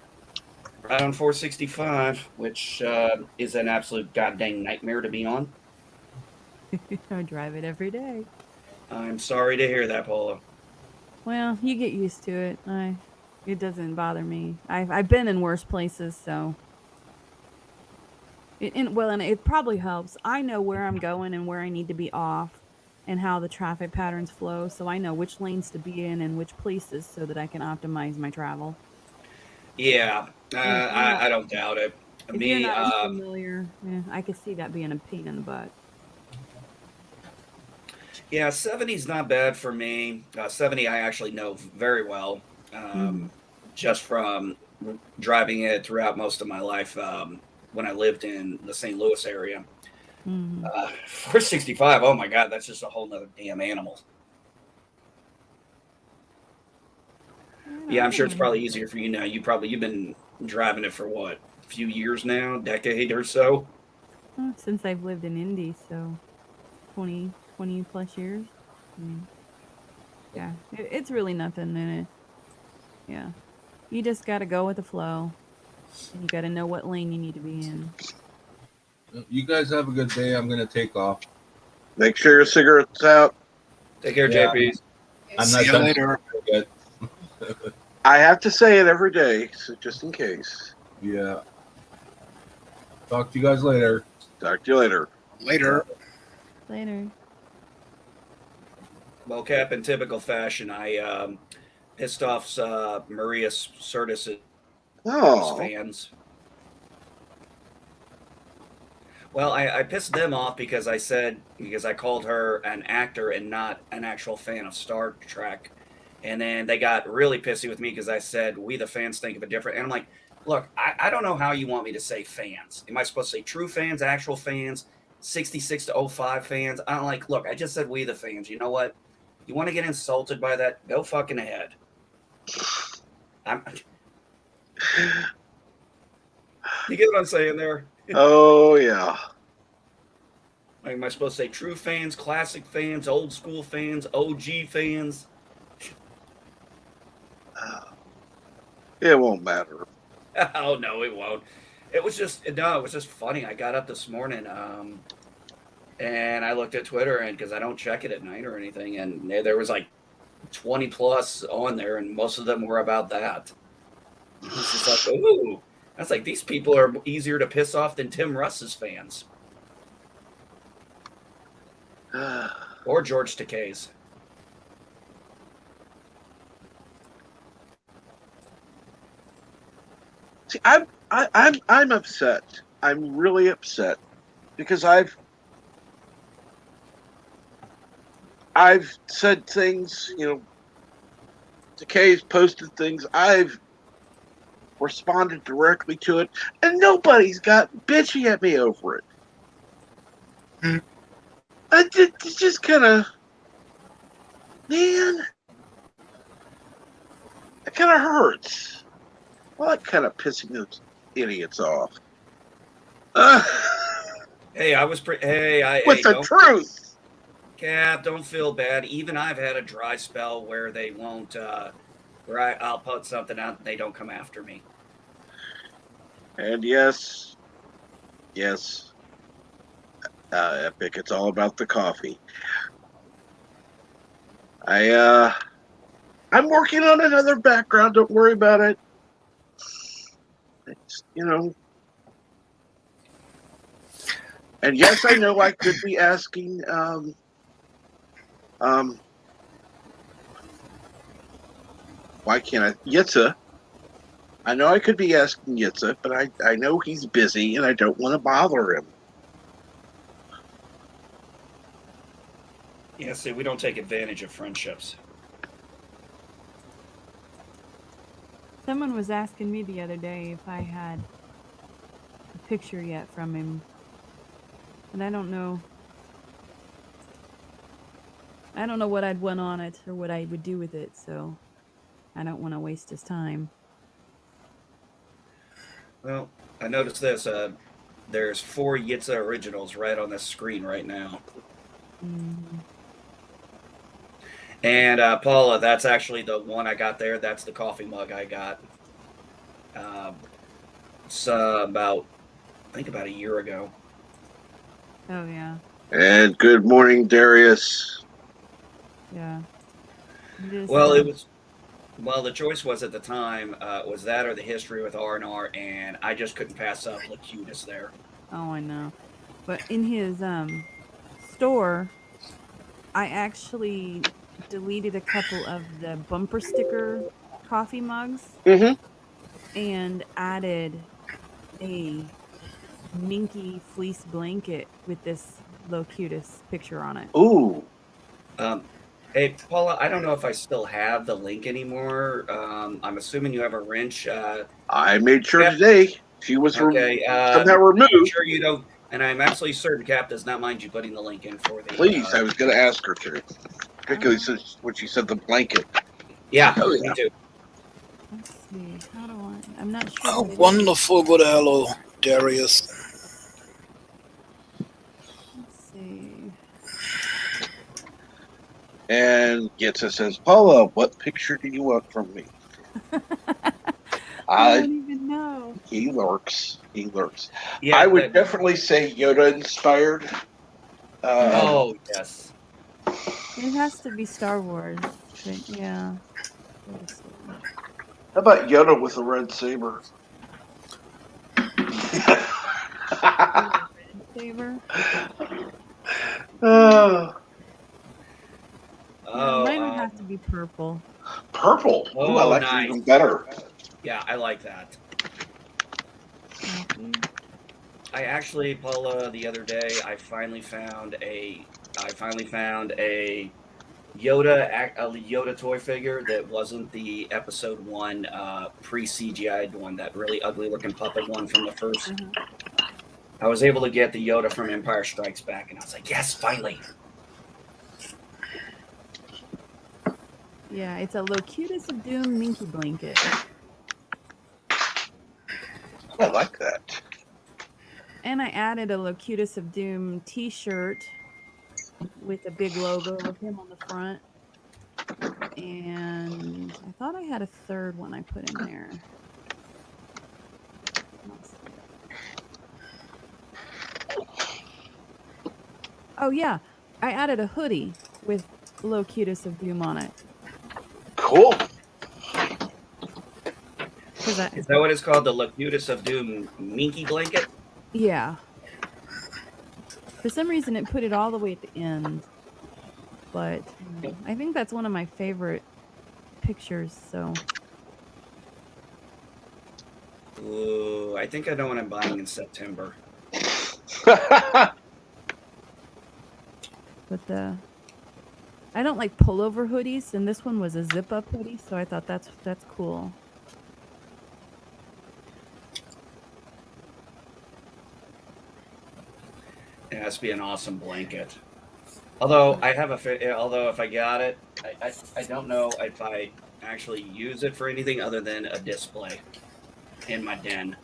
right on 465, which is an absolute goddamn nightmare to be on. I drive it every day. I'm sorry to hear that, Paula. Well, you get used to it. It doesn't bother me. I've been in worse places, so and it probably helps. I know where I'm going and where I need to be off, and how the traffic patterns flow, so I know which lanes to be in and which places, so that I can optimize my travel. Yeah, And if you're not I don't doubt it. if you're Me, not as familiar, I could see that being a pain in the butt. yeah, 70 is not bad for me. 70 I actually know very well, just from driving it throughout most of my life when I lived in the St. Louis area. 465, oh my God, that's just a whole nother damn animal. Yeah, I'm sure it's probably easier for you now. You've been driving it for what, a few years now, decade or so? Since I've lived in Indy, so 20 plus years. I mean, yeah, it's really nothing in it. Yeah. You just got to go with the flow. And you got to know what lane you need to be in. You guys have a good day. I'm going to take off. Make sure your cigarette's out. Take care, Yeah. JPs. I'm See not you done later. yet. I have to say it every day, so just in case. Yeah. Talk to you guys later. Talk to you later. Later. Later. Well, Cap, in typical fashion, I pissed off Maria Sirtis' Oh, fans. Well, I pissed them off because I called her an actor and not an actual fan of Star Trek. And then they got really pissy with me because I said, we the fans think of it different. And I'm like, look, I don't know how you want me to say fans. Am I supposed to say true fans, actual fans, 66 to 05 fans? I'm like, look, I just said we the fans. You know what? You want to get insulted by that? Go fucking ahead. You get what I'm saying there? oh yeah. Like, am I supposed to say true fans, classic fans, old school fans, OG fans? It won't matter. Oh no, it won't. It was just funny. I got up this morning, and I looked at Twitter, and because I don't check it at night or anything, and there was like 20 plus on there, and most of them were about that. It's just like, ooh, that's like these people are easier to piss off than Tim Russ's fans or George Takei's. See, I'm upset. I'm really upset because I've said things, Decay's posted things. I've responded directly to it, and nobody's got bitchy at me over it. Hmm. It's just kind of, man, it kind of hurts. I like kind of pissing those idiots off. Hey, I was Hey, With the don't truth. Cap, don't feel bad. Even I've had a dry spell where they won't. Where I'll put something out and they don't come after me. And yes, Epic, it's all about the coffee. I'm working on another background. Don't worry about it. It's, and yes, I know I could be asking, why can't I? Yitza. I know I could be asking Yitza, but I know he's busy and I don't want to bother him. Yeah, see, we don't take advantage of friendships. Someone was asking me the other day if I had a picture yet from him. And I don't know. I don't know what I'd want on it or what I would do with it, so I don't want to waste his time. Well, I noticed this. There's 4 Yitza originals right on this screen right now. Mm-hmm. And Paula, that's actually the one I got there. That's the coffee mug I got. It's about a year ago. Oh, yeah. And good morning, Darius. Yeah. Well, the choice was at the time was that or the history with R&R, and I just couldn't pass up Locutus there. Oh, I know. But in his store, I actually deleted a couple of the bumper sticker coffee mugs and added a minky fleece blanket with this Locutus picture on it. Ooh. Hey, Paula, I don't know if I still have the link anymore. I'm assuming you have a wrench. I made sure today she was somehow removed. I'm sure you don't, and I'm absolutely certain Cap does not mind you putting the link in for the. Please, I was going to ask her to, particularly since when she said the blanket. Yeah, me too. Let's see. How do I? I'm not sure. Oh, wonderful. Good hello, Darius. Let's see. And Yitza says, Paula, what picture do you want from me? I don't even know. He lurks. Yeah, I would definitely say Yoda inspired. Oh, yes. It has to be Star Wars, but yeah. How about Yoda with a red saber? Saber? Mine would have to be purple. Purple? Oh, I like nice. it even better. Yeah, I like that. I actually, Paula, the other day, I finally found a Yoda toy figure that wasn't the episode 1 pre-CGI'd one, that really ugly looking puppet one from the first. I was able to get the Yoda from Empire Strikes Back, and I was like, yes, finally. Yeah, it's a Locutus of Doom Minky blanket. I like that. And I added a Locutus of Doom t-shirt with a big logo of him on the front. And I thought I had a third one I put in there. Oh, yeah. I added a hoodie with Locutus of Doom on it. Cool. Is that what it's called? The Locutus of Doom Minky blanket? Yeah. For some reason, it put it all the way at the end. But I think that's one of my favorite pictures, so. Ooh, I think I know what I'm buying in September. But I don't like pullover hoodies, and this one was a zip-up hoodie, so I thought that's cool. It has to be an awesome blanket. Although I have although if I got it, I don't know if I actually use it for anything other than a display in my den.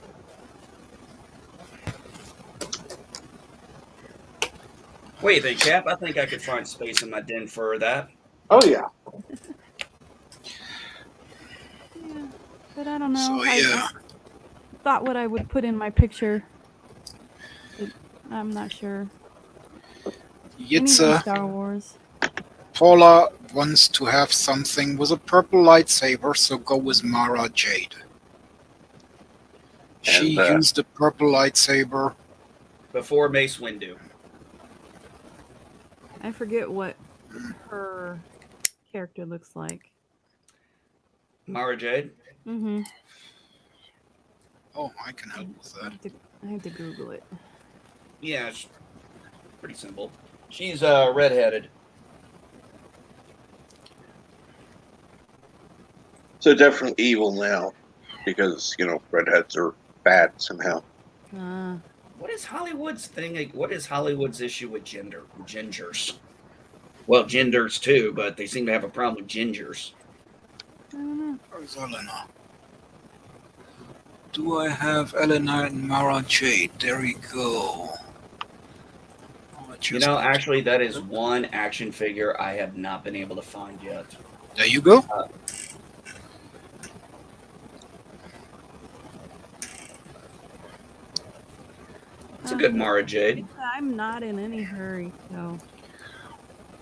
What do you think, Cap? I think I could find space in my den for that. Oh yeah. Yeah, but I don't know. So I yeah, thought what I would put in my picture. But I'm not sure. Anything Yitza, Star Wars. Paula wants to have something with a purple lightsaber, so go with Mara Jade. She And, used the purple lightsaber. Before Mace Windu. I forget what her character looks like. Mara Jade. Mm-hmm. Oh, I can help with that. I had to Google it. Yeah, it's pretty simple. She's redheaded. so definitely evil now, because redheads are bad somehow. What is Hollywood's thing? What is Hollywood's issue with gingers? Well, genders too, but they seem to have a problem with gingers. I don't know. Where's Elena? Do I have Elena and Mara Jade? There we go. Actually, that is one action figure I have not been able to find yet. There you go. It's a good Mara Jade. I'm not in any hurry, so.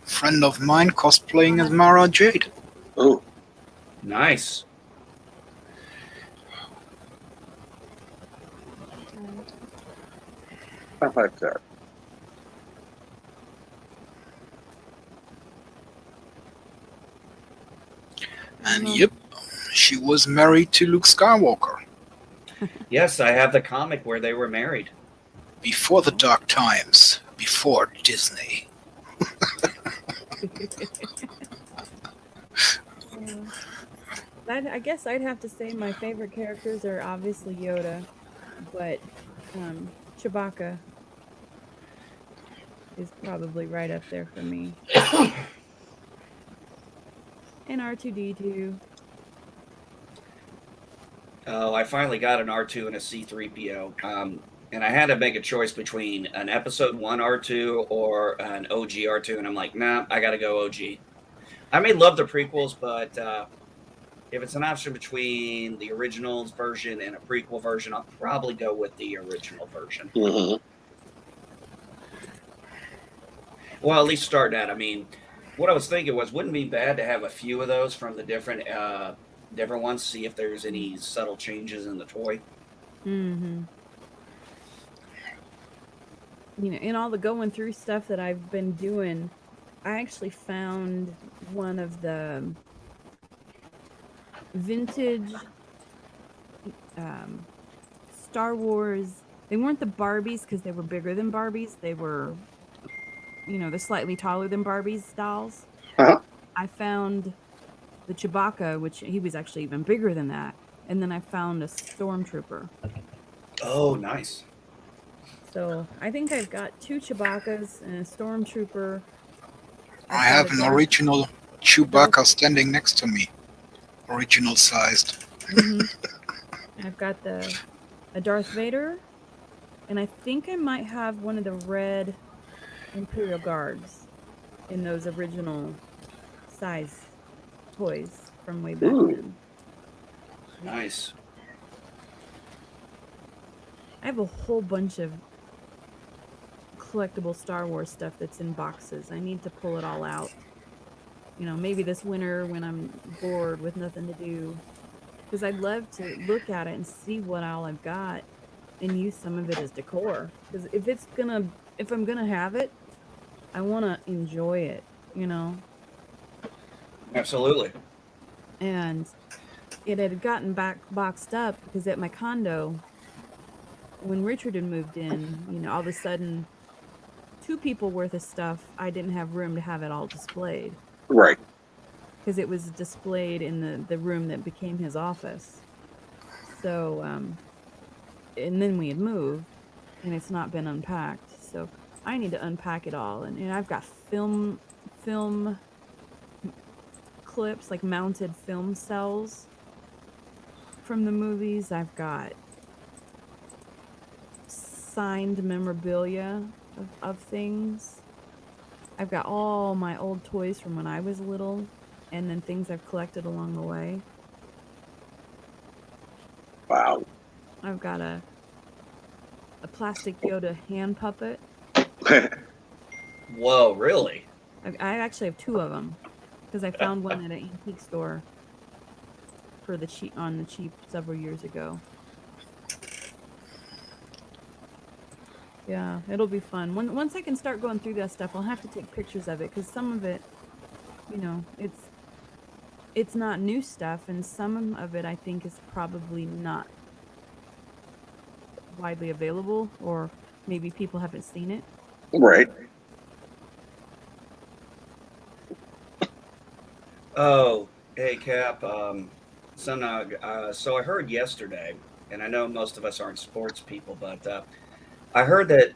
Friend of mine cosplaying as Mara Jade. Oh, Nice. I like that. And yep, she was married to Luke Skywalker. Yes, I have the comic where they were married. Before the dark times. Before Disney. I guess I'd have to say my favorite characters are obviously Yoda, but Chewbacca is probably right up there for me. And R2-D2. Oh, I finally got an R2 and a C-3PO. And I had to make a choice between an Episode 1 R2 or an OG R2, and I'm like, nah, I gotta go OG. I may love the prequels, but if it's an option between the originals version and a prequel version, I'll probably go with the original version. Mm-hmm. Well, at least start that. I mean, what I was thinking was, wouldn't it be bad to have a few of those from the different ones, see if there's any subtle changes in the toy. Mm-hmm. In all the going through stuff that I've been doing, I actually found one of the vintage Star Wars. They weren't the Barbies because they were bigger than Barbies. They were, they're slightly taller than Barbies dolls. Uh-huh. I found the Chewbacca, which he was actually even bigger than that. And then I found a Stormtrooper. Oh, nice. So I think I've got 2 Chewbaccas and a Stormtrooper. I have an original Chewbacca standing next to me. Original sized. Mm-hmm. I've got a Darth Vader, and I think I might have one of the red Imperial Guards in those original size toys from way back then. Nice. I have a whole bunch of collectible Star Wars stuff that's in boxes. I need to pull it all out. Maybe this winter when I'm bored with nothing to do. Because I'd love to look at it and see what all I've got and use some of it as decor. Because if I'm gonna have it, I want to enjoy it, Absolutely. And it had gotten boxed up because at my condo, when Richard had moved in, all of a sudden, 2 people worth of stuff, I didn't have room to have it all displayed. Right. Because it was displayed in the room that became his office. So, and then we had moved, and it's not been unpacked. So I need to unpack it all, and I've got film clips, like mounted film cells from the movies. I've got signed memorabilia of things. I've got all my old toys from when I was little, and then things I've collected along the way. Wow. I've got a plastic Yoda hand puppet. Whoa, really? I actually have two of them because I found one at an antique store for the cheap several years ago. Yeah, it'll be fun. Once I can start going through that stuff, I'll have to take pictures of it because some of it, it's not new stuff, and some of it I think is probably not widely available, or maybe people haven't seen it. Right. Oh, hey Cap. So I heard yesterday, and I know most of us aren't sports people, but I heard that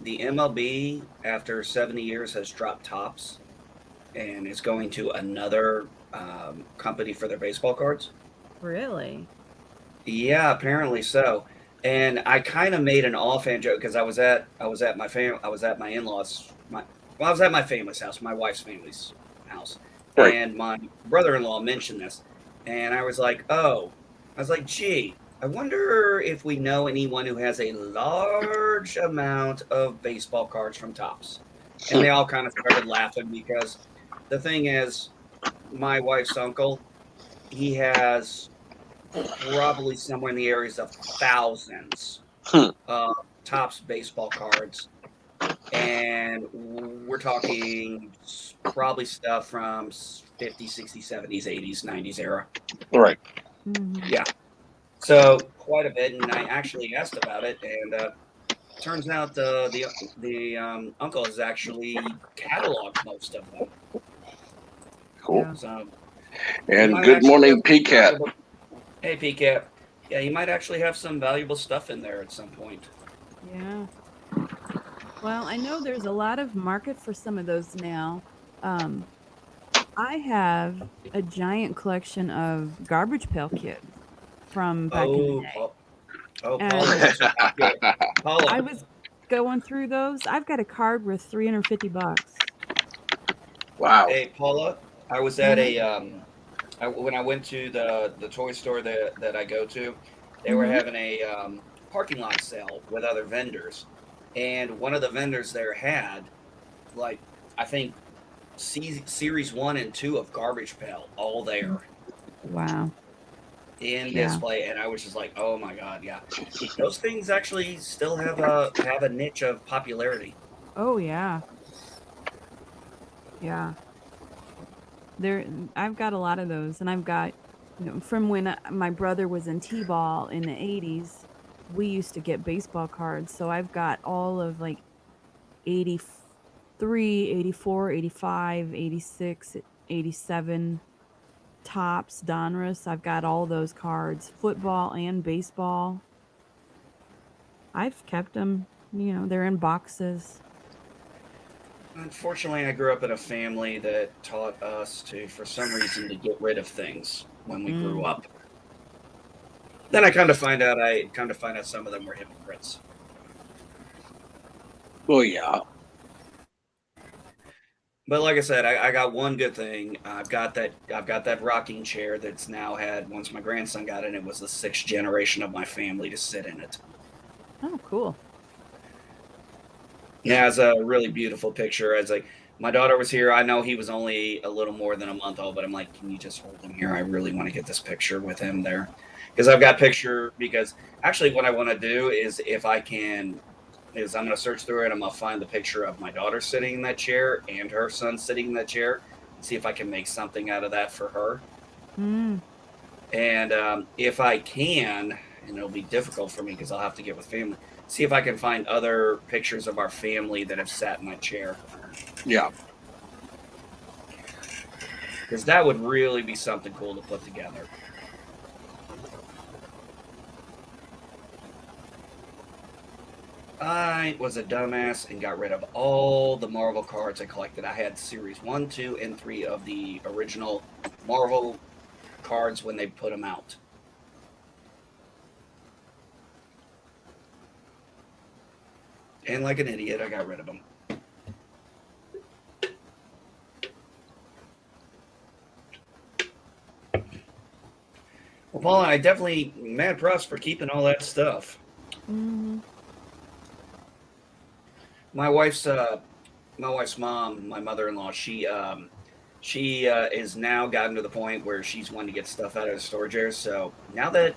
the MLB, after 70 years, has dropped Tops and is going to another company for their baseball cards. Really? Yeah, apparently so. And I kind of made an offhand joke because I was at my in-laws, I was at my family's house, my wife's family's house, Right. and my brother-in-law mentioned this, and I was like, gee, I wonder if we know anyone who has a large amount of baseball cards from Topps. And they all kind of started laughing because the thing is, my wife's uncle, he has probably somewhere in the areas of thousands of Topps baseball cards. And we're talking probably stuff from 50s, 60s, 70s, 80s, 90s era. Right. Mm-hmm. Yeah. So quite a bit. And I actually asked about it. And turns out the uncle has actually cataloged most of them. Cool. Yeah. So, And might good actually morning, have some PCAT. valuable- Hey, PCAT. Yeah, you might actually have some valuable stuff in there at some point. Yeah. Well, I know there's a lot of market for some of those now. I have a giant collection of Garbage Pail Kids from back in the Oh, day. Paula And knows about it. Paula. I was going through those. I've got a card worth $350. Wow. Hey, Paula. I was at when I went to the toy store that I go to, they were having a parking lot sale with other vendors, and one of the vendors there had, like, I think series 1 and 2 of Garbage Pail all there Wow. in Yeah. display, and I was just like, oh my god, yeah, those things actually still have a niche of popularity. Oh yeah. Yeah. I've got a lot of those, and I've got, from when my brother was in T-ball in the 80s, we used to get baseball cards. So I've got all of like 83, 84, 85, 86, 87 Tops, Donruss. I've got all those cards, football and baseball. I've kept them, they're in boxes. Unfortunately, I grew up in a family that taught us to, for some reason, to get rid of things when we grew up. Then I kind of find out some of them were hypocrites. Well, yeah. But like I said, I got one good thing. I've got that rocking chair that's now had, once my grandson got it, it was the 6th generation of my family to sit in it. Oh, cool. Yeah, it's a really beautiful picture. It's like, my daughter was here. I know he was only a little more than a month old, but I'm like, can you just hold him here? I really want to get this picture with him there. Because actually what I want to do is, if I can, is I'm going to search through it and I'm going to find the picture of my daughter sitting in that chair and her son sitting in that chair and see if I can make something out of that for her. And if I can, and it'll be difficult for me because I'll have to get with family, see if I can find other pictures of our family that have sat in that chair. Yeah. Because that would really be something cool to put together. I was a dumbass and got rid of all the Marvel cards I collected. I had series 1, 2, and 3 of the original Marvel cards when they put them out. And like an idiot, I got rid of them. Well, Paula, I definitely mad props for keeping all that stuff. Mm-hmm. My wife's mom, my mother-in-law, she is now gotten to the point where she's wanting to get stuff out of the storage area. So now that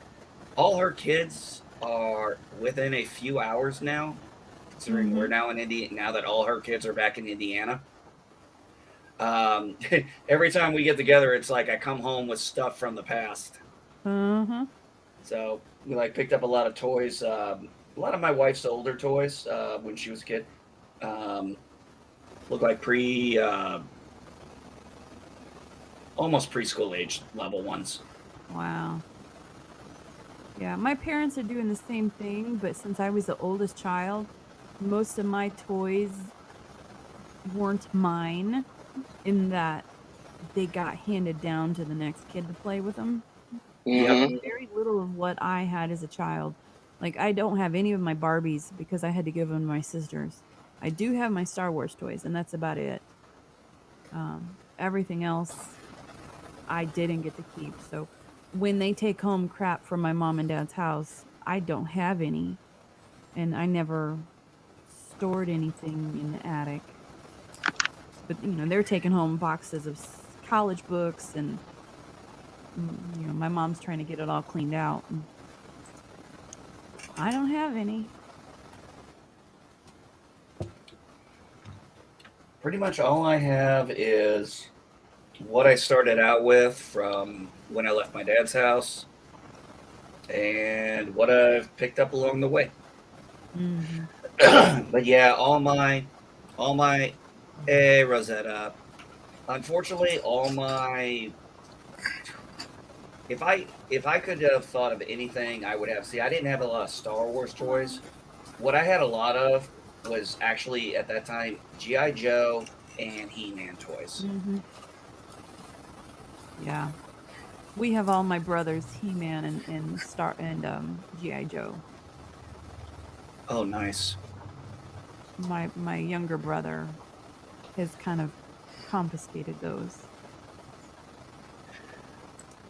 all her kids are within a few hours now, considering we're now in Indiana, now that all her kids are back in Indiana, every time we get together, it's like I come home with stuff from the past. Uh-huh. So we like picked up a lot of toys, a lot of my wife's older toys when she was a kid. Look like almost preschool age level ones. Wow. Yeah, my parents are doing the same thing, but since I was the oldest child, most of my toys weren't mine in that they got handed down to the next kid to play with them. Mm-hmm. Very little of what I had as a child. Like, I don't have any of my Barbies because I had to give them to my sisters. I do have my Star Wars toys, and that's about it. Everything else I didn't get to keep. So when they take home crap from my mom and dad's house, I don't have any. And I never stored anything in the attic. But, they're taking home boxes of college books, and, my mom's trying to get it all cleaned out. And I don't have any. Pretty much all I have is what I started out with from when I left my dad's house and what I've picked up along the way. Mm-hmm. But yeah, all my hey Rosetta. Unfortunately, all my if I could have thought of anything, I would have. See, I didn't have a lot of Star Wars toys. What I had a lot of was actually at that time G.I. Joe and He-Man toys. Mm-hmm. Yeah, we have all my brothers, He-Man and Star and G.I. Joe. Oh, nice. My younger brother has kind of confiscated those.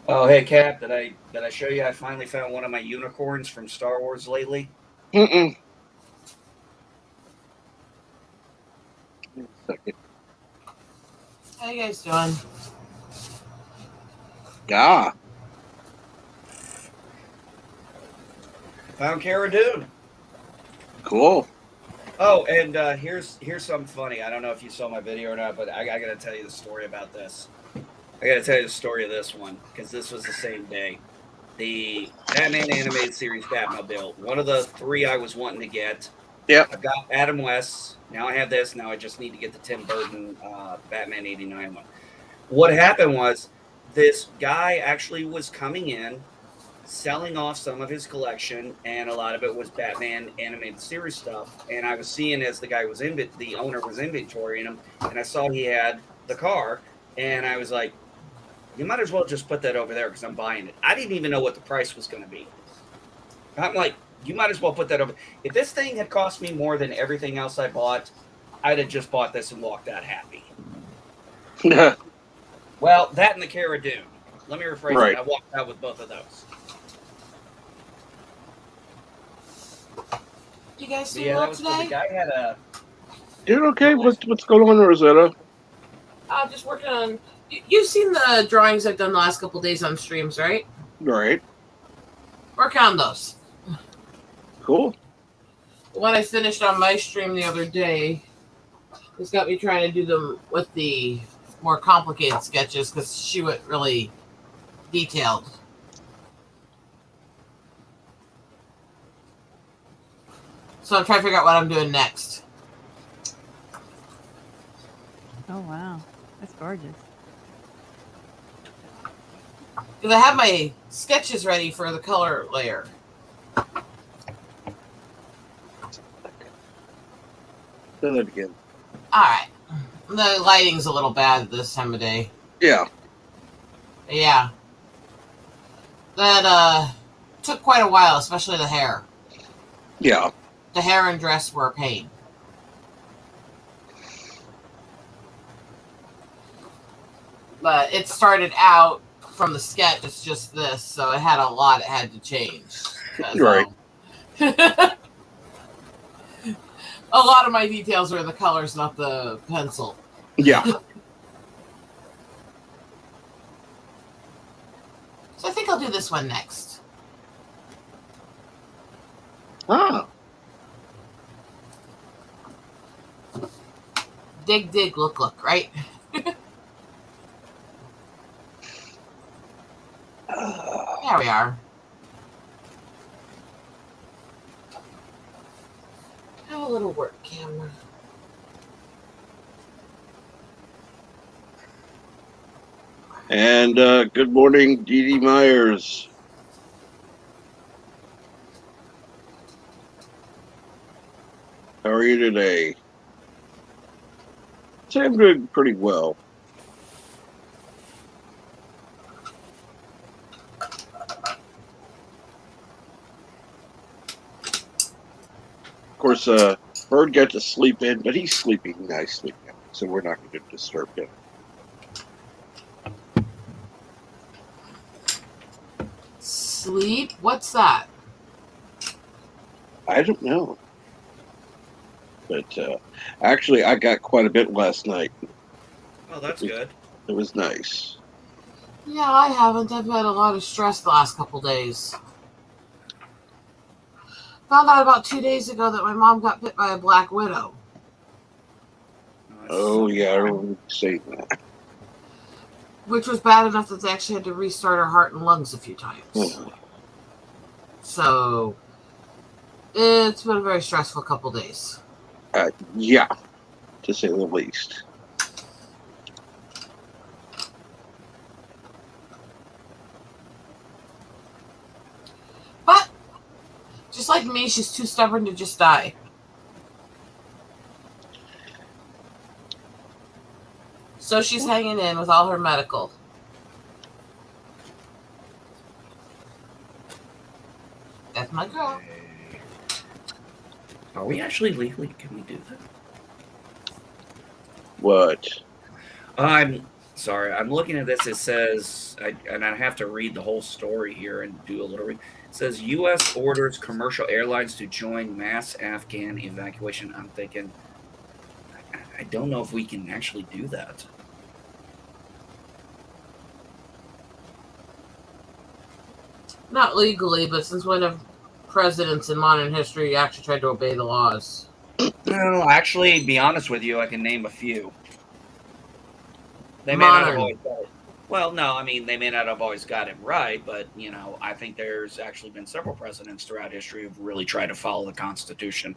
Oh, hey Cap, did I show you I finally found one of my unicorns from Star Wars lately? Mm-mm. Second. How you guys doing? Yeah. Found Cara Dune. Cool. Oh, and here's something funny. I don't know if you saw my video or not, but I got to tell you the story about this. I got to tell you the story of this one because this was the same day. The Batman animated series Batmobile, one of the 3 I was wanting to get. Yep. I've got Adam West. Now I have this. Now I just need to get the Tim Burton Batman 89 one. What happened was this guy actually was coming in, selling off some of his collection, and a lot of it was Batman animated series stuff. And I was seeing as the guy was the owner was inventorying them, and I saw he had the car, and I was like, you might as well just put that over there because I'm buying it. I didn't even know what the price was going to be. I'm like, you might as well put that over. If this thing had cost me more than everything else I bought, I'd have just bought this and walked out happy. Well, that and the Cara Dune. Let me rephrase it. I walked out with both of those. You guys doing Yeah, well that was today? the guy had a. Doing okay? What's going on, Rosetta? Just working on. You've seen the drawings I've done the last couple days on streams, right? Right. Working on those. Cool. The one I finished on my stream the other day has got me trying to do them with the more complicated sketches because she went really detailed. So I'm trying to figure out what I'm doing next. Oh wow, that's gorgeous. Because I have my sketches ready for the color layer. Say that again. All right. The lighting's a little bad this time of day. Yeah. Yeah. That took quite a while, especially the hair. Yeah. The hair and dress were a pain. But it started out from the sketch, it's just this, so it had a lot it had to change. Right. A lot of my details are in the colors, not the pencil. Yeah. So I think I'll do this one next. Ah. Dig, dig, look, look, right? There we are. Have a little work camera. And good morning, Dee Dee Myers. How are you today? So I'm doing pretty well. Of course, Bird got to sleep in, but he's sleeping nicely now, so we're not going to disturb him. Sleep? What's that? I don't know. But actually, I got quite a bit last night. Oh, that's good. It was nice. Yeah, I haven't. I've had a lot of stress the last couple days. Found out about 2 days ago that my mom got bit by a black widow. Oh, yeah, I remember you saying that. Which was bad enough that they actually had to restart her heart and lungs a few times. Oh. So, it's been a very stressful couple days. Yeah, to say the least. But, just like me, she's too stubborn to just die. So she's hanging in with all her medical. That's my girl. Are we actually legally? Can we do that? What? I'm sorry. I'm looking at this. It says, and I have to read the whole story here and do a little read. It says U.S. orders commercial airlines to join mass Afghan evacuation. I'm thinking, I don't know if we can actually do that. Not legally, but since when have presidents in modern history actually tried to obey the laws? No, actually, be honest with you, I can name a few. They may not have Modern. always got it. Well, no, I mean, they may not have always got it right, but, you know, I think there's actually been several presidents throughout history who've really tried to follow the Constitution.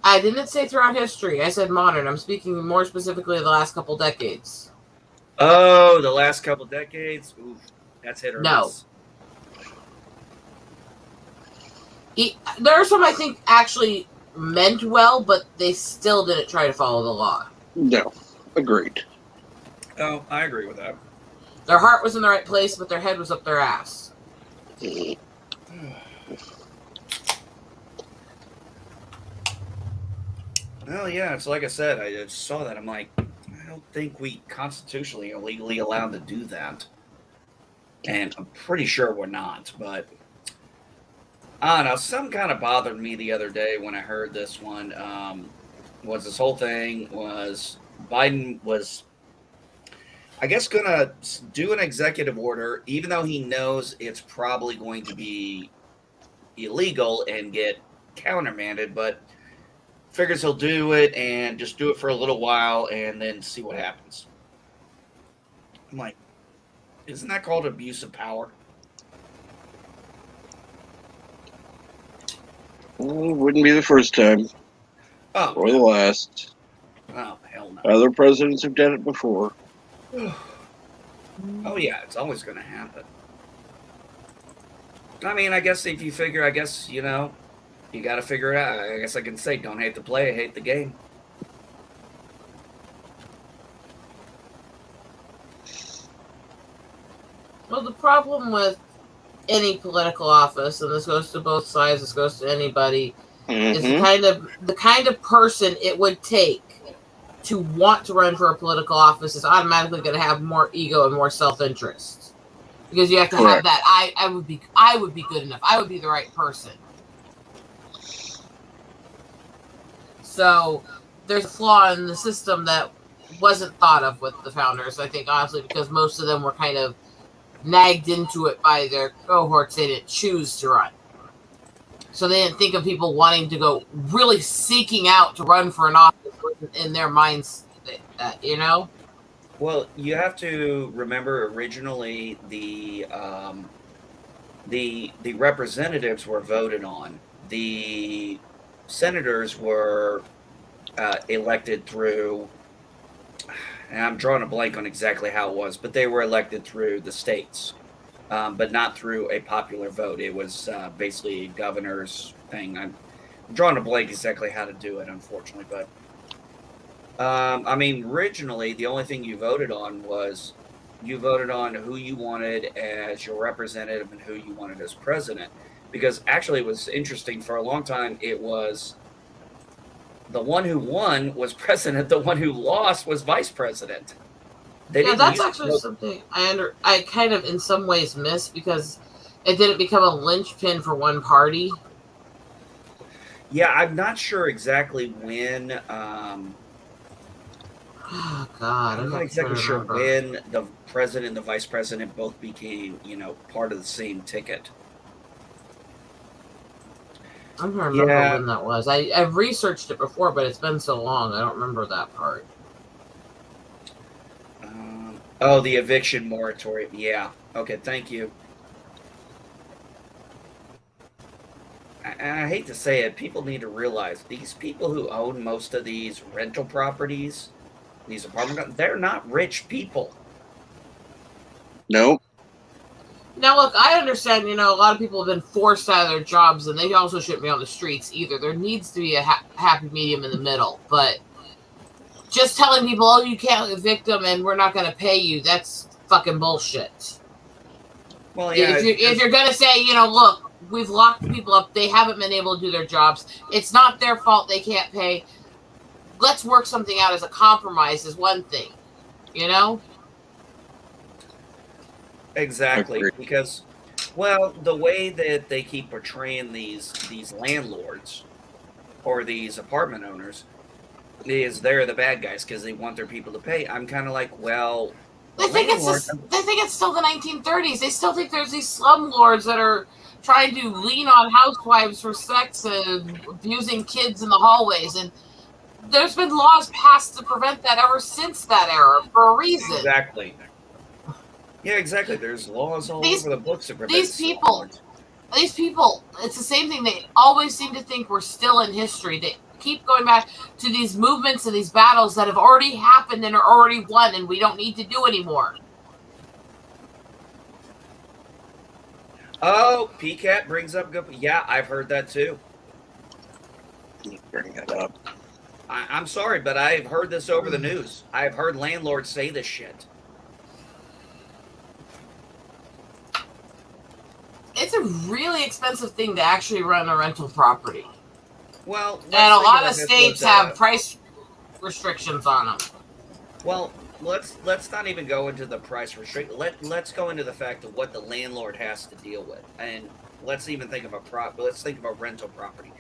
I didn't say throughout history. I said modern. I'm speaking more specifically of the last couple decades. Oh, the last couple decades? Oof, that's hit or No. miss. There are some I think actually meant well, but they still didn't try to follow the law. No, agreed. Oh, I agree with that. Their heart was in the right place, but their head was up their ass. Well, yeah, it's like I said, I just saw that. I'm like, I don't think we constitutionally are legally allowed to do that. And I'm pretty sure we're not, but I don't know. Some kind of bothered me the other day when I heard this one. Was this whole thing was Biden was, I guess, going to do an executive order, even though he knows it's probably going to be illegal and get countermanded, but figures he'll do it and just do it for a little while and then see what happens. I'm like, isn't that called abuse of power? Well, it wouldn't be the first time. Oh, Or the last. oh, hell no. Other presidents have done it before. Oh, yeah, it's always going to happen. I mean, I guess if you figure, I guess, you know, you got to figure it out. I guess I can say, don't hate the play, hate the game. Well, the problem with any political office, and this goes to both sides, this goes to anybody, is the kind of person it would take to want to run for a political office is automatically going to have more ego and more self-interest, because you have to have that. I would be good enough. I would be the right person. So there's a flaw in the system that wasn't thought of with the founders, I think, honestly, because most of them were kind of nagged into it by their cohorts. They didn't choose to run. So they didn't think of people wanting to go really seeking out to run for an office in their minds, you know? Well, you have to remember originally the representatives were voted on. The senators were elected through, and I'm drawing a blank on exactly how it was, but they were elected through the states, but not through a popular vote. It was basically a governor's thing. I'm drawing a blank exactly how to do it, unfortunately. But, I mean, originally, the only thing you voted on was you voted on who you wanted as your representative and who you wanted as president. Because actually it was interesting. For a long time, it was the one who won was president. The one who lost was vice president. That's actually something I kind of in some ways miss, because it didn't become a linchpin for one party. Yeah, I'm not sure exactly when. Oh God, I'm not exactly sure when the president and the vice president both became, part of the same ticket. I'm trying to remember when that was. I've researched it before, but it's been so long, I don't remember that part. The eviction moratorium. Yeah. Okay, thank you. I hate to say it, people need to realize these people who own most of these rental properties, these apartments, they're not rich people. No. Now, look, I understand, a lot of people have been forced out of their jobs, and they also shouldn't be on the streets either. There needs to be a happy medium in the middle. But just telling people, oh, you can't evict them and we're not going to pay you, that's fucking bullshit. Well, yeah. If you're going to say, look, we've locked people up, they haven't been able to do their jobs, it's not their fault they can't pay, let's work something out as a compromise is one thing, Exactly, because, well, the way that they keep portraying these landlords or these apartment owners is they're the bad guys because they want their people to pay. I'm kind of like, well, they think it's still the 1930s. They still think there's these slumlords that are trying to lean on housewives for sex and abusing kids in the hallways, and there's been laws passed to prevent that ever since that era for a reason. Exactly. Yeah, exactly. There's laws all over the books to prevent these people, it's the same thing. They always seem to think we're still in history. They keep going back to these movements and these battles that have already happened and are already won, and we don't need to do anymore. Oh, PCAT brings up good. Yeah, I've heard that too. Bring that up. I'm sorry, but I've heard this over the news. I've heard landlords say this shit. It's a really expensive thing to actually run a rental property. Well, and a lot of states have price restrictions on them. Well, let's not even go into the price restriction. Let's go into the fact of what the landlord has to deal with, and let's even think of let's think of a rental property.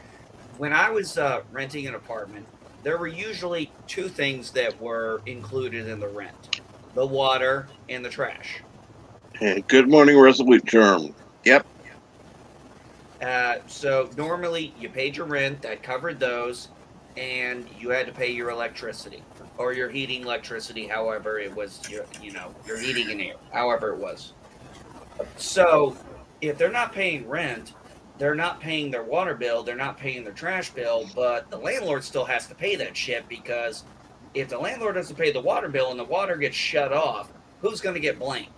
When I was renting an apartment, there were usually two things that were included in the rent: the water and the trash. Good morning, Resolute Germ. Yep. So normally you paid your rent, that covered those, and you had to pay your electricity or your heating, electricity, however it was, your heating and air, however it was. So if they're not paying rent, they're not paying their water bill, they're not paying their trash bill, but the landlord still has to pay that shit, because if the landlord doesn't pay the water bill and the water gets shut off, who's going to get blamed?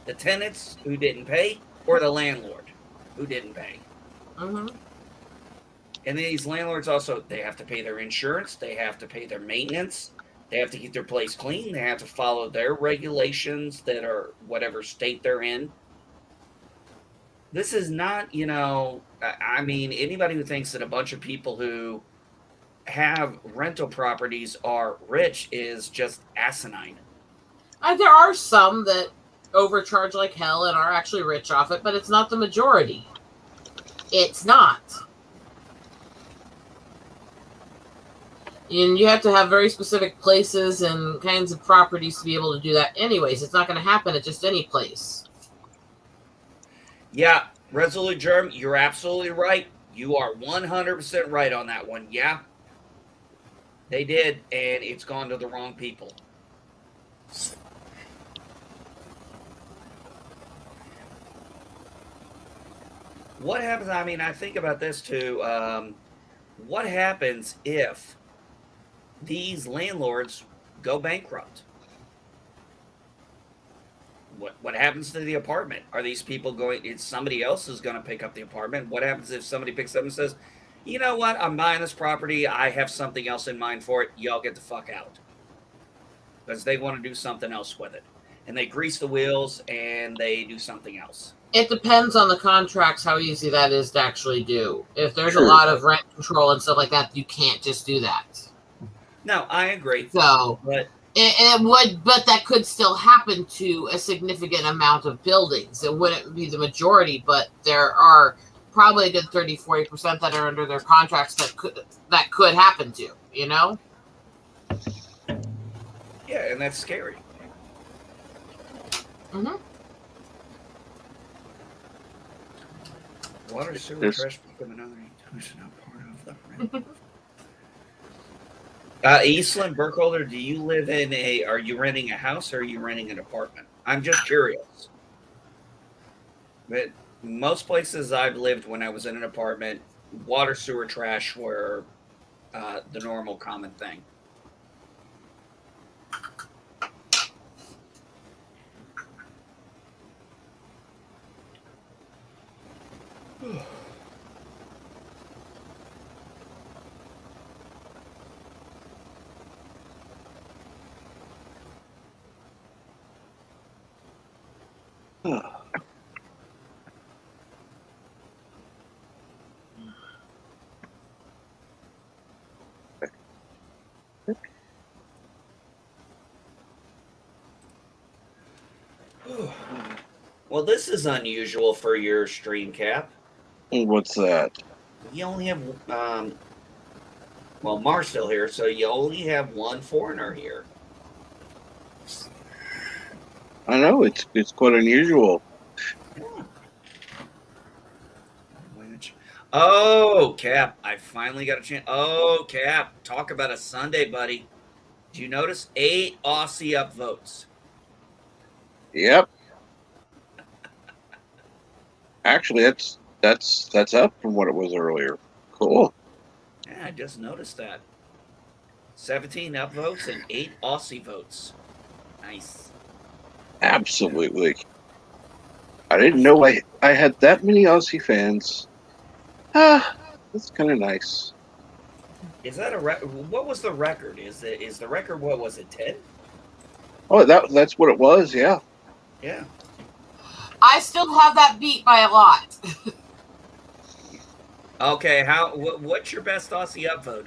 The tenants who didn't pay, or the landlord who didn't pay? Mm-hmm. And these landlords also, they have to pay their insurance, they have to pay their maintenance, they have to keep their place clean, they have to follow their regulations that are whatever state they're in This is not, I mean, anybody who thinks that a bunch of people who have rental properties are rich is just asinine. There are some that overcharge like hell and are actually rich off it, but it's not the majority. It's not. And you have to have very specific places and kinds of properties to be able to do that anyways. It's not going to happen at just any place. Yeah, Resolute Germ, you're absolutely right. You are 100% right on that one. Yeah, they did, and it's gone to the wrong people. What happens? I mean, I think about this too. What happens if these landlords go bankrupt? What happens to the apartment? Are these people going? It's somebody else who's going to pick up the apartment. What happens if somebody picks up and says, "You know what? I'm buying this property. I have something else in mind for it. Y'all get the fuck out," because they want to do something else with it, and they grease the wheels and they do something else. It depends on the contracts how easy that is to actually do. If there's a lot of rent control and stuff like that, you can't just do that. No, I agree. So, but it would, but that could still happen to a significant amount of buildings. It wouldn't be the majority, but there are probably a good 30-40% that are under their contracts that could happen to, you know? Yeah, and that's scary. Mm-hmm. Water, sewer, trash, become another institution, not part of the rent. Eastland Burkholder, do you live in are you renting a house or are you renting an apartment? I'm just curious. But most places I've lived when I was in an apartment, water, sewer, trash were the normal common thing. Well, this is unusual for your stream, Cap. What's that? You only have, well, Mar's still here, so you only have one foreigner here. I know, it's quite unusual. Oh, Cap, I finally got a chance. Oh, Cap, talk about a Sunday, buddy. Did you notice 8 Aussie upvotes? Yep. Actually, that's up from what it was earlier. Cool. Yeah, I just noticed that. 17 upvotes and 8 Aussie votes. Nice. Absolutely. I didn't know I had that many Aussie fans. That's kind of nice. Is that what was the record? Is the record, what was it, 10? Oh, that's what it was, yeah. Yeah. I still have that beat by a lot. Okay, what's your best Aussie upvote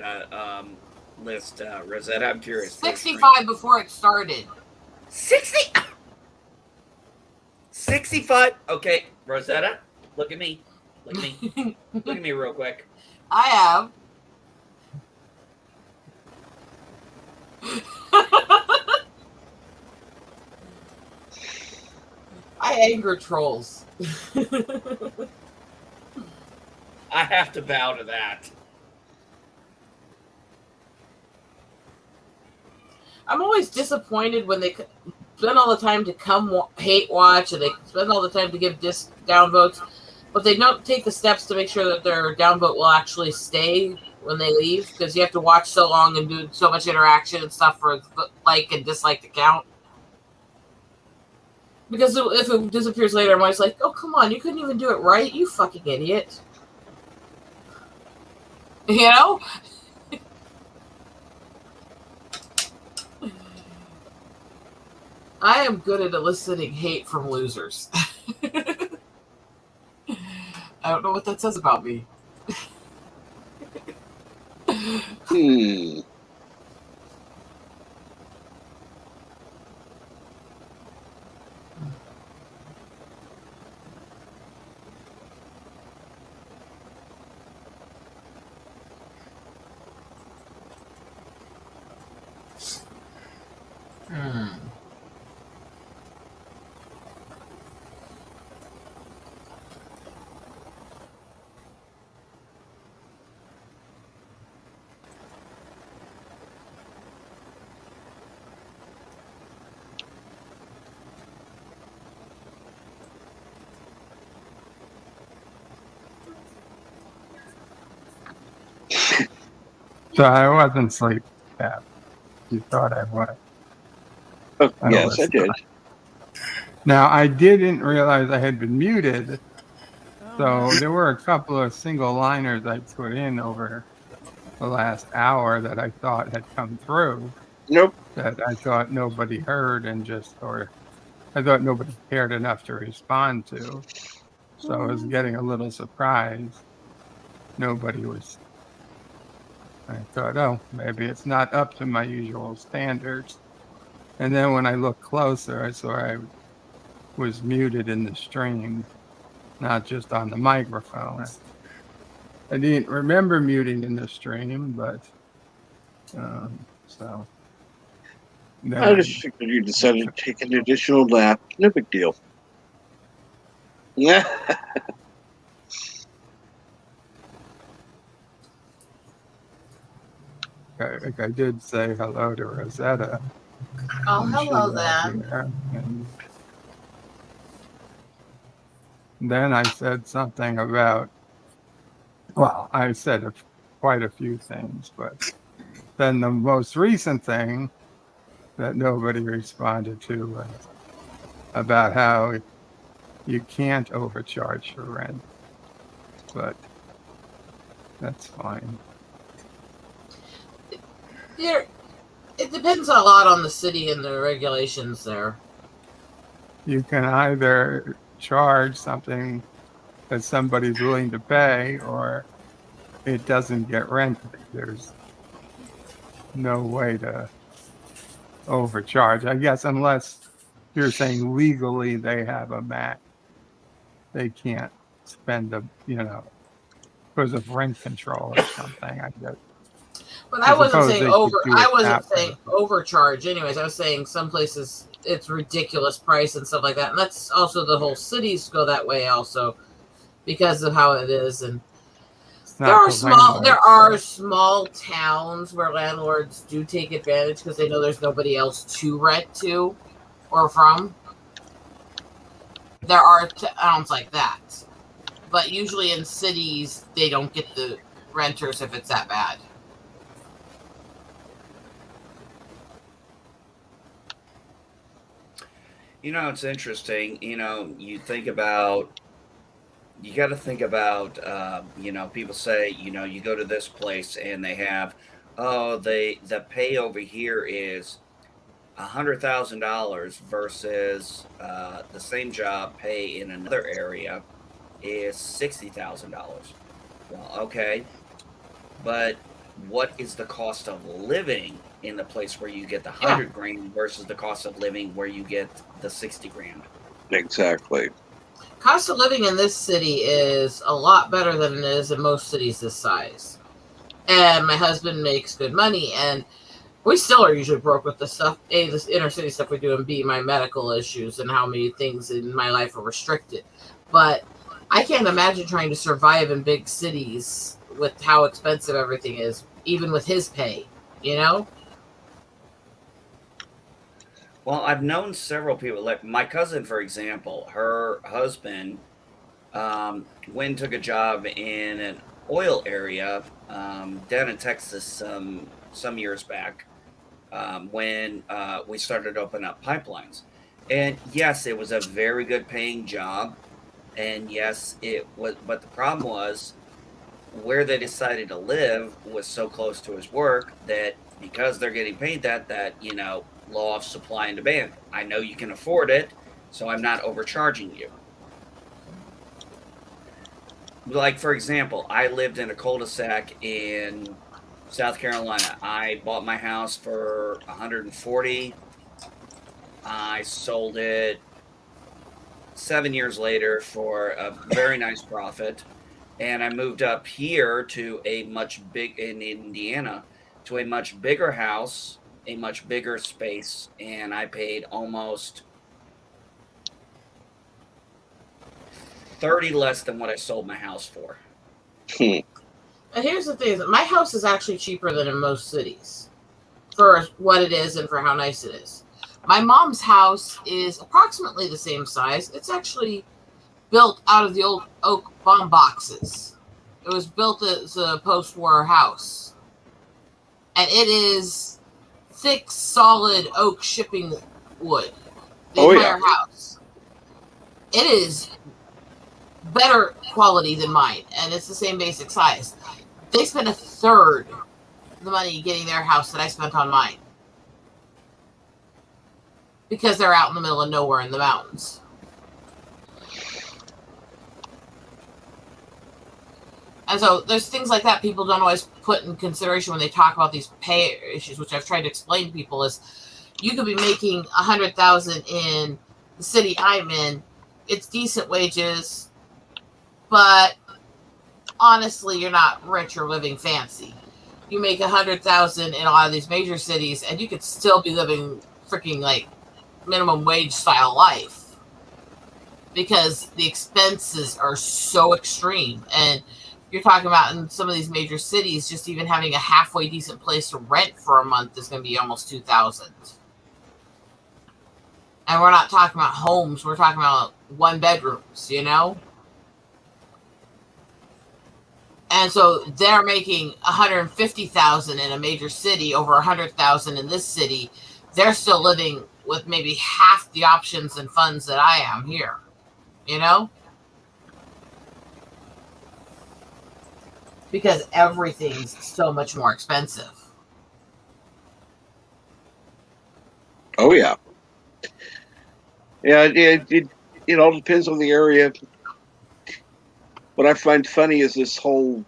list, Rosetta? I'm curious. 65 before it started. 65? Okay, Rosetta, look at me. Look at me. Look at me real quick. I have. I anger trolls. I have to bow to that. I'm always disappointed when they spend all the time to come hate watch and they spend all the time to give downvotes, but they don't take the steps to make sure that their downvote will actually stay when they leave, because you have to watch so long and do so much interaction and stuff for like and dislike to count. Because if it disappears later, I'm always like, oh, come on, you couldn't even do it right, you fucking idiot. You know? I am good at eliciting hate from losers. I don't know what that says about me. Hmm. So I wasn't sleep deprived. You thought I was. Oh, I yes, I was did. not. Now I didn't realize I had been muted, Oh, so no. there were a couple of single liners I put in over the last hour that I thought had come through Nope. that I thought nobody heard and just or I thought nobody cared enough to respond to. So I was getting a little surprised. Nobody was. I thought, oh, maybe it's not up to my usual standards. And then when I looked closer, I saw I was muted in the stream, not just on the microphone. I didn't remember muting in the stream, but so then I just figured you decided to take an additional nap. No big deal. Yeah. I did say hello to Rosetta. Oh, And she hello got then. here. And then I said something about, well, I said quite a few things, but then the most recent thing that nobody responded to was about how you can't overcharge for rent, but that's fine. There, it depends a lot on the city and the regulations there. You can either charge something that somebody's willing to pay or it doesn't get rented. There's no way to overcharge, I guess, unless you're saying legally they have a max. They can't spend because of rent control or something. I guess. But I I wasn't suppose saying they could over. do I it wasn't that saying way. overcharge. Anyways, I was saying some places it's ridiculous price and stuff like that, and that's also the whole cities go that way also because of how it is. And It's there not are the landlord's fault. small towns where landlords do take advantage because they know there's nobody else to rent to or from. There are towns like that, but usually in cities they don't get the renters if it's that bad. It's interesting. You got to think about, people say, you go to this place and they have, oh, the pay over here is $100,000 versus the same job pay in another area is $60,000. Well, okay, but what is the cost of living in the place where you get the Yeah, 100 grand versus the cost of living where you get the 60 grand? Exactly. cost of living in this city is a lot better than it is in most cities this size. And my husband makes good money, and we still are usually broke with the stuff. A, this inner city stuff we do, and B, my medical issues and how many things in my life are restricted. But I can't imagine trying to survive in big cities with how expensive everything is, even with his pay, you know? Well, I've known several people, like my cousin, for example, her husband went and took a job in an oil area down in Texas some years back when we started opening up pipelines. And yes, it was a very good paying job. And yes, it was, but the problem was where they decided to live was so close to his work that because they're getting paid that, law of supply and demand. I know you can afford it, so I'm not overcharging you. like for example, I lived in a cul-de-sac in South Carolina. I bought my house for 140. I sold it 7 years later for a very nice profit, and I moved up here to a much big in Indiana to a much bigger house, a much bigger space, and I paid almost 30 less than what I sold my house for. And here's the thing: my house is actually cheaper than in most cities for what it is and for how nice it is. My mom's house is approximately the same size. It's actually built out of the old oak bomb boxes. It was built as a post-war house, and it is thick, solid oak shipping wood. The entire house. It is better quality than mine, and it's the same basic size. They spent a third the money getting their house that I spent on mine, because they're out in the middle of nowhere in the mountains. And so there's things like that people don't always put in consideration when they talk about these pay issues, which I've tried to explain to people is you could be making $100,000 in the city I'm in. It's decent wages, but honestly, you're not rich or living fancy. You make $100,000 in a lot of these major cities, and you could still be living freaking like minimum wage style life because the expenses are so extreme. And you're talking about in some of these major cities, just even having a halfway decent place to rent for a month is going to be almost $2,000. And we're not talking about homes; we're talking about one bedrooms, you know. And so they're making $150,000 in a major city, over $100,000 in this city. They're still living with maybe half the options and funds that I am here, you know? Because everything's so much more expensive. Oh, yeah. Yeah, it all depends on the area. What I find funny is this whole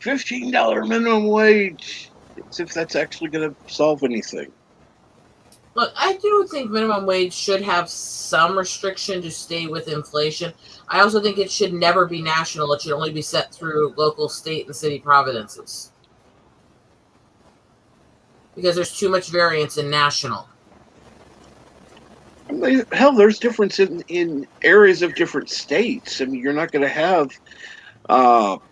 $15 minimum wage, as if that's actually going to solve anything. Look, I do think minimum wage should have some restriction to stay with inflation. I also think it should never be national. It should only be set through local, state, and city providences. Because there's too much variance in national. I mean, hell, there's difference in areas of different states. I mean, you're not going to have all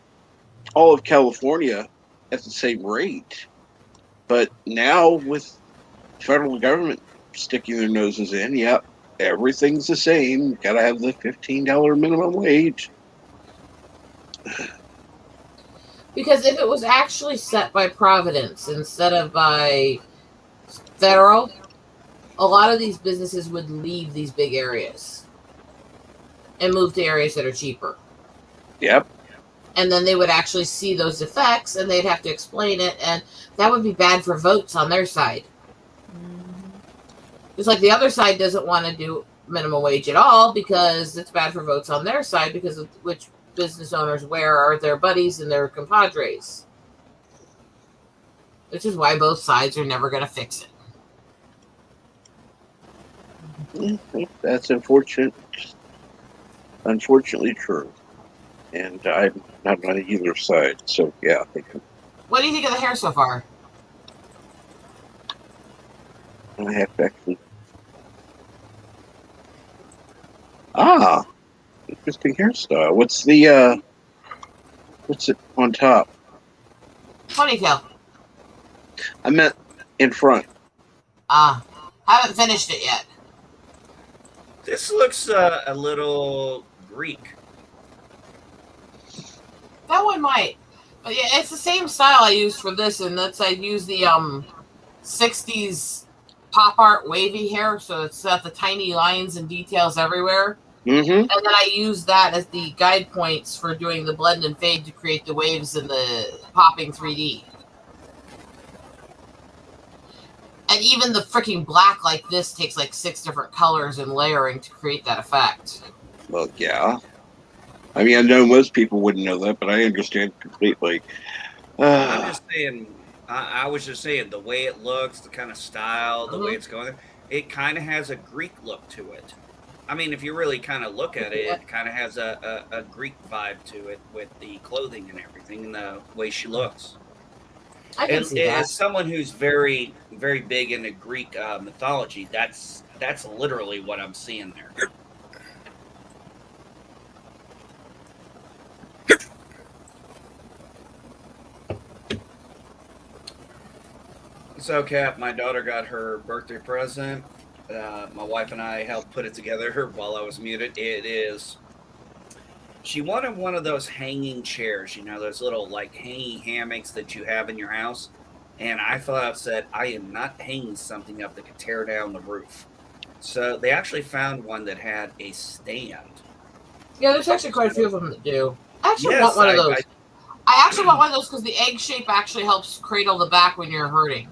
of California at the same rate. But now with federal government sticking their noses in, yeah, everything's the same. Got to have the $15 minimum wage. Because if it was actually set by Providence instead of by federal, a lot of these businesses would leave these big areas and move to areas that are cheaper. Yep. And then they would actually see those effects, and they'd have to explain it, and that would be bad for votes on their side. It's like the other side doesn't want to do minimum wage at all because it's bad for votes on their side because of which business owners where are their buddies and their compadres. Which is why both sides are never going to fix it. That's unfortunately true. And I'm not on either side, so yeah. What do you think of the hair so far? I have to actually... interesting hairstyle. What's it on top? Ponytail. I meant in front. Haven't finished it yet. This looks a little Greek. That one might. But yeah, it's the same style I used for this, and that's I use the 60s pop art wavy hair, so it's got the tiny lines and details everywhere. Mm-hmm. And then I use that as the guide points for doing the blend and fade to create the waves in the popping 3D. And even the freaking black like this takes like 6 different colors and layering to create that effect. Well, yeah. I mean, I know most people wouldn't know that, but I understand completely. I'm just saying. I was just saying the way it looks, the kind of style, the way it's going. It kind of has a Greek look to it. I mean, if you really kind of look at it, it kind of has a Greek vibe to it with the clothing and everything and the way she looks. I can see that. As someone who's very, very big into Greek mythology, that's literally what I'm seeing there. So, Cap, my daughter got her birthday present. My wife and I helped put it together while I was muted. She wanted one of those hanging chairs, those little like hanging hammocks that you have in your house. And I said, I am not hanging something up that could tear down the roof. So they actually found one that had a stand. Yeah, there's actually quite a few of them that do. I actually want one of those. I actually want one of those because the egg shape actually helps cradle the back when you're hurting.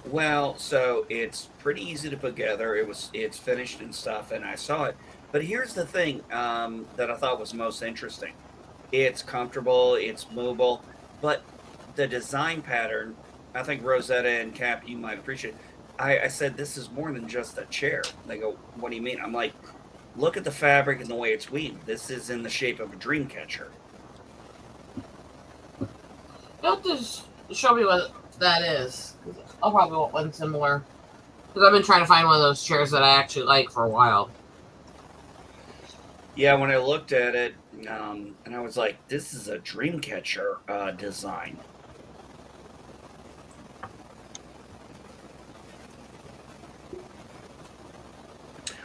Well, so it's pretty easy to put together. It's finished and stuff, and I saw it. But here's the thing that I thought was most interesting. It's comfortable, it's mobile, but the design pattern, I think Rosetta and Cap, you might appreciate. I said, this is more than just a chair. They go, what do you mean? I'm like, look at the fabric and the way it's weaved. This is in the shape of a dream catcher. Don't just show me what that is. I'll probably want one similar. Because I've been trying to find one of those chairs that I actually like for a while. Yeah, when I looked at it, and I was like, this is a dream catcher design.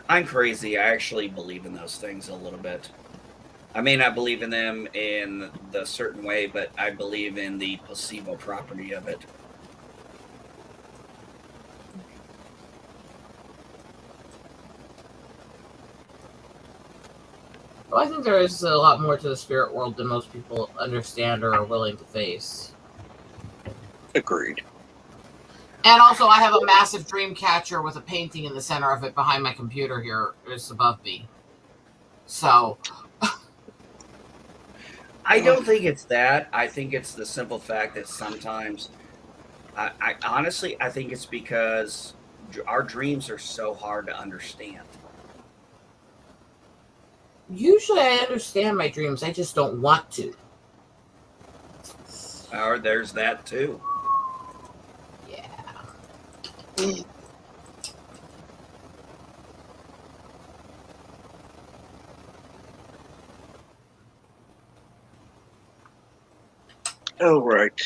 I'm crazy. I actually believe in those things a little bit. I may not believe in them in the certain way, but I believe in the placebo property of it. Well, I think there is a lot more to the spirit world than most people understand or are willing to face. Agreed. And also, I have a massive dream catcher with a painting in the center of it behind my computer here, just above me. So... I don't think it's that. I think it's the simple fact that sometimes, I honestly, I think it's because our dreams are so hard to understand. Usually I understand my dreams, I just don't want to. Or there's that too. Yeah. All right.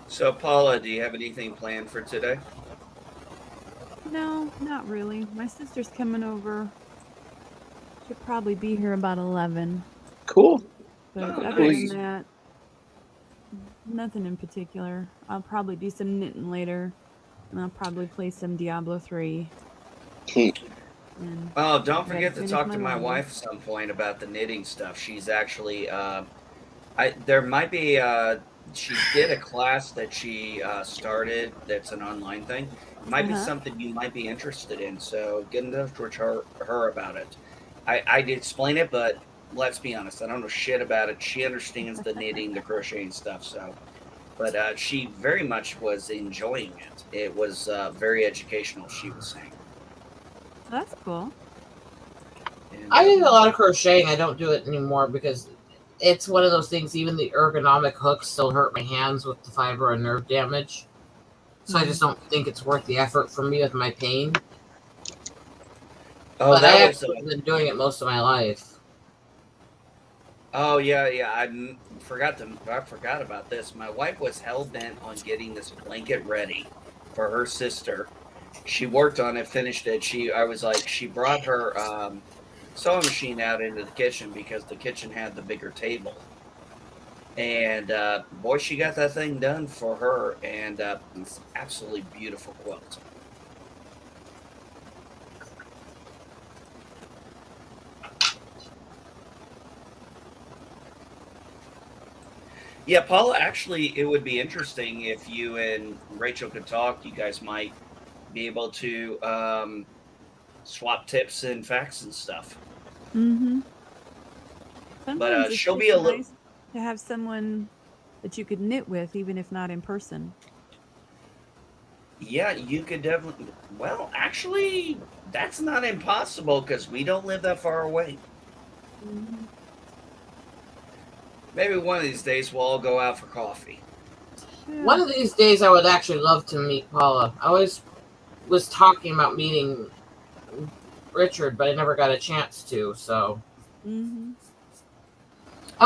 So, Paula, do you have anything planned for today? No, not really. My sister's coming over. She'll probably be here about 11. Cool. But Oh, other nice. than that, nothing in particular. I'll probably do some knitting later. And I'll probably play some Diablo 3. Oh, don't forget to finish talk my to my laundry. wife at some point about the knitting stuff. She's actually, there might be, she did a class that she started that's an online thing. It might be something you might be interested in, so get in touch with her about it. I did explain it, but let's be honest, I don't know shit about it. She understands the knitting, the crocheting stuff, so. But she very much was enjoying it. It was very educational, she was saying. That's cool. And, I did a lot of crocheting. I don't do it anymore because it's one of those things, even the ergonomic hooks still hurt my hands with the fiber and nerve damage. So I just don't think it's worth the effort for me with my pain. Oh, but I have been doing it most of my life. Oh yeah. I forgot about this. My wife was hell bent on getting this blanket ready for her sister. She worked on it, finished it. She brought her sewing machine out into the kitchen because the kitchen had the bigger table. And boy, she got that thing done for her, and it's an absolutely beautiful quilt. Yeah, Paula, actually, it would be interesting if you and Rachel could talk. You guys might be able to swap tips and facts and stuff. Mm-hmm. But Sometimes it's she'll be just a little. nice to have someone that you could knit with, even if not in person. Yeah, you could definitely. Well, actually, that's not impossible because we don't live that far away. Mm-hmm. Maybe one of these days we'll all go out for coffee. Yeah. One of these days, I would actually love to meet Paula. I always was talking about meeting Richard, but I never got a chance to. So, Mm-hmm.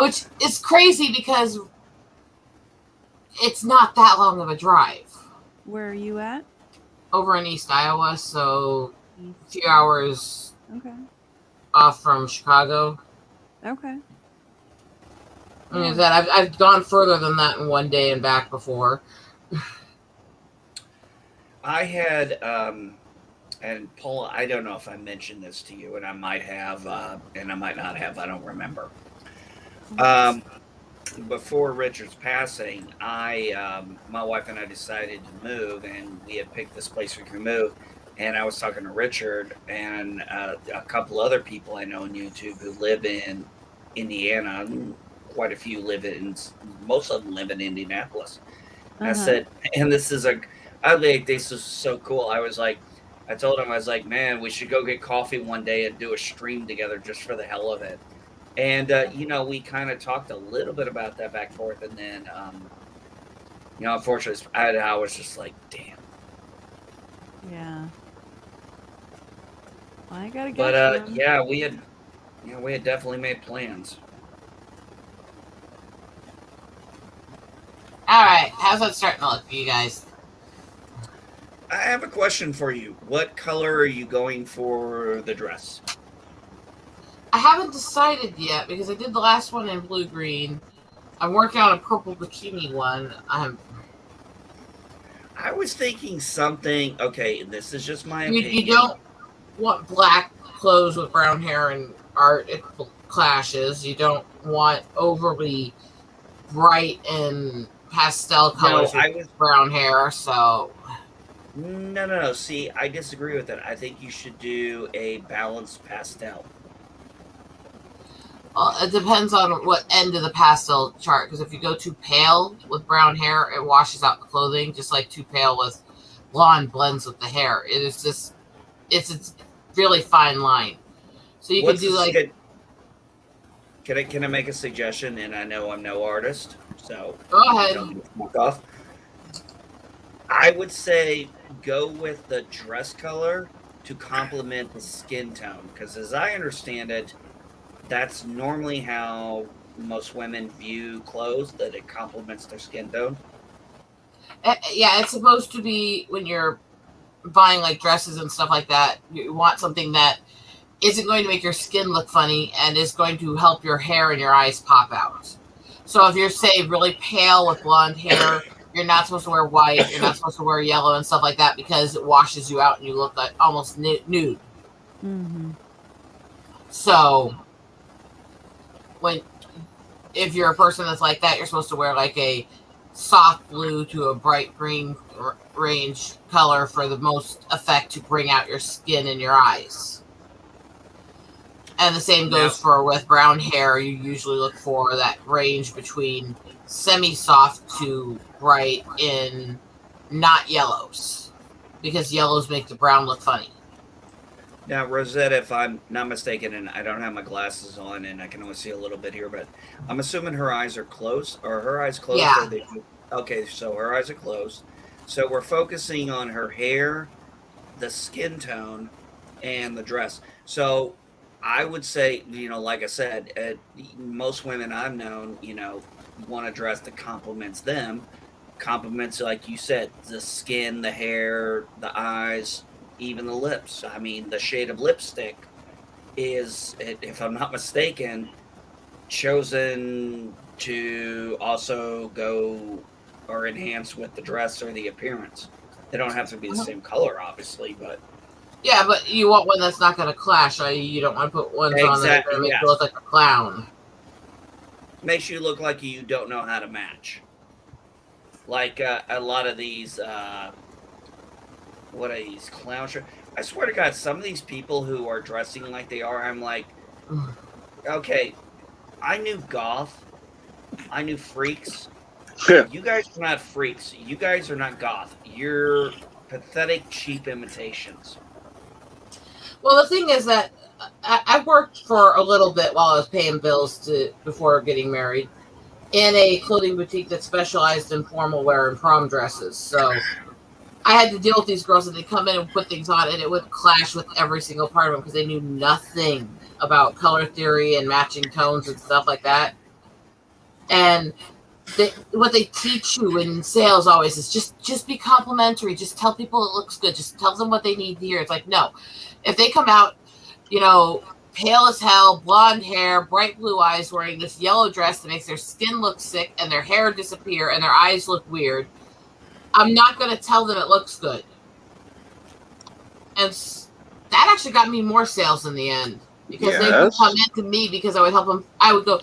which is crazy because it's not that long of a drive Where are you at? over in East Iowa. So, a few hours Okay. off from Chicago. Okay. I mean, that I've gone further than that in one day and back before. I had, and Paula, I don't know if I mentioned this to you, and I might have, and I might not have. I don't remember. Before Richard's passing, my wife and I decided to move, and we had picked this place we could move. And I was talking to Richard and a couple other people I know on YouTube who live in Indiana. Quite a few live in, most of them live in Indianapolis. And I said, and this is this is so cool. I told him, I was like, man, we should go get coffee one day and do a stream together just for the hell of it. And, we kind of talked a little bit about that back and forth. And then, unfortunately, I was just like, damn. Yeah. Well, I gotta go. But, we had definitely made plans. All right, how's that starting to look for you guys? I have a question for you. What color are you going for the dress? I haven't decided yet because I did the last one in blue-green. I'm working on a purple bikini one. I was thinking something. Okay, this is just my opinion. You don't want black clothes with brown hair and art. It clashes. You don't want overly bright and pastel colors with brown hair. So no. See, I disagree with that. I think you should do a balanced pastel. Well, it depends on what end of the pastel chart. Because if you go too pale with brown hair, it washes out the clothing. Just like too pale with blonde blends with the hair. It is just, it's a really fine line. So you could do like. Can I make a suggestion? And I know I'm no artist, so go ahead. Fuck off. I would say go with the dress color to complement the skin tone, because as I understand it, that's normally how most women view clothes, that it complements their skin tone. Yeah, it's supposed to be when you're buying like dresses and stuff like that, you want something that isn't going to make your skin look funny and is going to help your hair and your eyes pop out. So if you're, say, really pale with blonde hair, you're not supposed to wear white, you're not supposed to wear yellow and stuff like that because it washes you out and you look like almost nude. Mm-hmm. So if you're a person that's like that, you're supposed to wear like a soft blue to a bright green range color for the most effect to bring out your skin and your eyes. And the same goes for with brown hair. You usually look for that range between semi-soft to bright in not yellows, because yellows make the brown look funny. Now, Rosetta, if I'm not mistaken, and I don't have my glasses on and I can only see a little bit here, but I'm assuming her eyes are closed. Are her eyes closed? Yeah. Okay, so her eyes are closed. So we're focusing on her hair, the skin tone, and the dress. So I would say, like I said, most women I've known, want a dress that complements them. Complements, like you said, the skin, the hair, the eyes, even the lips. I mean, the shade of lipstick is, if I'm not mistaken, chosen to also go or enhance with the dress or the appearance. They don't have to be the same color, obviously, but... Yeah, but you want one that's not going to clash. You don't want to put ones on that are going to make you look like a clown. makes you look like you don't know how to match. Like a lot of these, what are these clown shows? I swear to God, some of these people who are dressing like they are, I'm like, okay, I knew goth, I knew freaks. You guys are not freaks. You guys are not goth. You're pathetic, cheap imitations. Well, the thing is that I worked for a little bit while I was paying bills before getting married in a clothing boutique that specialized in formal wear and prom dresses. So I had to deal with these girls, and they'd come in and put things on, and it would clash with every single part of them because they knew nothing about color theory and matching tones and stuff like that. And what they teach you in sales always is just be complimentary. Just tell people it looks good. Just tell them what they need to hear. It's like, no. If they come out, pale as hell, blonde hair, bright blue eyes, wearing this yellow dress that makes their skin look sick and their hair disappear and their eyes look weird, I'm not going to tell them it looks good. And that actually got me more sales in the end, because they would come in to me because I would help them. I would go,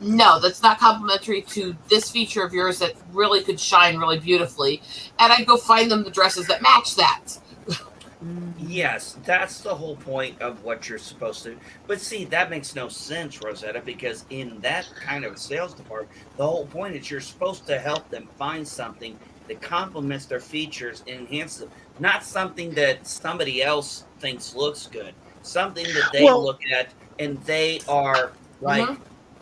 no, that's not complimentary to this feature of yours that really could shine really beautifully. And I'd go find them the dresses that match that. Yes, that's the whole point of what you're supposed to. But see, that makes no sense, Rosetta, because in that kind of sales department, the whole point is you're supposed to help them find something that complements their features and enhances them, not something that somebody else thinks looks good, something that they look at and they are like,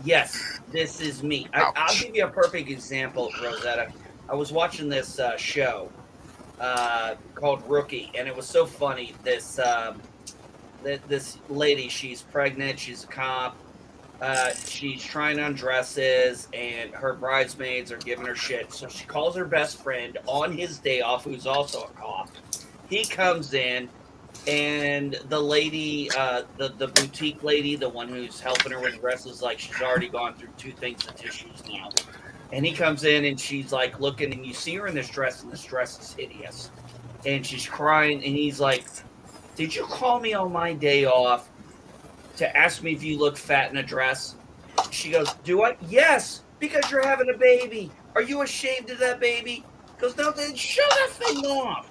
yes, this is me. I'll give you a perfect example, Rosetta. I was watching this show called Rookie, and it was so funny. This lady, she's pregnant, she's a cop, she's trying on dresses, and her bridesmaids are giving her shit. So she calls her best friend on his day off, who's also a cop. He comes in, and the lady, the boutique lady, the one who's helping her with dresses, like she's already gone through 2 things of tissues now. And he comes in, and she's like looking, and you see her in this dress, and this dress is hideous. And she's crying, and he's like, did you call me on my day off to ask me if you look fat in a dress? She goes, do I? Yes, because you're having a baby. Are you ashamed of that baby? He goes, no, then show that thing off.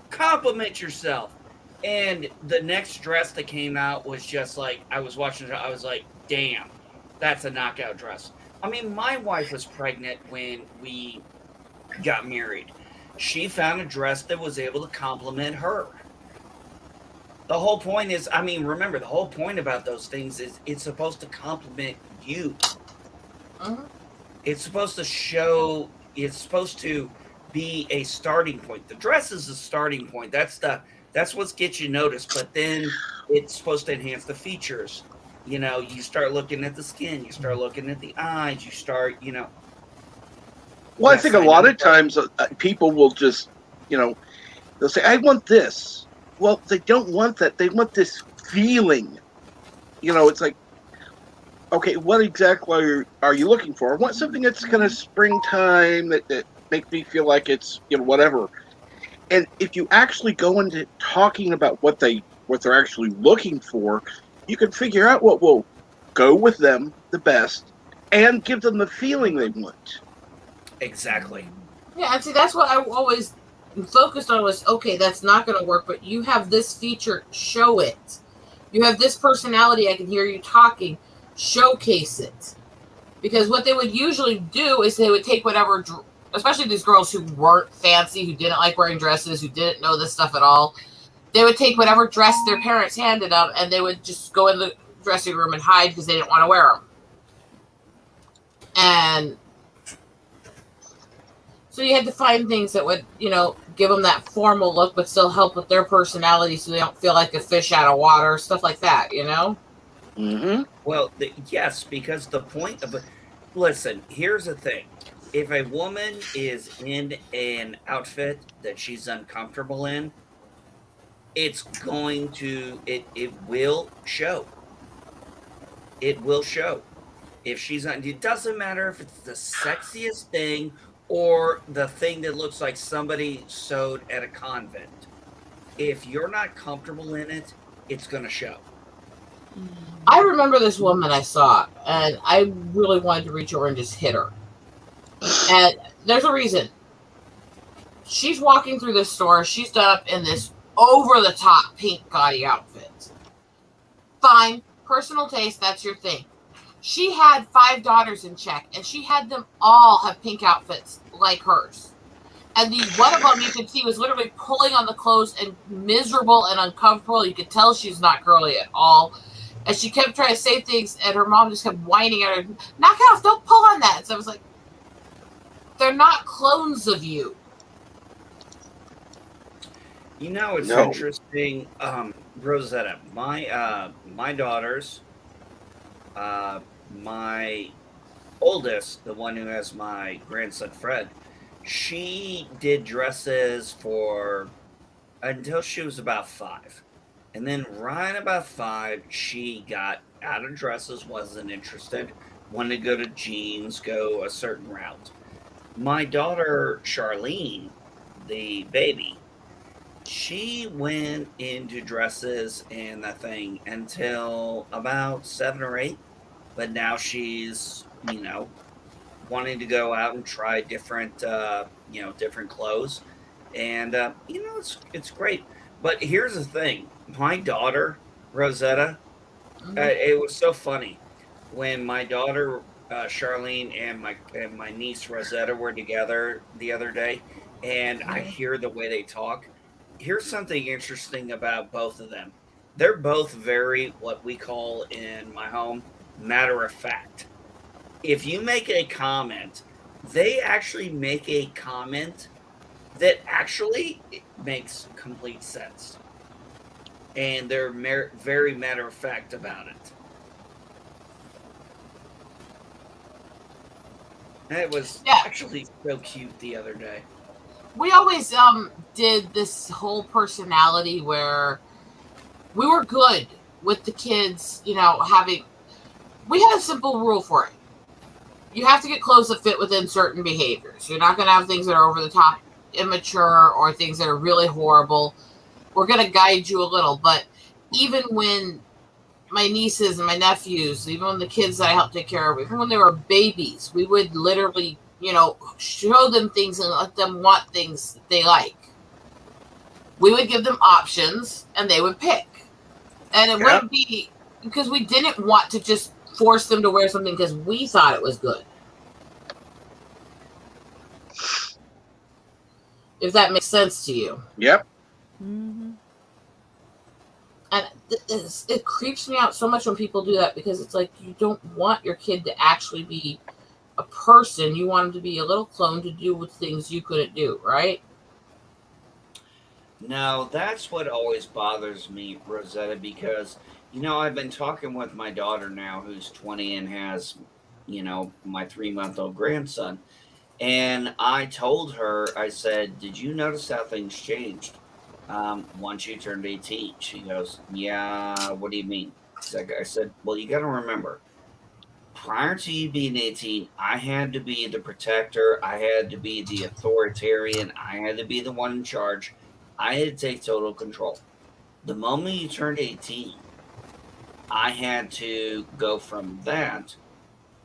Compliment yourself. And the next dress that came out was just like, I was watching it, I was like, damn, that's a knockout dress. I mean, my wife was pregnant when we got married. She found a dress that was able to complement her. The whole point is, I mean, remember, the whole point about those things is it's supposed to complement you. It's supposed to show, it's supposed to be a starting point. The dress is a starting point. That's what gets you noticed, but then it's supposed to enhance the features. You start looking at the skin, you start looking at the eyes, you start, Well, I think a lot of times people will just, they'll say, I want this. Well, they don't want that. They want this feeling. It's like, okay, what exactly are you looking for? I want something that's kind of springtime, that makes me feel like it's, whatever. And if you actually go into talking about what they're actually looking for, you can figure out what will go with them the best and give them the feeling they want. Exactly. Yeah, and see, that's what I always focused on was, okay, that's not going to work, but you have this feature, show it. You have this personality, I can hear you talking, showcase it. Because what they would usually do is they would take whatever, especially these girls who weren't fancy, who didn't like wearing dresses, who didn't know this stuff at all, they would take whatever dress their parents handed them, and they would just go in the dressing room and hide because they didn't want to wear them. And so you had to find things that would, give them that formal look, but still help with their personality so they don't feel like a fish out of water, stuff like that, Well, yes, because the point of it, listen, here's the thing. If a woman is in an outfit that she's uncomfortable in, it's going to, it will show. It will show. If she's not, it doesn't matter if it's the sexiest thing or the thing that looks like somebody sewed at a convent. If you're not comfortable in it, it's going to show. I remember this woman I saw, and I really wanted to reach over and just hit her. And there's a reason. She's walking through this store. She's done up in this over-the-top pink gaudy outfit. Fine. Personal taste, that's your thing. She had 5 daughters in check, and she had them all have pink outfits like hers. And the one of them you could see was literally pulling on the clothes and miserable and uncomfortable. You could tell she's not girly at all. And she kept trying to say things, and her mom just kept whining at her, knock it off, don't pull on that. So I was like, they're not clones of you. You know, it's interesting, Rosetta. My daughters, my oldest, the one who has my grandson Fred, she did dresses for until she was about 5. And then right about 5, she got out of dresses, wasn't interested, wanted to go to jeans, go a certain route. My daughter, Charlene, the baby, she went into dresses and that thing until about 7 or 8. But now she's, wanting to go out and try different, different clothes. And, it's great. But here's the thing. My daughter, Rosetta, it was so funny. When my daughter, Charlene, and my niece, Rosetta, were together the other day, and I hear the way they talk, here's something interesting about both of them. They're both very, what we call in my home, matter of fact. If you make a comment, they actually make a comment that actually makes complete sense. And they're very matter of fact about it. And it was actually so cute the other day. We always did this whole personality where we were good with the kids, we had a simple rule for it. You have to get clothes that fit within certain behaviors. You're not going to have things that are over the top, immature, or things that are really horrible. We're going to guide you a little, but even when my nieces and my nephews, even when the kids that I helped take care of, even when they were babies, we would literally, show them things and let them want things that they like. We would give them options and they would pick. And it wouldn't be because we didn't want to just force them to wear something because we thought it was good. If that makes sense to you. Yep. Mm-hmm. And it creeps me out so much when people do that because it's like you don't want your kid to actually be a person. You want him to be a little clone to do with things you couldn't do, right? No, that's what always bothers me, Rosetta, because, I've been talking with my daughter now who's 20 and has, my 3-month-old grandson. And I told her, I said, did you notice how things changed once you turned 18? She goes, yeah, what do you mean? I said, well, you got to remember, prior to you being 18, I had to be the protector. I had to be the authoritarian. I had to be the one in charge. I had to take total control. The moment you turned 18, I had to go from that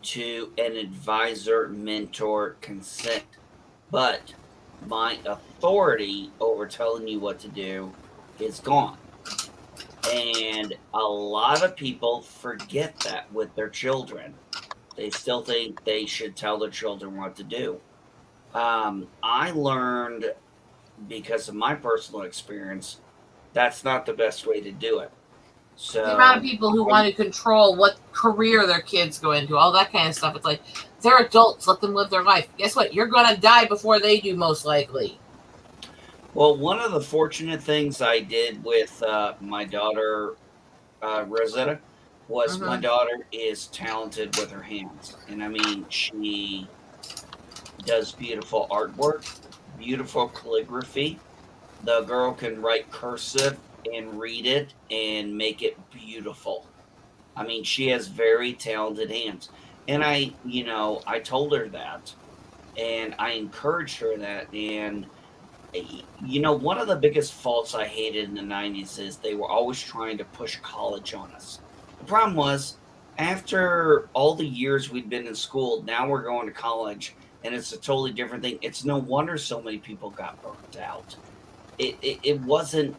to an advisor, mentor, consent. But my authority over telling you what to do is gone. And a lot of people forget that with their children. They still think they should tell their children what to do. I learned, because of my personal experience, that's not the best way to do it. So the amount of people who want to control what career their kids go into, all that kind of stuff. It's like, they're adults, let them live their life. Guess what? You're going to die before they do, most likely. Well, one of the fortunate things I did with my daughter, Rosetta, was my daughter is talented with her hands. And I mean, she does beautiful artwork, beautiful calligraphy. The girl can write cursive and read it and make it beautiful. I mean, she has very talented hands. And I told her that, and I encouraged her that. And, one of the biggest faults I hated in the 90s is they were always trying to push college on us. The problem was, after all the years we'd been in school, now we're going to college, and it's a totally different thing. It's no wonder so many people got burnt out. It wasn't.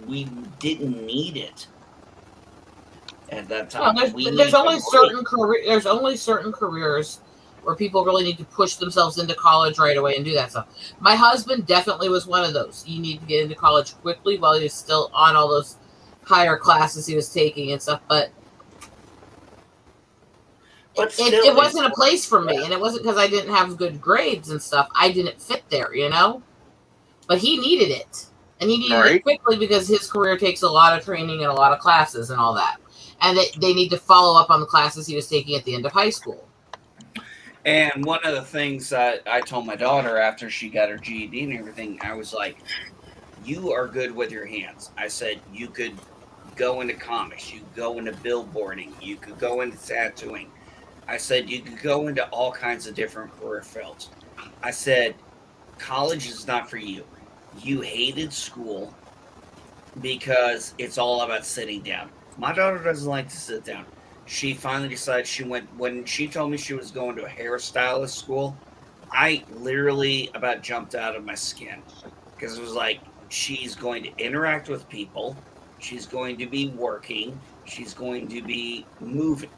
We didn't need it at that No, time. We there's need only a break. there's only certain careers where people really need to push themselves into college right away and do that stuff. My husband definitely was one of those. You need to get into college quickly while he was still on all those higher classes he was taking and stuff. But still, it wasn't a place for me, and it wasn't because I didn't have good grades and stuff. I didn't fit there, you know. But he needed it, and he needed it quickly because his career takes a lot of training and a lot of classes and all that. And they need to follow up on the classes he was taking at the end of high school. And one of the things that I told my daughter after she got her GED and everything, I was like, you are good with your hands. I said, you could go into comics, you could go into billboarding, you could go into tattooing. I said, you could go into all kinds of different career fields. I said, college is not for you. You hated school because it's all about sitting down. My daughter doesn't like to sit down. She finally decided when she told me she was going to a hairstylist school, I literally about jumped out of my skin because it was like, she's going to interact with people. She's going to be working. She's going to be moving.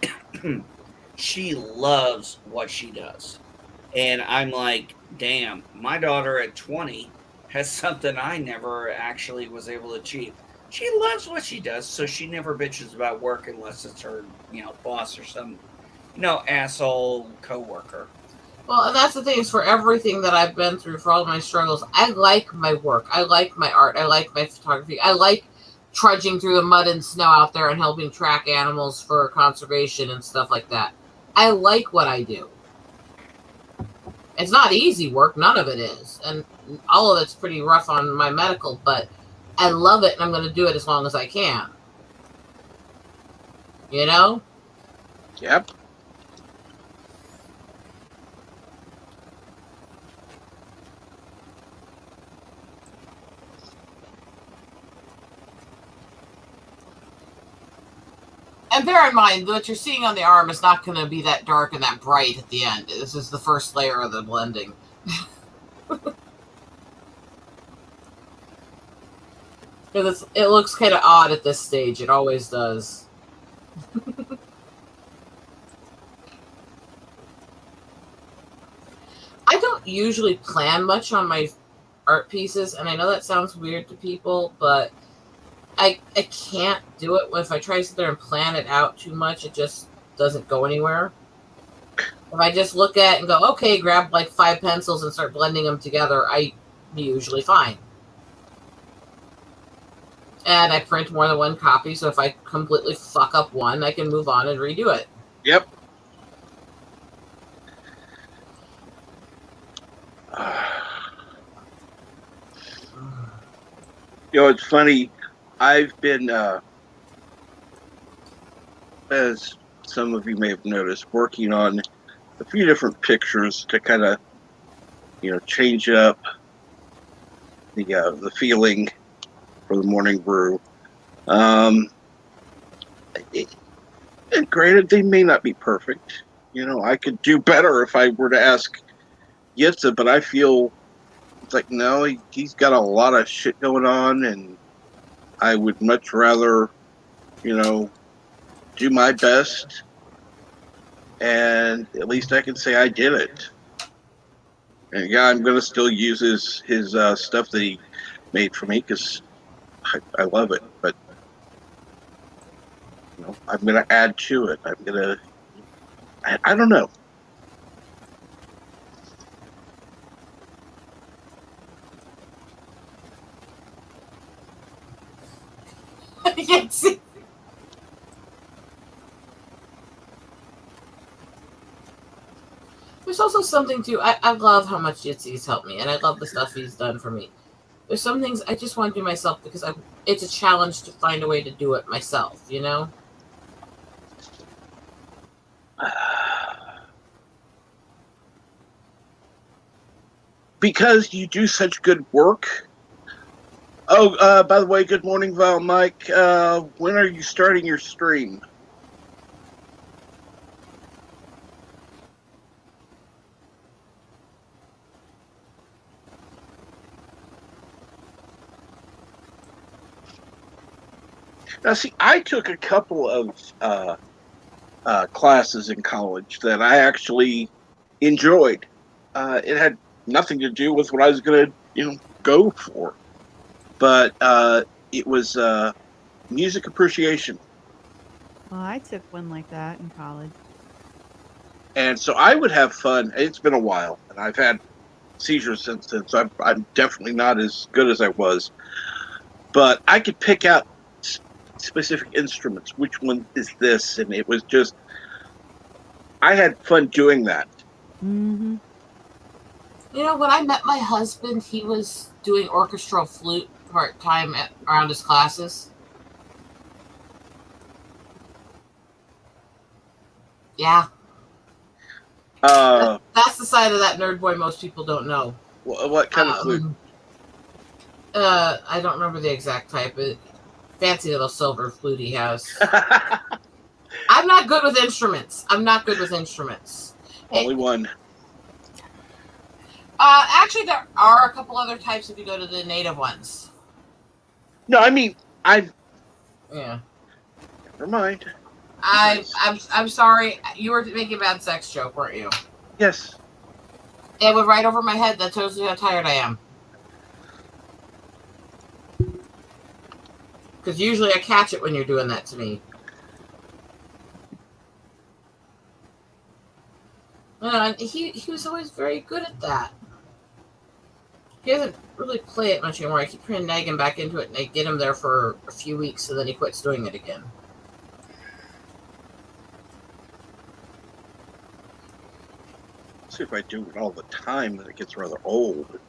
She loves what she does. And I'm like, damn, my daughter at 20 has something I never actually was able to achieve. She loves what she does, so she never bitches about work unless it's her, boss or some, asshole coworker. Well, and that's the thing is for everything that I've been through, for all of my struggles, I like my work. I like my art. I like my photography. I like trudging through the mud and snow out there and helping track animals for conservation and stuff like that. I like what I do. It's not easy work. None of it is. And all of it's pretty rough on my medical, but I love it and I'm going to do it as long as I can. You know? Yep. And bear in mind, what you're seeing on the arm is not going to be that dark and that bright at the end. This is the first layer of the blending. Because it looks kind of odd at this stage. It always does. I don't usually plan much on my art pieces, and I know that sounds weird to people, but I can't do it. If I try to sit there and plan it out too much, it just doesn't go anywhere. If I just look at it and go, okay, grab like 5 pencils and start blending them together, I'm usually fine. And I print more than one copy, so if I completely fuck up one, I can move on and redo it. Yep. It's funny. I've been, as some of you may have noticed, working on a few different pictures to kind of, change up the feeling for the Morning Brew. And granted, they may not be perfect. I could do better if I were to ask Yitza, but I feel it's like, no, he's got a lot of shit going on, and I would much rather, do my best, and at least I can say I did it. And yeah, I'm gonna still use his stuff that he made for me because I love it. But I'm gonna add to it. I don't know. Yes. There's also something too. I love how much Jitsy's helped me, and I love the stuff he's done for me. There's some things I just want to do myself because it's a challenge to find a way to do it myself, Because you do such good work, Oh, by the way, good morning, Val Mike. When are you starting your stream? Now, see, I took a couple of classes in college that I actually enjoyed. It had nothing to do with what I was going to, go for, but it was music appreciation, Well, I took one like that in college. and so I would have fun. It's been a while, and I've had seizures since then, so I'm definitely not as good as I was. But I could pick out specific instruments. Which one is this? And it was just I had fun doing that. Mm-hmm. When I met my husband, he was doing orchestral flute part-time around his classes. Yeah. That's the side of that nerd boy most people don't know. What kind of flute? I don't remember the exact type. Fancy little silver flute he has. I'm not good with instruments. Only one. Actually, there are a couple other types if you go to the native ones. No, I mean, Yeah. Never mind. I'm sorry. You were making a bad sex joke, weren't you? Yes. It went right over my head. That tells you how tired I am. Because usually I catch it when you're doing that to me. He was always very good at that. He doesn't really play it much anymore. I keep trying to nag him back into it, and I get him there for a few weeks, and then he quits doing it again. See, if I do it all the time, then it gets rather old,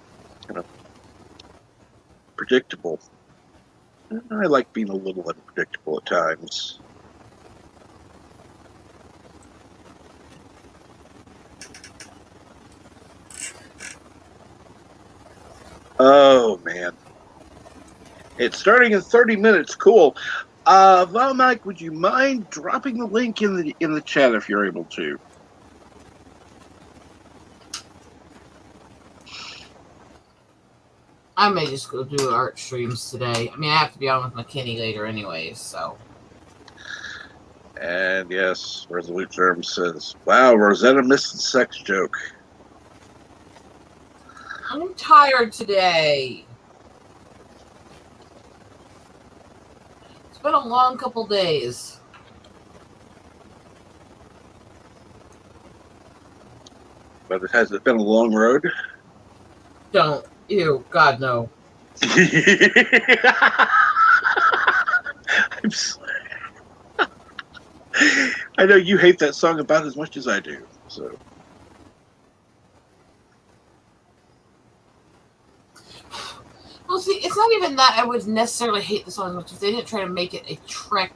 kind of predictable. I like being a little unpredictable at times. Oh man, it's starting in 30 minutes. Cool. Val Mike, would you mind dropping the link in the chat if you're able to? I may just go do art streams today. I mean, I have to be on with McKinney later anyways, so. And yes, Resolute Germ says, wow, Rosetta missed the sex joke. I'm tired today. It's been a long couple days. But has it been a long road? Don't. Ew. God, no. I'm sorry. I know you hate that song about as much as I do, so. Well, see, it's not even that I would necessarily hate the song much if they didn't try to make it a Trek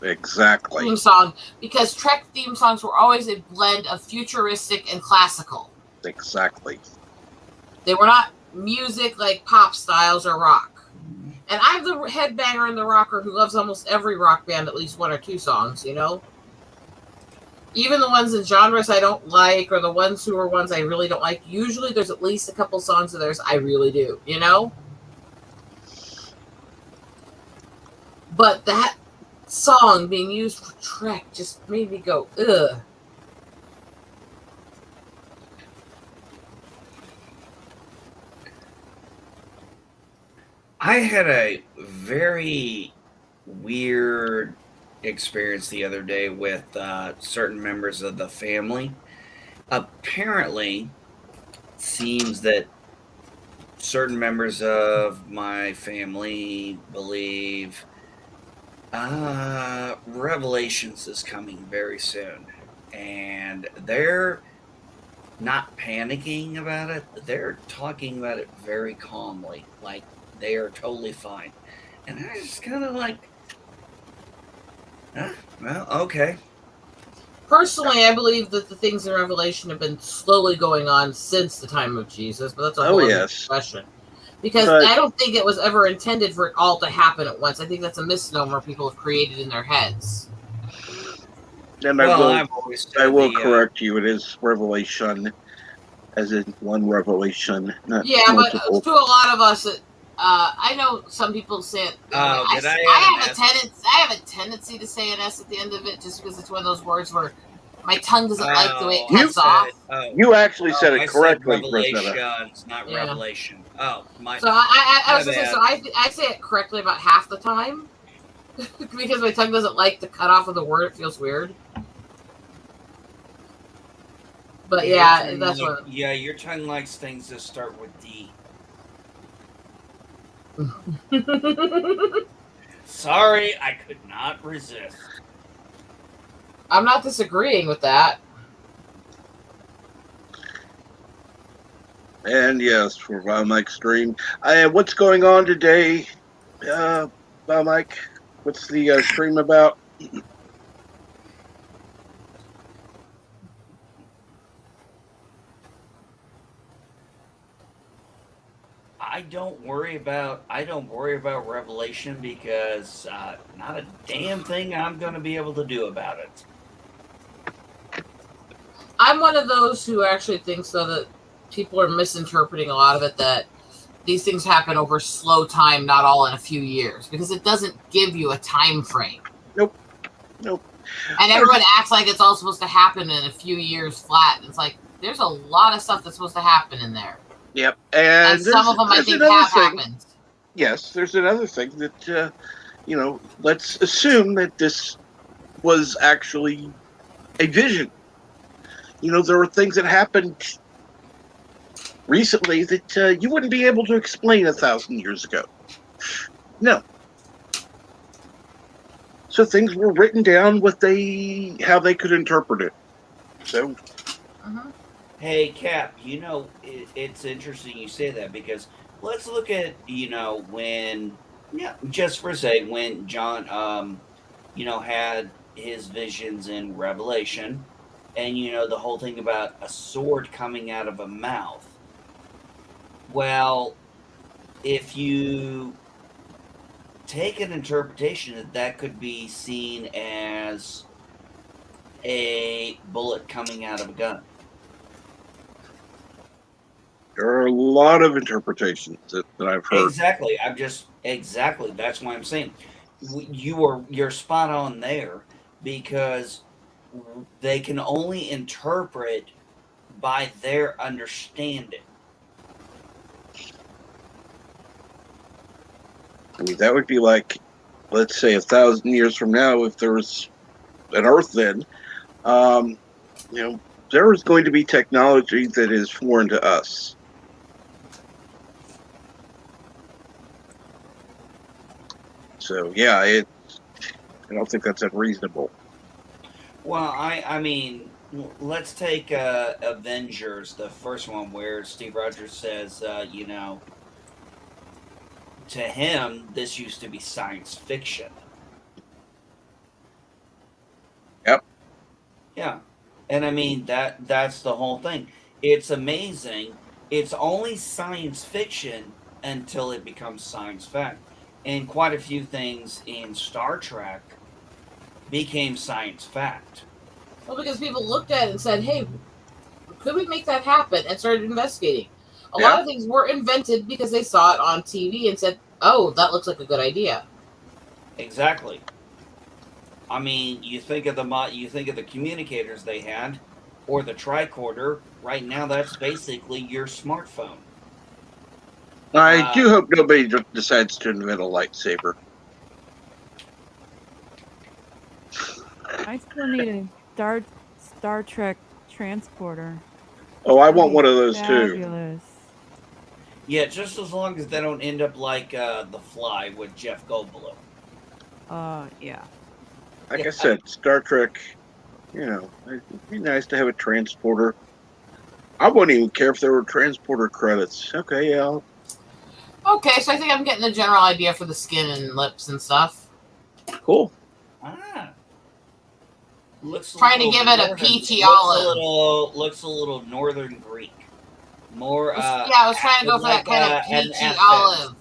theme song, because Trek theme songs were always a blend of futuristic and classical. Exactly. They were not music like pop styles or rock. And I'm the headbanger and the rocker who loves almost every rock band, at least one or two songs, Even the ones in genres I don't like, or the ones who are ones I really don't like, usually there's at least a couple songs of theirs I really do, But that song being used for Trek just made me go, ugh. I had a very weird experience the other day with certain members of the family. Apparently, it seems that certain members of my family believe Revelations is coming very soon, and they're not panicking about it. They're talking about it very calmly, like they are totally fine. And I was just kind of like, well, okay. Personally, I believe that the things in Revelation have been slowly going on since the time of Jesus, but that's a whole other question. Because But- I don't think it was ever intended for it all to happen at once. I think that's a misnomer people have created in their heads. And Well, I've always I said will the, correct you. It is revelation, as in one revelation, not Yeah, multiple. but to a lot of us, I know some people say it. Oh, did I have a tendency to say an S at the end of it, just because it's one of those words where my tongue doesn't like the way it cuts off. You actually said it I correctly, said Rosetta. revelations, not revelation. Oh, my. So I was my gonna say, bad. so I say it correctly about half the time because my tongue doesn't like the cut off of the word. It feels weird. But yeah, that's what. Yeah, your tongue likes things that start with D. Sorry, I could not resist. I'm not disagreeing with that. And yes, for Mike's stream. What's going on today, Mike? What's the stream about? I don't worry about Revelation because not a damn thing I'm going to be able to do about it. I'm one of those who actually thinks though that people are misinterpreting a lot of it, that these things happen over slow time, not all in a few years, because it doesn't give you a time frame. Nope. And everyone acts like it's all supposed to happen in a few years flat. And it's like, there's a lot of stuff that's supposed to happen in there. Yep. And some of them I think have happened. Yes, there's another thing that, let's assume that this was actually a vision. There were things that happened recently that you wouldn't be able to explain 1,000 years ago. No. So things were written down how they could interpret it. So. Hey, Cap, it's interesting you say that because let's look at, when John, had his visions in Revelation and, the whole thing about a sword coming out of a mouth. Well, if you take an interpretation that could be seen as a bullet coming out of a gun. There are a lot of interpretations that I've heard. Exactly. That's why I'm saying you're spot on there, because they can only interpret by their understanding. I mean, that would be like, let's say 1,000 years from now, if there was an Earth then, there is going to be technology that is foreign to us. So, yeah, I don't think that's unreasonable. Well, I mean, let's take Avengers, the first one, where Steve Rogers says, to him, this used to be science fiction. Yep. Yeah. And I mean, that's the whole thing. It's amazing. It's only science fiction until it becomes science fact. And quite a few things in Star Trek became science fact. Well, because people looked at it and said, hey, could we make that happen? And started investigating. A lot of things were invented because they saw it on TV and said, oh, that looks like a good idea. Exactly. I mean, you think of the communicators they had, or the tricorder. Right now, that's basically your smartphone. I do hope nobody decides to invent a lightsaber. I still need a Star Trek transporter. Oh, I want one of those too. Fabulous. Yeah, just as long as they don't end up like The Fly with Jeff Goldblum. Yeah. Like I said, Star Trek, it'd be nice to have a transporter. I wouldn't even care if there were transporter credits. Okay, yeah. Okay, so I think I'm getting a general idea for the skin and lips and stuff. Cool. Looks trying to give it a peachy olive. Looks a little Northern Greek. More. I was trying to go for that kind of peachy olive.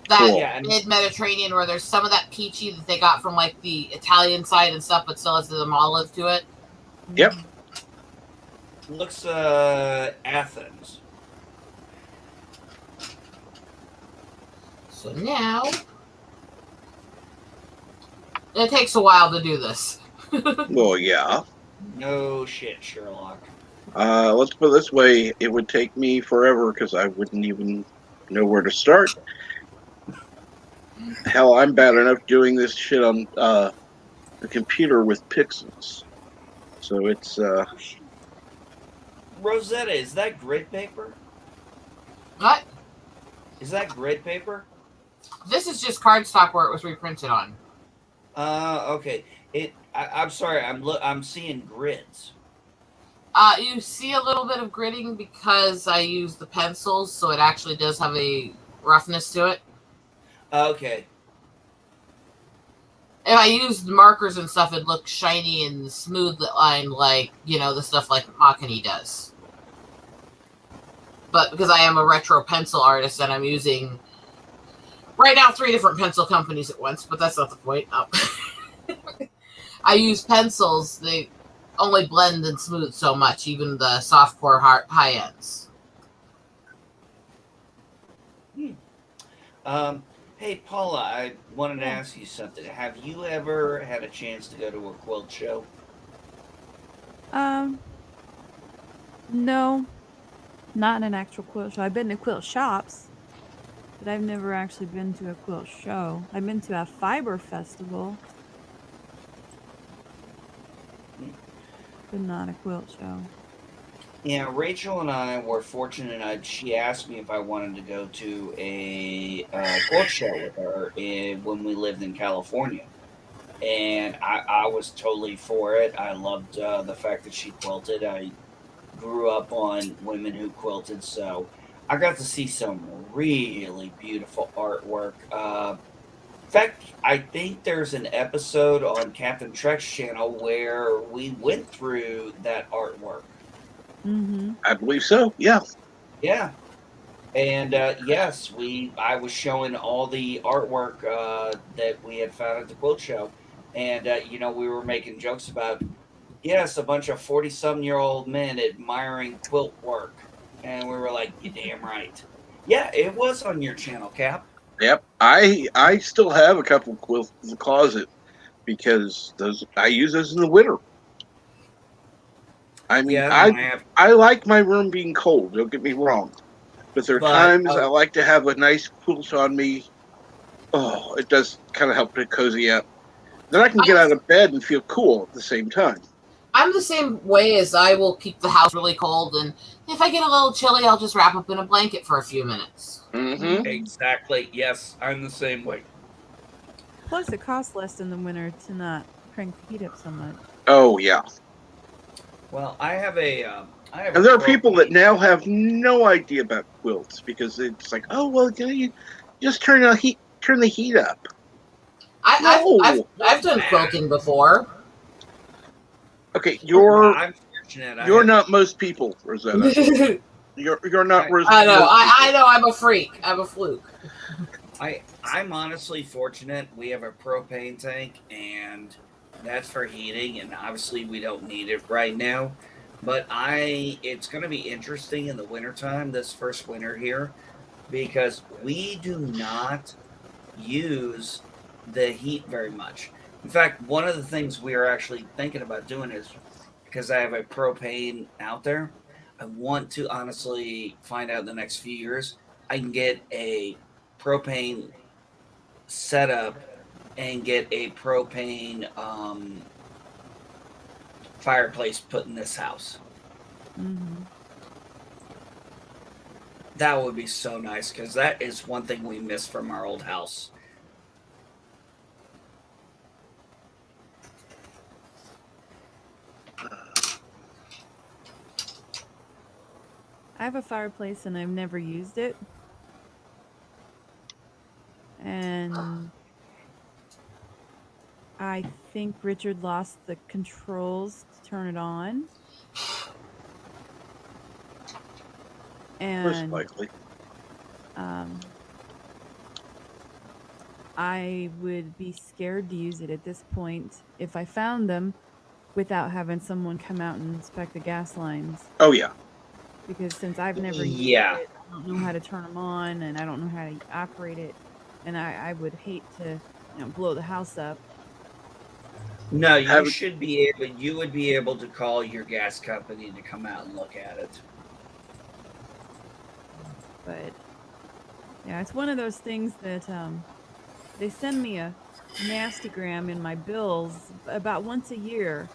That mid-Mediterranean where there's some of that peachy that they got from like the Italian side and stuff, but still has some olive to it. Yep. Looks Athens. So now it takes a while to do this. Well, yeah. No shit, Sherlock. Let's put it this way: it would take me forever because I wouldn't even know where to start. Hell, I'm bad enough doing this shit on the computer with pixels. So it's Rosetta, is that grid paper? What? Is that grid paper? This is just cardstock where it was reprinted on. Okay. I'm sorry. I'm seeing grids. You see a little bit of gridding because I use the pencils, so it actually does have a roughness to it. Okay. If I used markers and stuff, it'd look shiny and smooth line like, the stuff like Mahogany does. But because I am a retro pencil artist and I'm using, right now, 3 different pencil companies at once, but that's not the point. Oh. I use pencils. They only blend and smooth so much, even the softcore high ends. Hey, Paula, I wanted to ask you something. Have you ever had a chance to go to a quilt show? No, not in an actual quilt show. I've been to quilt shops, but I've never actually been to a quilt show. I've been to a fiber festival, but not a quilt show. Yeah, Rachel and I were fortunate enough. She asked me if I wanted to go to a quilt show with her when we lived in California. And I was totally for it. I loved the fact that she quilted. I grew up on women who quilted, so I got to see some really beautiful artwork. In fact, I think there's an episode on Captain Trek's channel where we went through that artwork. Mm-hmm. I believe so. Yeah. Yeah. And yes, I was showing all the artwork that we had found at the quilt show. And, we were making jokes about, yes, a bunch of 40-some-year-old men admiring quilt work. And we were like, you damn right. Yeah, it was on your channel, Cap. Yep. I still have a couple quilts in the closet because I use those in the winter. I mean, I like my room being cold. Don't get me wrong, but there are times I like to have a nice quilt on me. Oh, it does kind of help to cozy up. Then I can get out of bed and feel cool at the same time. I'm the same way, as I will keep the house really cold, and if I get a little chilly, I'll just wrap up in a blanket for a few minutes. Mm-hmm. Exactly. Yes, I'm the same way. Plus, it costs less in the winter to not crank the heat up so much. Oh yeah. Well, I have a. And there are people that now have no idea about quilts because it's like, oh well, you just turn the heat up. I've done quilting before. Okay, you're fortunate. You're not most people, Rosetta. You're not Rosetta. I know. I'm a freak. I'm a fluke. I'm honestly fortunate. We have a propane tank, and that's for heating, and obviously we don't need it right now. But it's going to be interesting in the wintertime, this first winter here, because we do not use the heat very much. In fact, one of the things we are actually thinking about doing is, because I have a propane out there, I want to honestly find out in the next few years, I can get a propane setup and get a propane fireplace put in this house. Mm-hmm. That would be so nice, because that is one thing we miss from our old house. I have a fireplace and I've never used it. And I think Richard lost the controls to turn it on. And likely. I would be scared to use it at this point if I found them without having someone come out and inspect the gas lines. Oh yeah. Because since I've never used Yeah. it, I don't know how to turn them on, and I don't know how to operate it, and I would hate to, blow the house up. No, you would be able to call your gas company to come out and look at it. But yeah, it's one of those things that they send me a nastygram in my bills about once a year.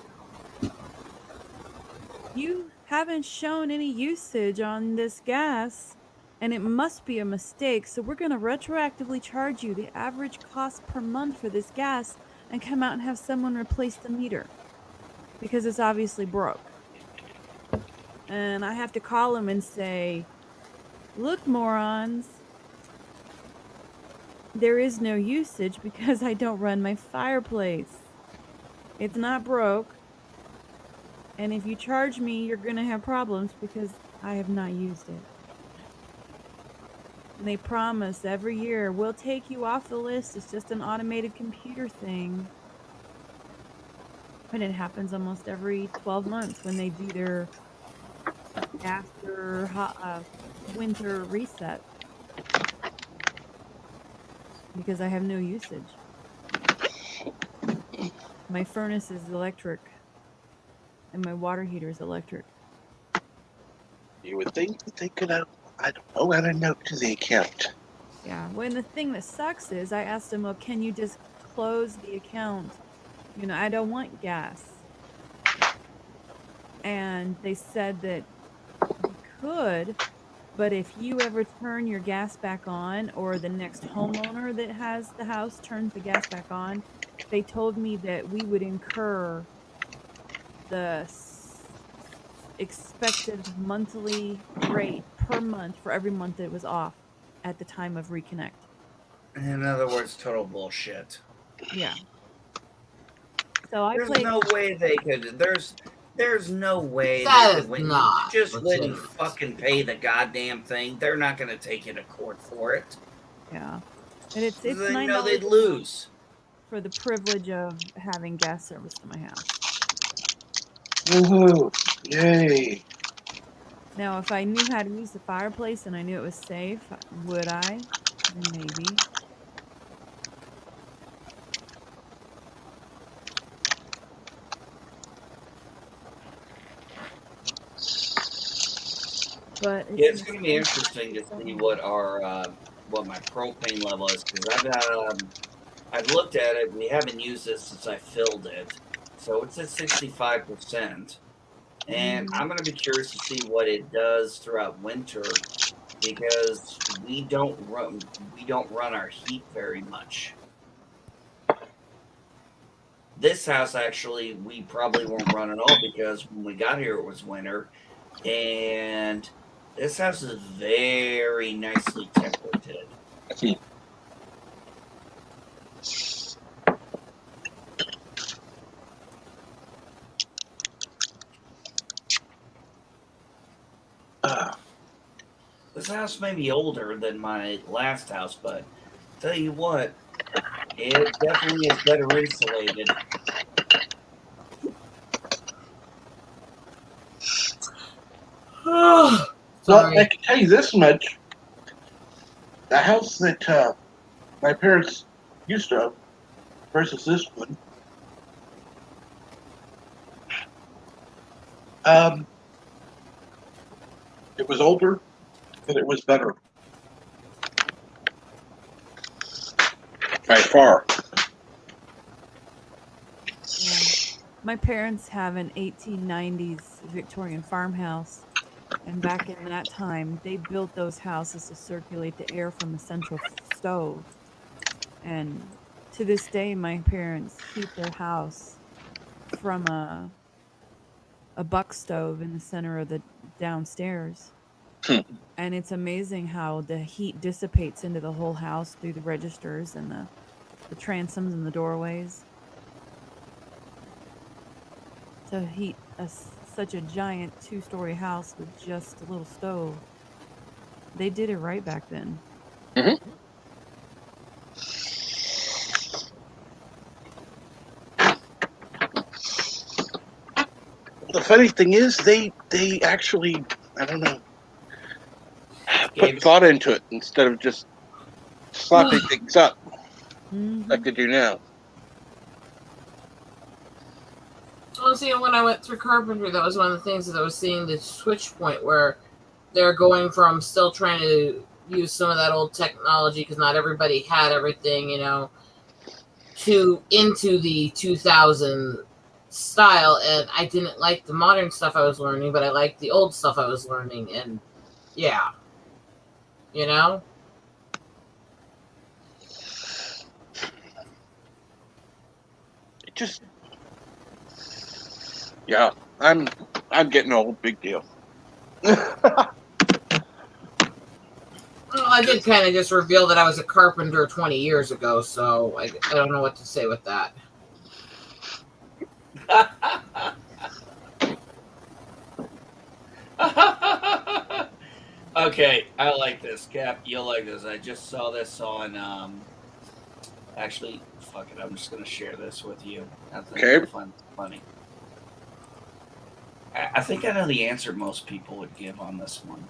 You haven't shown any usage on this gas, and it must be a mistake, so we're going to retroactively charge you the average cost per month for this gas and come out and have someone replace the meter because it's obviously broke. And I have to call them and say, look, morons, there is no usage because I don't run my fireplace. It's not broke. And if you charge me, you're going to have problems because I have not used it. And they promise every year, we'll take you off the list. It's just an automated computer thing. And it happens almost every 12 months when they do their after winter reset. Because I have no usage. My furnace is electric. And my water heater is electric. You would think that they could have, I don't know, add a note to the account. Yeah, well, and the thing that sucks is I asked them, well, can you just close the account? I don't want gas. And they said that you could, but if you ever turn your gas back on, or the next homeowner that has the house turns the gas back on, they told me that we would incur the expected monthly rate per month for every month that it was off at the time of reconnect. In other words, total bullshit. Yeah. So there's no way they could. There's no way That they is could win. not You just legitimate. wouldn't fucking pay the goddamn thing. They're not going to take you to court for it. Yeah, and it's they know they'd lose for the privilege of having gas service to my house. Woohoo! Yay! Now, if I knew how to use the fireplace and I knew it was safe, would I? Maybe. But it's going to be interesting to see what my propane level is, because I've looked at it. We haven't used this since I filled it, so it's at 65%. And I'm going to be curious to see what it does throughout winter, because we don't run our heat very much. This house, actually, we probably won't run at all, because when we got here it was winter, and this house is very nicely tempered. This house may be older than my last house, but tell you what, it definitely is better insulated. Well, I can tell you this much. The house that my parents used to have versus this one, it was older, but it was better. By far. Yeah. My parents have an 1890s Victorian farmhouse, and back in that time, they built those houses to circulate the air from a central stove. And to this day, my parents heat their house from a buck stove in the center of the downstairs. And it's amazing how the heat dissipates into the whole house through the registers and the transoms and the doorways to heat such a giant 2-story house with just a little stove. They did it right back then. Mhm. The funny thing is, they actually, I don't know, put thought into it instead of just slapping things up like they do now. Well, see, when I went through carpentry, that was one of the things that I was seeing the switch point where they're going from still trying to use some of that old technology because not everybody had everything, to into the 2000 style. And I didn't like the modern stuff I was learning, but I liked the old stuff I was learning. And yeah, It just, yeah, I'm getting old. Big deal. Well, I did kind of just reveal that I was a carpenter 20 years ago, so I don't know what to say with that. Okay, I like this, Cap. You'll like this. I just saw this on. Actually, fuck it. I'm just gonna share this with you. I think you'll find it funny. I think I know the answer most people would give on this one.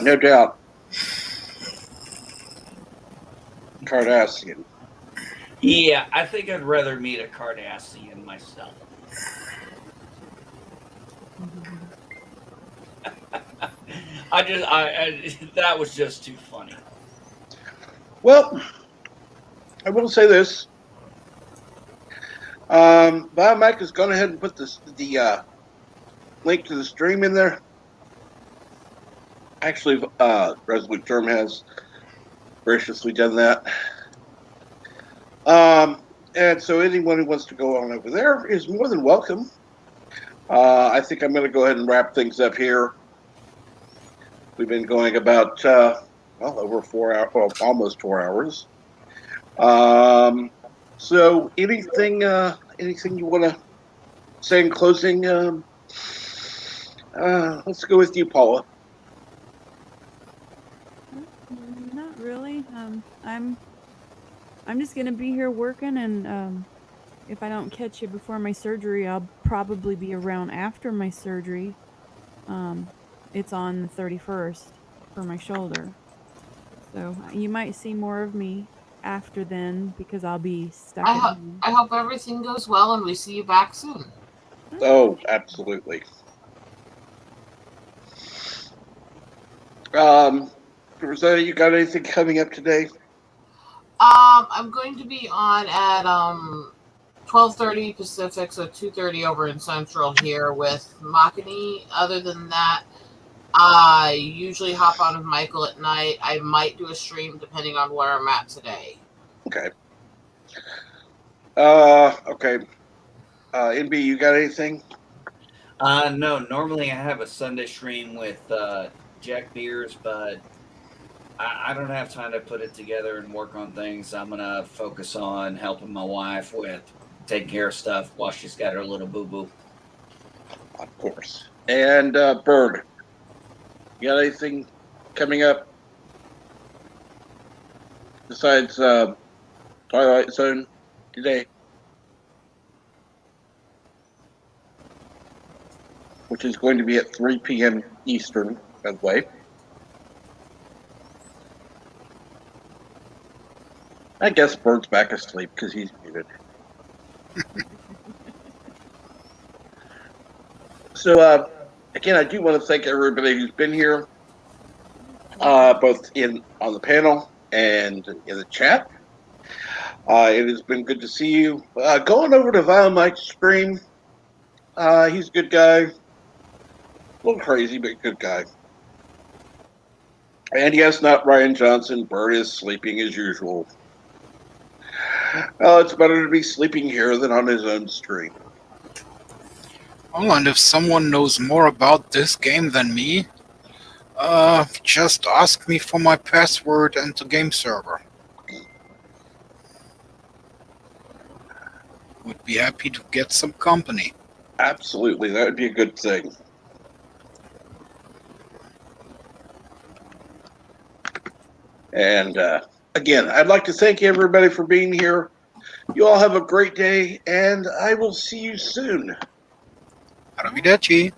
No doubt. Cardassian. Yeah, I think I'd rather meet a Cardassian myself. I that was just too funny. Well, I will say this. Biomech has gone ahead and put the link to the stream in there. Actually, Resolute Term has graciously done that. And so anyone who wants to go on over there is more than welcome. I think I'm going to go ahead and wrap things up here. We've been going about, over 4 hours, well, almost 4 hours. So anything you want to say in closing? Let's go with you, Paula. Not really. I'm just gonna be here working, and if I don't catch you before my surgery, I'll probably be around after my surgery. It's on the 31st for my shoulder, so you might see more of me after then because I'll be stuck at home. I hope everything goes well and we see you back soon. Oh, absolutely. Rosanna, you got anything coming up today? I'm going to be on at 12:30 Pacific, so 2:30 over in Central here with Makani. Other than that, I usually hop on with Michael at night. I might do a stream depending on where I'm at today. Okay. Okay. NB, you got anything? No, normally I have a Sunday stream with Jack Beers, but I don't have time to put it together and work on things. I'm going to focus on helping my wife with taking care of stuff while she's got her little boo-boo. Of course. And Bird, you got anything coming up besides Twilight Zone today? Which is going to be at 3 p.m. Eastern, by the way. I guess Bird's back asleep because he's muted. So, again, I do want to thank everybody who's been here, both on the panel and in the chat. It has been good to see you. Going over to Viomike's stream, he's a good guy. A little crazy, but good guy. And yes, not Ryan Johnson. Bird is sleeping as usual. It's better to be sleeping here than on his own stream. Oh, and if someone knows more about this game than me, just ask me for my password and the game server. Would be happy to get some company. Absolutely, that would be a good thing. And again, I'd like to thank everybody for being here. You all have a great day, and I will see you soon. Arrivederci.